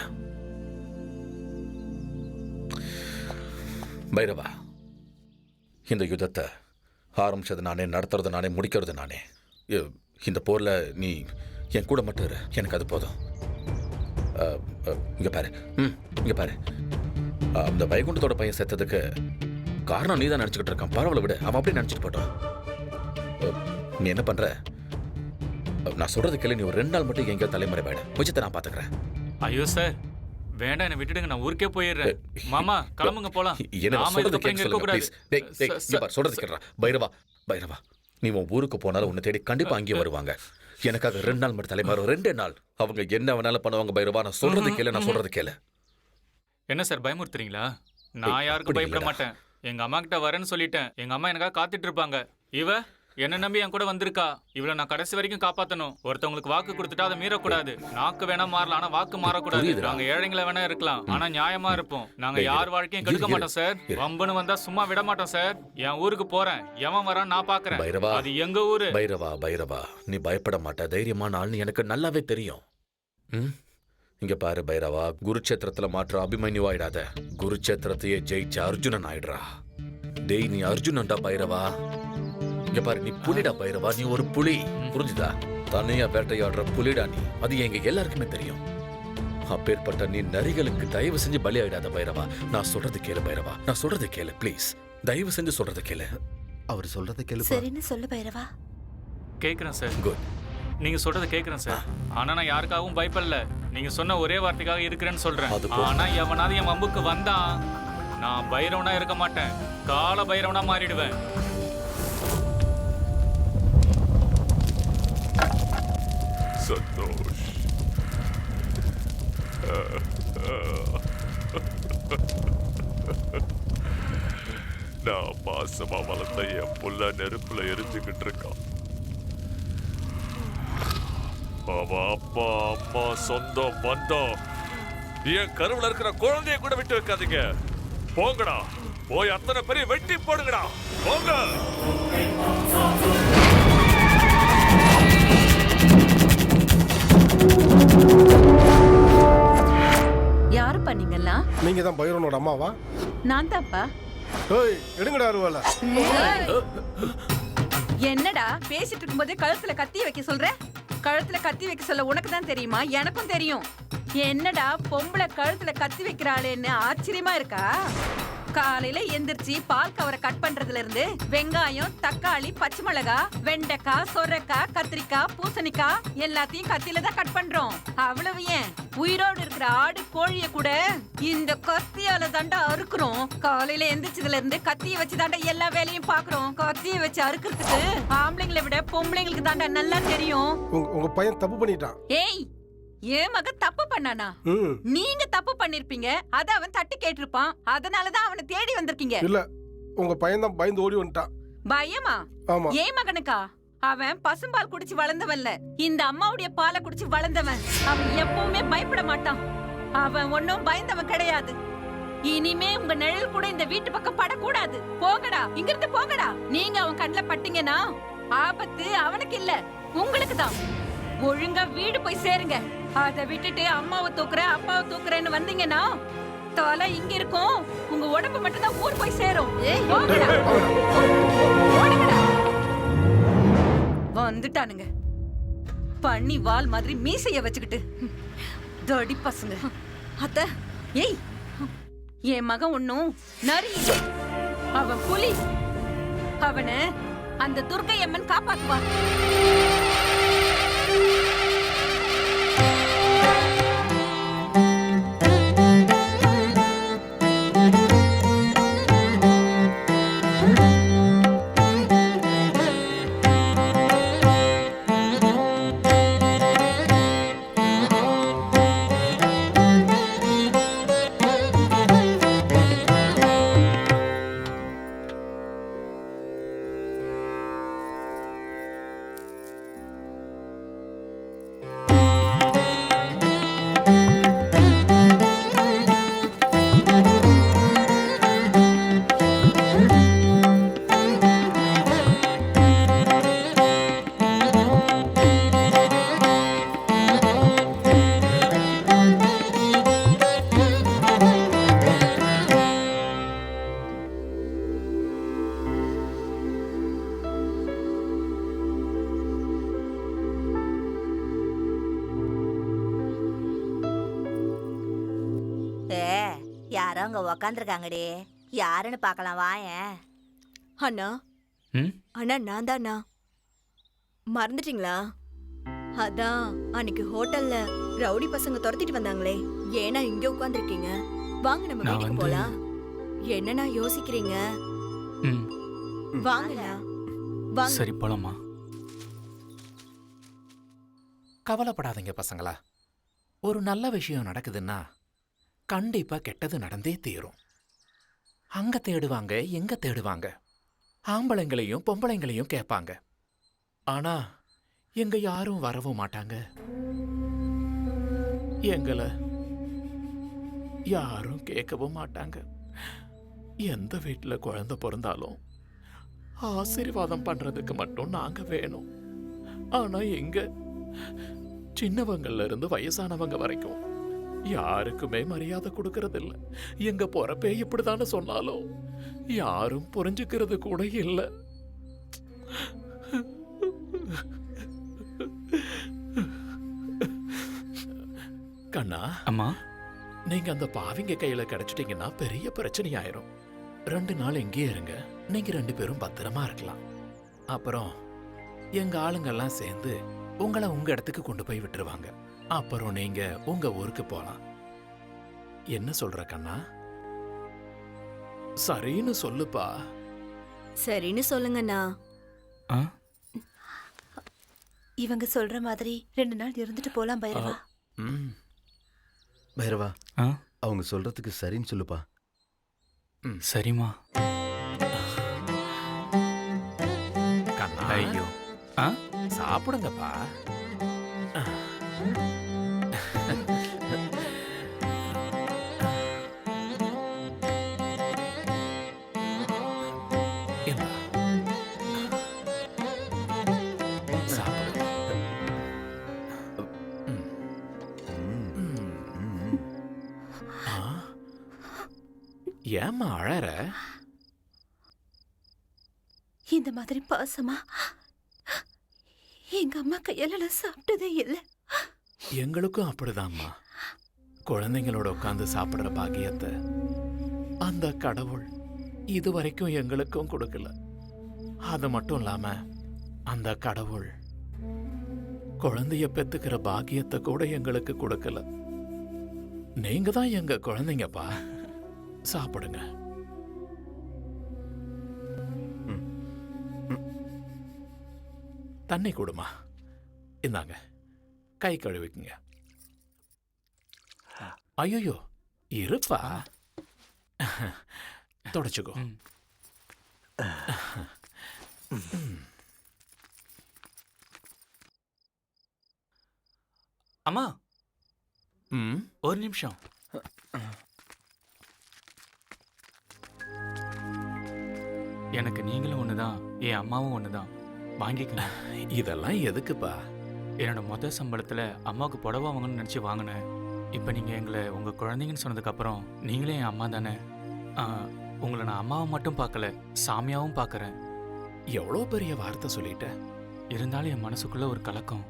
பைரவா, இந்த யுத்தத்தை ஆரம்பிச்சது நானே, நடத்துறது நானே, முடிக்கிறது நானே. இந்த போர்ல நீ என் கூட மட்டும் இரு, எனக்கு அது போதும். இங்க பாரு, இங்க பாரு. அந்த வைகுண்டத்தோட பையன் செத்ததுக்கு காரணம் நீ தான் நினைச்சுக்கிட்டு இருக்கான். பரவாயில்ல விடு, அவன் அப்படியே நினைச்சிட்டு போட்டோம். நீ என்ன பண்ற? நான் சொல்றது கேளு. நீ ஒரு 2 நாள் மட்டும் எங்கேயோ தலைமுறை போயிட, மிச்சத்தை நான் பாத்துக்கிறேன். ஐயோ சார், வேண்டாம், என்ன விட்டுடுங்க, நான் ஊருக்கே போயிடுறேன். மாமா கிளம்புங்க போலாம். என்ன சொல்றது கேட்க சொல்றது கேட்கறா. பைரவா, பைரவா, நீ உன் ஊருக்கு போனாலும் உன்னை தேடி கண்டிப்பா அங்கேயே வருவாங்க. எனக்காக 2 நாள் மட்டும் தலைமாறு, 2 நாள். அவங்க என்ன வேணாலும் பண்ணுவாங்க. பைரவா, நான் சொல்றது கேளு, நான் சொல்றது கேளு. என்ன சார் பயமுறுத்துறீங்களா? நான் யாருக்கும் பயப்பட மாட்டேன். எங்க அம்மா கிட்ட வரேன்னு சொல்லிட்டேன். எங்க அம்மா எனக்காக காத்துட்டு இருப்பாங்க. இவ என்ன நம்பி என் கூட வந்திருக்கா. இவளை நான் கடைசி வரைக்கும் காப்பாத்தணும். ஒருத்தவங்களுக்கு வாக்கு கொடுத்துட்டா அதை மீறக்கூடாது. நாக்கு வேணா மாறலாம், ஆனா வாக்கு மாறக்கூடாது. நாங்க ஏழைங்களை வேணா இருக்கலாம், ஆனா நியாயமா இருப்போம். நாங்க யார் வாழ்க்கையும் கெடுக்க மாட்டோம் சார். வம்புன்னு வந்தா சும்மா விட மாட்டோம் சார். என் ஊருக்கு போறேன், எவன் வரான் நான் பாக்குறேன். அது எங்க ஊரு. பைரவா, பைரவா, நீ பயப்பட மாட்ட, தைரியமான ஆள்னு எனக்கு நல்லாவே தெரியும். இங்க பாரு பைரவா, குருச்சேத்திரத்துல மாற்ற அபிமன்யு ஆயிடாத. குருச்சேத்திரத்தையே ஜெயிச்ச அர்ஜுனன் ஆயிடுறா. டேய், நீ அர்ஜுனன்டா பைரவா. இங்க பாரு, நீ புலிடா பைரவா, நீ ஒரு புலி. புரிஞ்சுதா? தனியா வேட்டையாடுற புலிடா நீ. அது எங்க எல்லாருக்குமே தெரியும். அப்பேற்பட்ட நீ நரிகளுக்கு தயவு செஞ்சு பலி ஆயிடாத பைரவா. நான் சொல்றது கேளு பைரவா, நான் சொல்றது கேளு ப்ளீஸ். தயவு செஞ்சு சொல்றது கேளு. அவர் சொல்றத கேளு. சரின்னு சொல்லு பைரவா. கேக்குறேன் சார். குட். நீங்க சொல்றதை கேக்குறேன் சார். ஆனா நான் யாருக்காகவும் பயப்படல. நீங்க சொன்ன ஒரே வார்த்தைக்காக இருக்கிறேன்னு சொல்றேன். ஆனா எவனாவது என் வம்புக்கு வந்தான், நான் பைரவனா இருக்க மாட்டேன், கால பைரவனா மாறிடுவேன். சந்தோஷ், நான் பாசமா வளர்த்த என் புள்ள நெருப்புல எரிஞ்சுக்கிட்டு இருக்கான். அவன் அப்பா, அம்மா, சொந்தம், பந்தம், என் கருவுல இருக்கிற குழந்தைய கூட விட்டு வைக்காதீங்க. போங்கடா, போய் அத்தனை பேரையும் வெட்டி போடுங்கடா, போங்க. யாரு பண்ணீங்களா? நீங்க தான் பைரவனோட அம்மாவா? நான் தான்ப்பா. ஏய், எடுங்கடா அருவாள. என்னடா பேசிட்டு இருக்கும்போதே கழுத்துல கத்தி வைக்க சொல்ற? கழுத்துல கத்தி வைக்க சொல்ல உனக்கு தான் தெரியுமா? எனக்கும் தெரியும். என்னடா பொம்பளை கழுத்துல கத்தி வைக்கிறாளேன்னு ஆச்சரியமா இருக்கா? காலையில எந்திரிச்சு பால் கவரை கட் பண்றதுல இருந்து வெங்காயம், தக்காளி, பச்சை மிளகா, வெண்டைக்காய், சொரைக்காய், கத்திரிக்காய், பூசணிக்காய் எல்லாத்தையும் கத்தியில தான் கட் பண்றோம். அவ்வளவு ஏன், உயிரோடு இருக்கிற ஆடு, கோழிய கூட இந்த கத்தியால தாண்டா அறுக்குறோம். காலையில எந்திரிச்சதுல இருந்து கத்திய வச்சு தாண்டா எல்லா வேலையும் பாக்குறோம். கத்திய வச்சு அறுக்கிறதுக்கு ஆம்பளைங்களை விட பொம்பளைங்களுக்கு தாண்டா நல்லா தெரியும். உங்க பையன் தப்பு பண்ணிட்டான். ஏய், ஏன் மக தப்பு பண்ணானா? நீங்க தப்பு பண்ணிருப்பீங்க, அத அவன் தட்டி கேட்டிருப்பான். அதனாலதான் அவனை தேடி வந்திருக்கீங்க. இல்ல, உங்க பையன் தான் பயந்து ஓடி வந்துட்டான். பயமா? ஆமா. ஏன் மகனுக்கா? அவன் பசும்பால் குடிச்சு வளர்ந்தவன்ல, இந்த அம்மாவுடைய பாலை குடிச்சு வளர்ந்தவன். அவன் எப்பவுமே பயப்பட மாட்டான். அவன் ஒன்னும் பயந்தவன் கிடையாது. இனிமே உங்க நிழல் கூட இந்த வீட்டு பக்கம் படக்கூடாது. போங்கடா, இங்க இருந்து போங்கடா. நீங்க அவன் கண்ணுல பட்டீங்கன்னா ஆபத்து அவனுக்கு இல்ல, உங்களுக்கு தான். ஒழுங்கா வீடு போய் சேருங்க. அதை விட்டுட்டு அம்மாவை தூக்குறேன் அப்பாவை தூக்குறேன்னு வந்தீங்கன்னா தலை இங்க இருக்கும், உங்க உடம்பு மட்டும் தான் ஊர் போய் சேரும். போங்கடா. போங்கடா. வந்துட்டானுங்க பண்ணி வால் மாதிரி மீசைய வச்சுக்கிட்டு தடி பசங்க. அத்த ஏய், என் மகன் ஒண்ணும் நரி, அவன் புலி. அவனை அந்த துர்க்கை அம்மன் காப்பாத்துவா. யாரோ அங்க உக்காந்துருக்காங்கடி, யாருன்னு பாக்கலாம் வாயேன். அண்ணா அண்ணா நான் தானா, மறந்துட்டீங்களா? அதான் அன்னைக்கு ஹோட்டல்ல ரவுடி பசங்க துரத்திட்டு வந்தாங்களே, ஏன்னா இங்க உட்காந்துருக்கீங்க? வாங்க நம்ம வீட்டுக்கு போலாம். என்னண்ணா யோசிக்கிறீங்க? வாங்கண்ணா வாங்க. சரி போலாமா? கவலைப்படாதீங்க பசங்களா. ஒரு நல்ல விஷயம் நடக்குதுன்னா கண்டிப்பா கெட்டது நடந்தே தீரும். அங்க தேடுவாங்க, எங்க தேடுவாங்க, ஆம்பளைங்களையும் பொம்பளைங்களையும் கேட்பாங்க. ஆனா எங்க யாரும் வரவும் மாட்டாங்க. எங்களை யாரும் கேட்கவும் மாட்டாங்க. எந்த வீட்டுல குழந்தை பிறந்தாலும் ஆசீர்வாதம் பண்றதுக்கு மட்டும் நாங்க வேணும். ஆனா எங்க சின்னவங்கள்ல இருந்து வயசானவங்க வரைக்கும் யாருக்குமே மரியாதை கொடுக்கறது இல்ல. எங்க பொறப்பே இப்படிதானே சொன்னாலும் யாரும் புரிஞ்சுக்கிறது கூட இல்ல. கண்ணா, அம்மா, நீங்க அந்த பாவிங்க கையில கிடைச்சிட்டீங்கன்னா பெரிய பிரச்சனை ஆயிரும். 2 நாள் எங்கேயே இருங்க, நீங்க 2 பேரும் பத்திரமா இருக்கலாம். அப்புறம் எங்க ஆளுங்கெல்லாம் சேர்ந்து உங்களை உங்க இடத்துக்கு கொண்டு போய் விட்டுருவாங்க. அப்புறம் நீங்க உங்க ஊருக்கு போலாம். என்ன சொல்ற கண்ணா? சரின்னு சொல்லுப்பா. சரின்னு சொல்லுங்கண்ணா. இவங்க சொல்ற மாதிரி 2 நாள் இருந்துட்டு போலாம் பைரவா. பைரவா, அவங்க சொல்றதுக்கு சரின்னு சொல்லுப்பா. சரிம்மா. கண்ணா, ஐயோ, சாப்பிடுங்கப்பா. ஏம்மா அழற? இந்த மாதிரி பாசமா எங்க அம்மா கையால சாப்பிட்டதே இல்லை. எங்களுக்கும் அப்படிதாம்மா. குழந்தைங்களோட உட்காந்து சாப்பிடுற பாக்கியத்தை அந்த கடவுள் இதுவரைக்கும் எங்களுக்கும் கொடுக்கல. அது மட்டும் இல்லாம அந்த கடவுள் குழந்தைய பெத்துக்கிற பாக்கியத்தை கூட எங்களுக்கு கொடுக்கல. நீங்க தான் எங்க குழந்தைங்கப்பா. சாப்பிடுங்க. தண்ணி கொடுமா. இந்தாங்க, கை கழுவிக்குங்க. ஐயோ, இருப்பா, தொடச்சுக்கோ. அம்மா, ஒரு நிமிஷம். எனக்கு நீங்களும் ஒண்ணுதான், என் அம்மாவும் ஒண்ணுதான். வாங்கிக்கங்க. இதெல்லாம் எதுக்குப்பா? என்னோட முதல் சம்பளத்துல அம்மாவுக்கு புடவை வாங்கணும்னு நினைச்சு வாங்கினேன். இப்போ நீங்க எங்களை உங்க குழந்தைங்கன்னு சொன்னதுக்கு அப்புறம் நீங்களே என் அம்மா தானே. உங்களை நான் அம்மாவை மட்டும் பார்க்கல, சாமியாவும் பார்க்கறேன். எவ்வளோ பெரிய வார்த்தை சொல்லிட்ட. இருந்தாலும் என் மனசுக்குள்ள ஒரு கலக்கம்.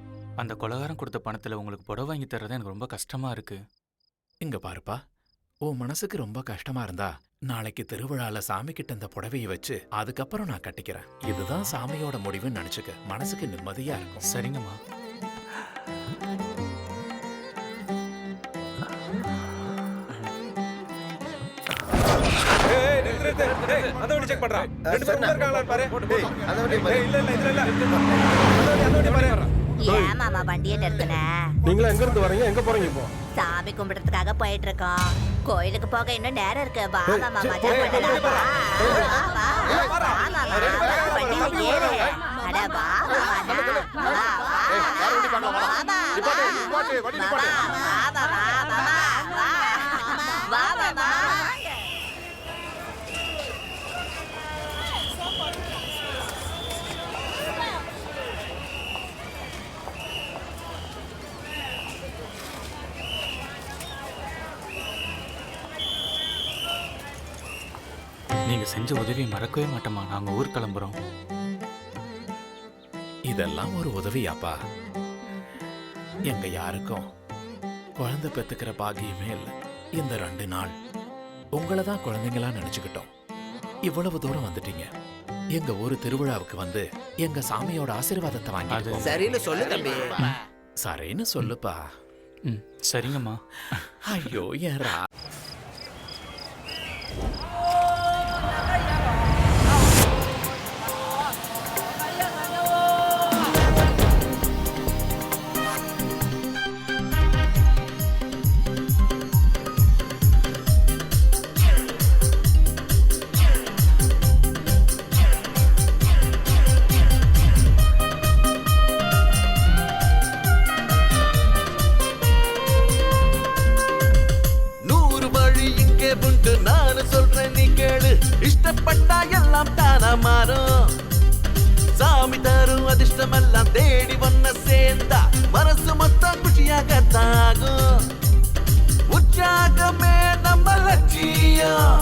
அந்த கொலகாரம் கொடுத்த பணத்துல உங்களுக்கு புடவை வாங்கி தர்றது எனக்கு ரொம்ப கஷ்டமா இருக்கு. இங்க பாருப்பா, உன் மனசுக்கு ரொம்ப கஷ்டமா இருந்தா நாளைக்கு திருவிழால சாமி கிட்ட அந்த புடவையை வச்சு அதுக்கப்புறம் நான் கட்டிக்கிறேன். இதுதான் சாமியோட முடிவுன்னு நினைச்சுக்க, மனசுக்கு நிம்மதியா இருக்கும். சரிங்கம்மா. அந்த வண்டி செக் பண்றான். ரெண்டு பேரும் இருக்காங்களான்னு பாரு. அந்த வண்டி பாரு. இல்ல அந்த வண்டி பாரு. ஏன் மாமா வண்டியை நிறுத்தின? நீங்களா எங்க இருந்து வரீங்க? எங்க போறீங்க இப்போ? சாமி கும்பிடுறதுக்காக போயிட்டு இருக்கோம். கோயிலுக்கு போக இன்னும் நேரம் இருக்கு. வா மாமா, மஜா பண்ணலாம். வா, வா, வா மாமா, வண்டியில ஏறு. அட வா மாமா, வா, வா, மாமா, வா மாமா. நீங்க செஞ்ச உதவியை மறக்கவே மாட்டோமா. நாங்க ஊர் கிளம்புறோம். இதெல்லாம் ஒரு உதவியாப்பா? எங்க யாருக்கும் குழந்தை பெத்துக்கிற பாக்கியமே இல்லை. இந்த 2 நாள் உங்களை தான் குழந்தைங்களா நினைச்சுக்கிட்டோம். இவ்வளவு தூரம் வந்துட்டீங்க. எங்க ஊரு திருவிழாவுக்கு வந்து எங்க சாமியோட ஆசீர்வாதத்தை வாங்கி சரின்னு சொல்லு தம்பி. சரின்னு சொல்லுப்பா. சரிங்கம்மா. ஐயோ ஏறா. இஷ்டப்பட்டா எல்லாம் தானா மாறும். சாமி தரும் அதிர்ஷ்டமெல்லாம் தேடி வந்த சேர்ந்தா மனசு மொத்தம் குஷியாகத்தாகும். உற்சாகமே நம்ம லட்சியம்,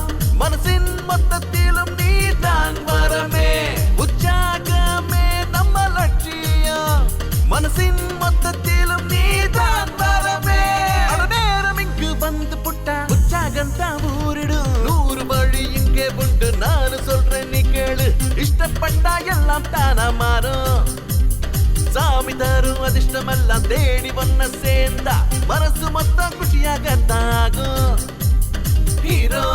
மனசின் மொத்தத்திலும் நீதான் வரமே. உற்சாகமே நம்ம லட்சியம், மனசின் மொத்தத்திலும் நீதான் வரமே. நேரம் இங்கு வந்து புட்டா உற்சாகம் தான் ஊரிடும். 100 வழி இங்கே உண்டு, நான் சொல்றேன் நீ கேளு. இஷ்டப்பட்டா எல்லாம் தானா மாறும். சாமி தரும் அதிர்ஷ்டமெல்லாம் தேடி வந்த சேர்ந்தா மனசு மொத்தம் குஷியாகத்தாகும். ஹீரோ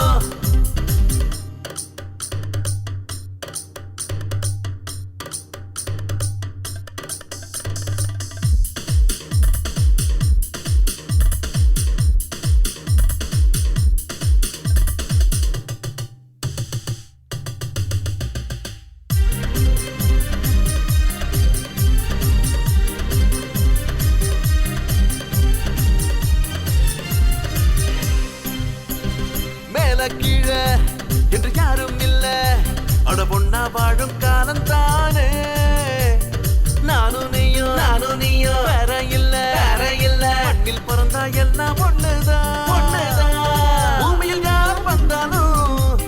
கீழே என்று யாரும் இல்ல. அட பொண்ணா வாழும் காலம் தானே. நானும் நீயும் வேற இல்ல. மண்ணில் பிறந்தா எல்லாம் ஒண்ணுதான். பூமியில் யார் வந்தாலும்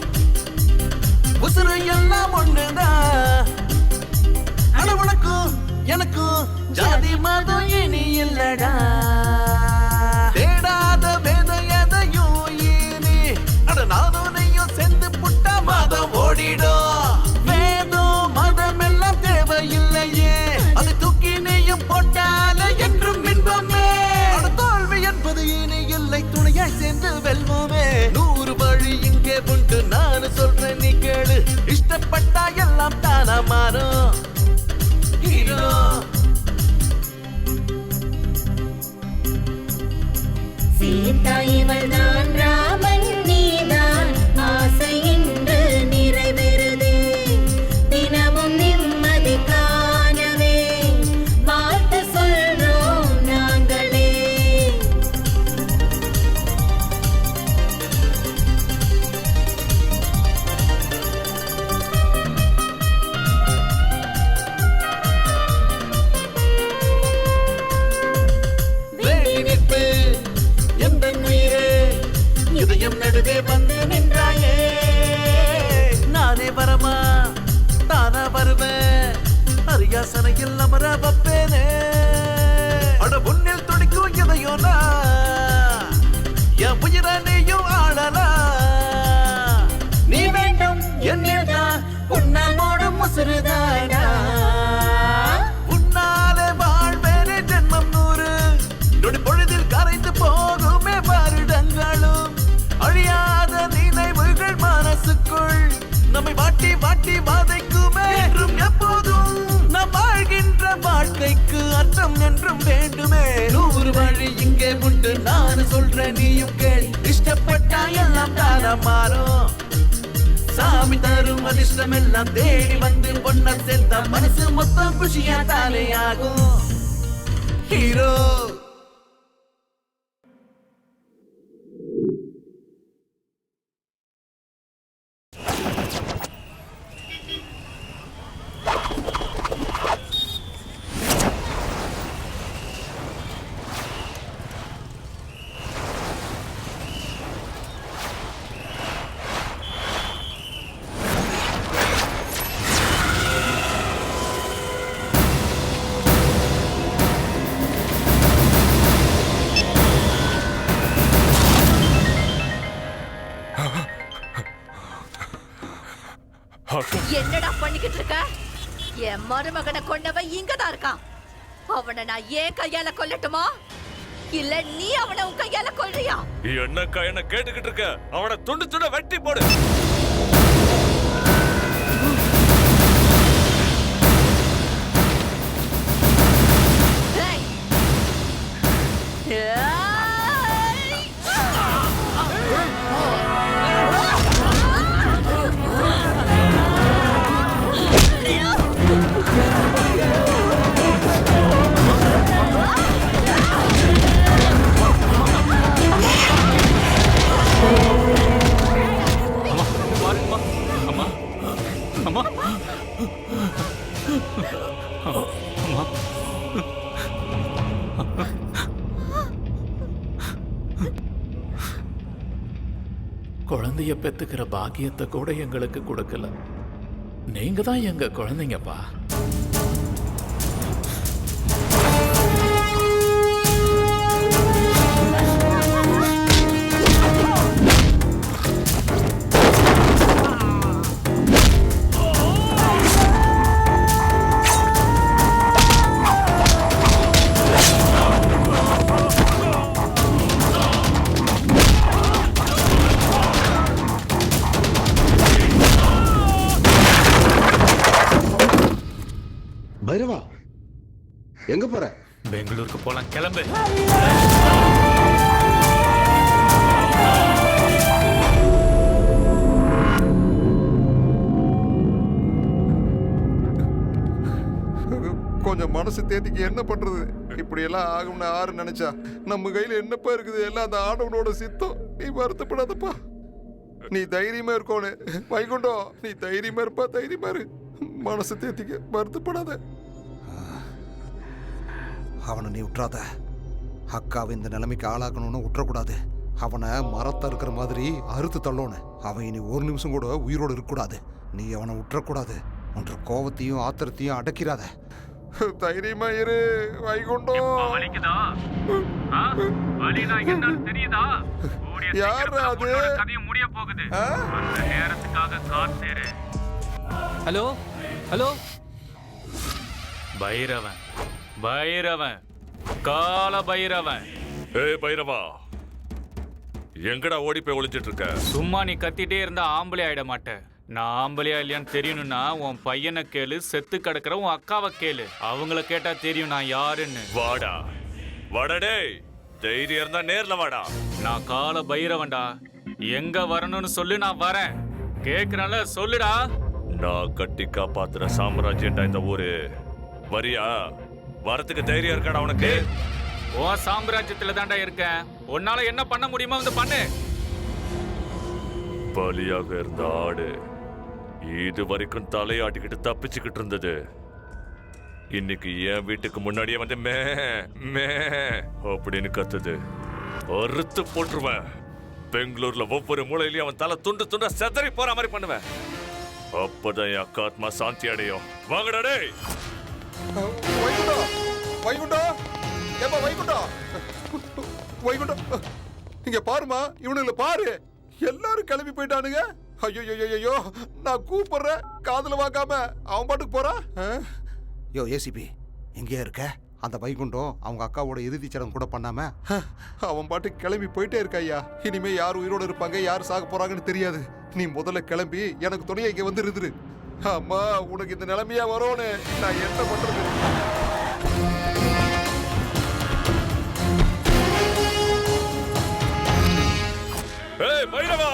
உசுறு எல்லாம் ஒண்ணுதான். அட உனக்கும் எனக்கும் ஜாதி மதம் இனி இல்லடா. தேடாத வேதையதையும் நானும் நீயும் சேர்ந்து புட்டா மதம் ஓடிடும். வேதம் மதம் எல்லாம் தேவையில்லையே, அது தூக்கி நீயும் போட்டால என்றும் இன்பமே. தோல்வி என்பது இனி இல்லை, துணையாய் சேர்ந்து வெல்வோமே. 100 வழி இங்கே உண்டு, நான் சொல்றேன் நீ கேளு. இஷ்டப்பட்டா எல்லாம் தானா மாறும். ஹீரோ சிங்காசனையில் அமர வைப்பேனே அட உன்னில் துடிக்கும் எதையும் என் உயிரனையும் ஆளலாம் நீ வேண்டும் என்னில் தான் உன்னால் மூடும் முசுறுதானா உன்னாலே வாழ்வேனே ஜென்மம் 100 நொடி பொழுதில் கரைந்து போகுமே வருடங்களும் அழியாத நினைவுகள் மனசுக்குள் நம்மை வாட்டி வாட்டி வாதைக்குமே என்றும் எப்போதும் நாம் வாழ்கின்ற வாழ்க்கைக்கு அர்த்தம் என்றும் வேண்டுமே 100 வழி இங்கே உண்டு நான் சொல்றேன் நீயும் கேள் இஷ்டப்பட்டா எல்லாம் தானம் மாறும் சாமி தரும் அதிர்ஷ்டம் எல்லாம் தேடி வந்து பொன்ன சேர்த்த மனசு மொத்தம் குஷியா தானே ஆகும் ஹீரோ என்னடா பண்ணிக்கிட்டு இருக்க? என் மருமகனை கொண்டவன் இங்கதான் இருக்கான். அவனை நான் ஏன் கையால கொல்லட்டுமா இல்ல நீ அவனை உன் கையால கொல்றியா? என்னக்கா என்ன கேட்டுக்கிட்டு இருக்க? அவனை துண்டு துண்ட வெட்டி போடு. குழந்தைய பெத்துக்கிற பாக்கியத்தை கூட எங்களுக்கு கொடுக்கல. நீங்க தான் எங்க குழந்தைங்கப்பா. பைரவா எங்க போற? பெங்களூருக்கு போலாம், கிளம்பு. கொஞ்சம் மனசு தேத்திக்கு என்ன பண்றது? இப்படி எல்லாம் ஆகும்னு ஆறு நினைச்சா நம்ம கையில என்னப்பா இருக்குது? எல்லாம் அந்த ஆடவனோட சித்தம். நீ வருத்தப்படாதப்பா, நீ தைரியமா இருக்கோனு. வைகுண்டம், நீ தைரியமா இருப்பா, தைரியமா இரு. மனசு தேத்திக்க, வருத்தப்படாத. அவனை நீ விட்டுறாத. அக்காவை இந்த நிலைமைக்கு ஆளாக்கணும்னு விட்டுறக்கூடாது. அவனை மரத்தை இருக்கிற மாதிரி அறுத்து தள்ளோன்னு. அவன் இனி ஒரு நிமிஷம் கூட உயிரோடு இருக்கக்கூடாது. நீ அவனை விட்டுறக்கூடாது. ஒன்ற கோவத்தையும் ஆத்திரத்தையும் அடக்கிறாத. தைரியமா இரு வைகுண்டம். யார் அது? முடிய போகுது. அந்த நேரத்துக்காக காத்திரு. Hello hello. பைரவன், பைரவன், கால பைரவன். ஏய் பைரவா, எங்கடா ஓடி போய் ஒளிஞ்சிட்டு இருக்க? சும்மா நீ கத்திட்டே இருந்தா ஆம்பளை ஆயிட மாட்டேன். நான் ஆம்பளையா இல்லையான்னு தெரியணும்னா உன் பையனை கேளு, செத்து கிடக்குற உன் அக்காவை கேளு. அவங்கள கேட்டா தெரியும் நான் யாருன்னு. வாடா வாடா, தைரியம் இருந்தா நேர்ல வாடா. நான் கால பைரவன்டா. எங்க வரணும்னு சொல்லு, நான் வரேன். கேக்குறேன்ல, சொல்லுடா. நான் கட்டி காப்பாத்துற சாம்ராஜ்யம்டா இந்த ஊரு. வரியா? வரத்துக்கு தைரியம் இருக்காடா உனக்கு? உன் சாம்ராஜ்யத்துல தான்டா இருக்கேன். உன்னால என்ன பண்ண முடியுமோ வந்து பண்ணு. பலியாக இருந்த ஆடு இது வரைக்கும் தலையாட்டிக்கிட்டு தப்பிச்சுக்கிட்டு இருந்தது. இன்னைக்கு என் வீட்டுக்கு முன்னாடியே வந்து மே மே அப்படின்னு கத்துது. அறுத்து போட்டுருவேன். பெங்களூர்ல ஒவ்வொரு மூலையிலயும் அவன் தலை துண்டு துண்டா செதறி போற மாதிரி பண்ணுவேன். அப்பதான் என் அக்கா ஆத்மா சாந்தி அடையும். வாங்கடா டேய். வைகுண்டம் வைகுண்டம் ஏப்பா வைகுண்டம் வைகுண்டம் இங்க பாருமா, இவனுங்களை பாரு, எல்லாரும் கிளம்பி போயிட்டானுங்க. ஐயோ ஐயோ, நான் கூப்பிடுறேன் காதுல வாக்காம அவன் பாட்டுக்கு போறான். யோ ஏசிபி, எங்கேயா இருக்க? அந்த வைகுண்டம் அவங்க அக்காவோட இறுதி சடங்கு கூட பண்ணாம அவன் பாட்டுக்கு கிளம்பி போயிட்டே இருக்க ஐயா. இனிமே யார் உயிரோடு இருப்பாங்க, யார் சாக போறாங்கன்னு தெரியாது. நீ முதல்ல கிளம்பி எனக்கு துணையை இங்க வந்து இருந்துரு. அம்மா, உனக்கு இந்த நிலைமையா வரும்னு நான் என்ன பண்றது? ஏய் பைரவா,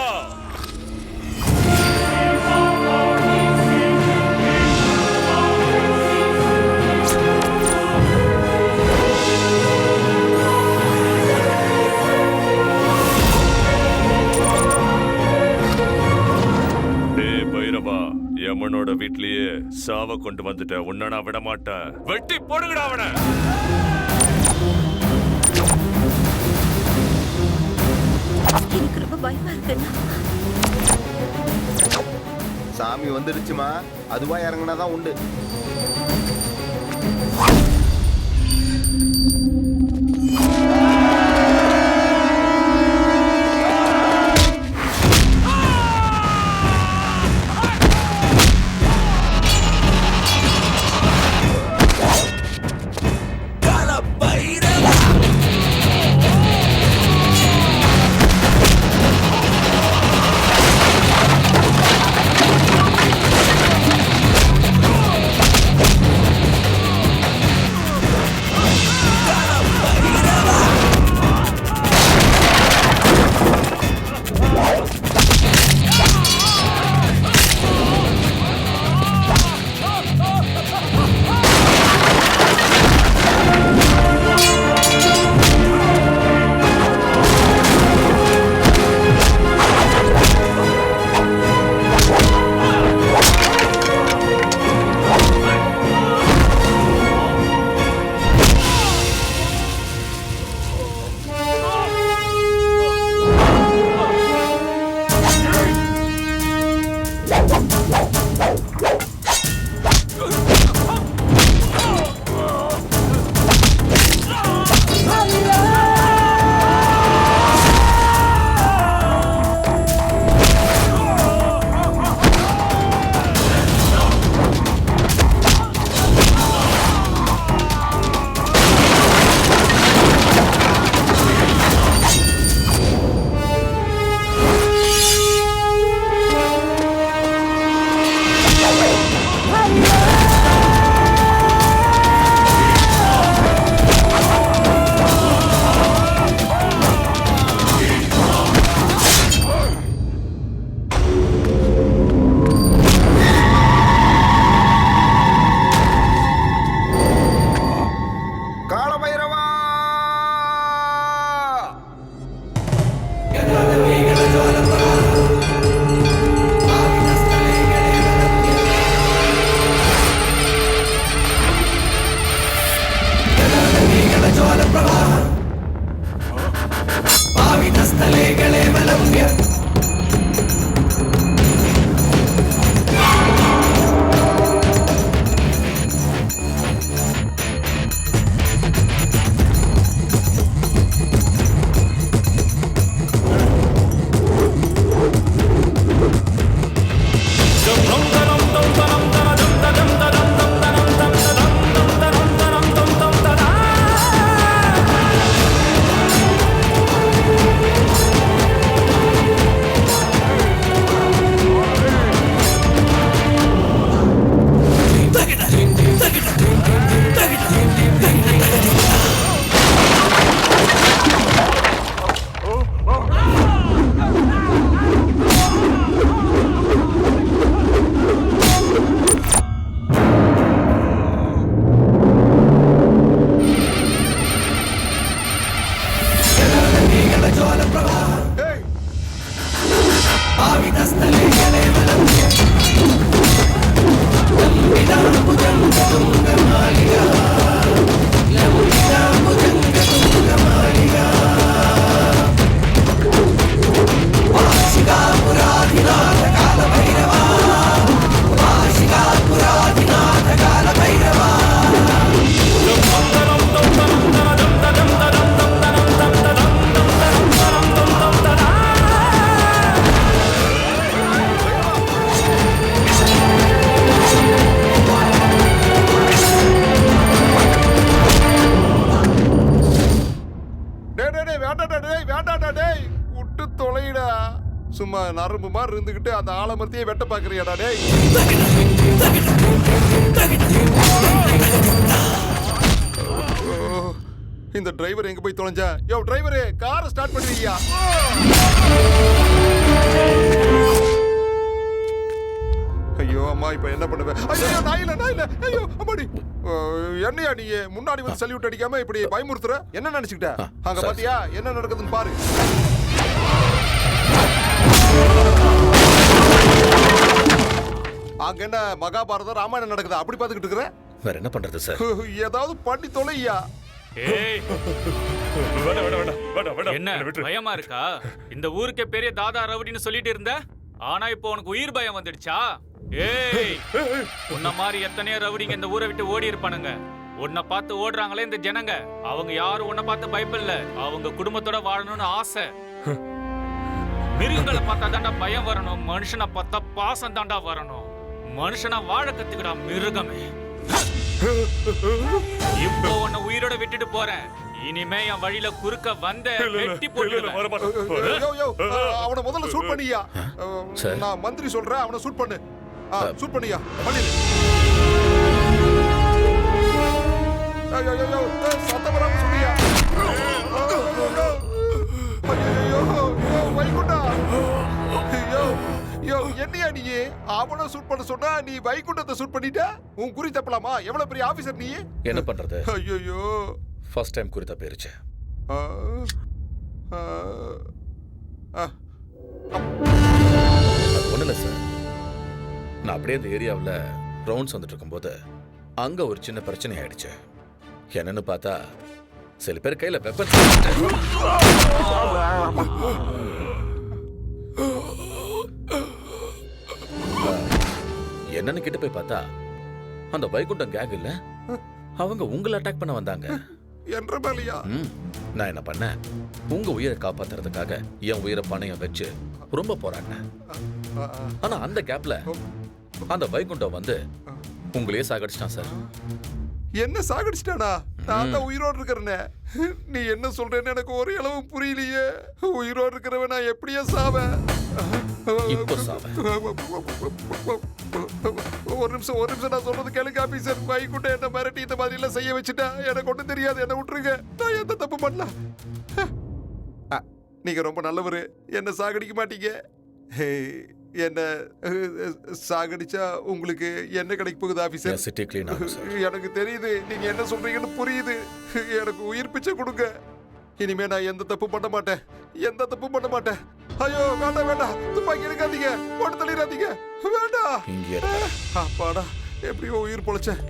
யமனோட வீட்லயே சாவ கொண்டு வந்துட்ட. உன்ன நான் விட மாட்டேன். வெட்டி போடுங்கடா அவனை. எனக்கு ரொம்ப பயமா இருக்குண்ணா. சாமி வந்துருச்சுமா, அதுவா இறங்குனாதான் உண்டு. மாதிரி இருந்துகிட்டு அந்த ஆலமரத்தையே வெட்ட பாக்குறியாடா டேய்? இந்த டிரைவர் எங்க போய் தொலைஞ்சா? யோ டிரைவரே, காரை ஸ்டார்ட் பண்ணுவீயா? ஐயோ அம்மா, இப்ப என்ன பண்ணுவேன்? ஐயோ நாயில ஐயோ அம்மாடி. என்னையா நீ முன்னாடி வந்து சல்யூட் அடிக்காம இப்படி பயமுறுத்துற? என்ன நினைச்சுக்கிட்ட? அங்க பாத்தியா என்ன நடக்குதுன்னு பாரு. அங்க என்ன மகாபாரதம் ராமாயணம் நடக்குதா? அப்படி பாத்துக்கிட்டு இருக்கிற? வேற என்ன பண்றது சார்? ஏதாவது பண்ணி தொலையா. என்ன பயமா இருக்கா? இந்த ஊருக்கே பெரிய தாதா ரவுடின்னு சொல்லிட்டு இருந்த, ஆனா இப்போ உனக்கு உயிர் பயம் வந்துடுச்சா? ஏய், உன்ன மாதிரி எத்தனையோ ரவுடிங்க இந்த ஊரை விட்டு ஓடி இருப்பானுங்க. உன்னை பார்த்து ஓடுறாங்களே இந்த ஜனங்க, அவங்க யாரும் உன்னை பார்த்து பயப்படல. அவங்க குடும்பத்தோட வாழணும்னு ஆசை. மிருகங்களை பார்த்தா தாண்டா பயம் வரணும், மனுஷனை பார்த்தா பாசம் தாண்டா வரணும். மனுஷனா வாழ கத்துக்கடா மிருகமே. இப்போ உன்னை உயிரோட விட்டுட்டு போறேன். இனிமே என் வழியில குறுக்க வந்த வெட்டி போட்டுடுவேன். அவனை முதல்ல சூட் பண்ணியா. நான் மந்திரி சொல்றேன், அவனை சூட் பண்ணு. சூட் பண்ணியா, பண்ணிடு. சத்தம் வராம சொல்லியா. வைகுண்டா, என்னையா நீ அவனை சூட் பண்ண சொன்னா நீ வைகுண்டத்தை சூட் பண்ணிட்ட? உன் குறி தப்பலாமா? எவ்வளவு பெரிய ஆபீசர் நீ. என்ன பண்றது? ஐயோ, ஃபர்ஸ்ட் டைம் குறி தப்பிருச்சு. ஒண்ணு இல்ல சார், நான் அப்படியே இந்த ஏரியாவில் ரவுண்ட்ஸ் வந்துட்டு இருக்கும்போது அங்க ஒரு சின்ன பிரச்சனை ஆயிடுச்சு. என்னன்னு பார்த்தா சில பேர் கையில வெப்பன். என்னன்னு கிட்ட போய் பார்த்தா அந்த வைகுண்டம் கேங் இல்ல, அவங்க உங்களை அட்டாக் பண்ண வந்தாங்க. நான் என்ன பண்ணேன், உங்க உயிரை காப்பாத்துறதுக்காக என் உயிரை பணையம் வச்சு ரொம்ப போராடினேன். ஆனா அந்த கேப்ல அந்த வைகுண்டம் வந்து உங்களையே சாகடிச்சிட்டான் சார். என்ன சாகடிச்சிட்டானா? நான் தான் உயிரோடு இருக்கிறேனே. நீ என்ன சொல்றேன்னு எனக்கு ஒரு அளவு புரியலையே. உயிரோடு இருக்கிறவன் நான் எப்படியே சாவேன்? ஒரு நிமிஷம் நான் சொல்றது கேளுங்க ஆபீசர். வைகுண்டம் என்ன மிரட்டி இந்த மாதிரி எல்லாம் செய்ய வச்சுட்டா. எனக்கு ஒன்றும் தெரியாது, என்ன விட்டுருங்க. நான் எந்த தப்பு பண்ணல. நீங்க ரொம்ப நல்லவரு, என்ன சாகடிக்க மாட்டீங்க. என்ன சாகடிச்சா உங்களுக்கு என்ன கிடைக்க போகுது ஆபீசர்? எனக்கு தெரியுது, நீங்க என்ன சொல்றீங்கன்னு புரியுது. எனக்கு உயிர் பிச்சை கொடுங்க. இனிமே நான் எந்த தப்பு பண்ண மாட்டேன், எந்த தப்பு பண்ண மாட்டேன். ஐயோ வேண்டாம், துப்பாக்கி எடுக்காதீங்க, போட்டு தள்ளிடாதீங்க, வேண்டாம். அப்பாடா, எப்படியோ உயிர் பொழைச்சேன்.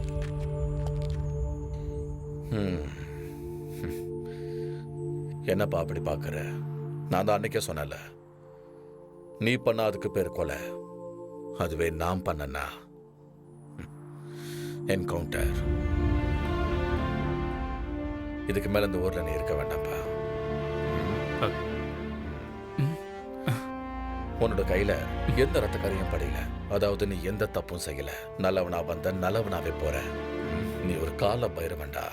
என்னப்பா அப்படி பாக்குற? நான் தான் அன்னைக்கே சொன்னல, நீ பண்ண அதுக்கு பேர் கொலை, அதுவே நான் பண்ணனா என்கவுண்டர். இதுக்கு மேல இந்த ஊர்ல நீ இருக்க வேண்டாம்ப்பா. உன்னோட கையில எந்த ரத்த கரையும் படையில, அதாவது நீ எந்த தப்பும் செய்யல. நல்லவனா வந்த நல்லவனாவே போற. நீ ஒரு கால பைரவன்டா.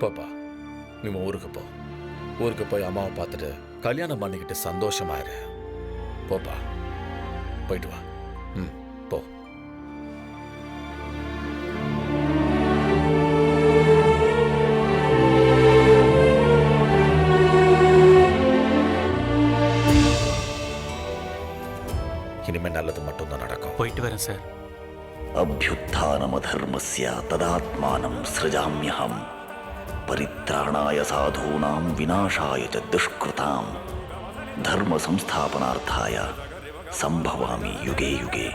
போப்பா, நீ ஊருக்கு போ. ஊருக்கு போய் அம்மாவை பார்த்துட்டு கல்யாணம் பண்ணிக்கிட்டு சந்தோஷமா இரு. போப்பா, போயிட்டு வா. போ. இனிமே நல்லது மட்டும்தான் நடக்கும். போயிட்டு வரேன் சார். அபியுத்தானமதர்மஸ்ய ததாத்மானம் ஸ்ருஜாம்யஹம் பரித்ராணாய சாதூனாம் விநாசாய ச துஷ்கிருதாம் தர்ம சம்ஸ்தாபனார்த்தாய சம்பவாமி யுகே யுகே.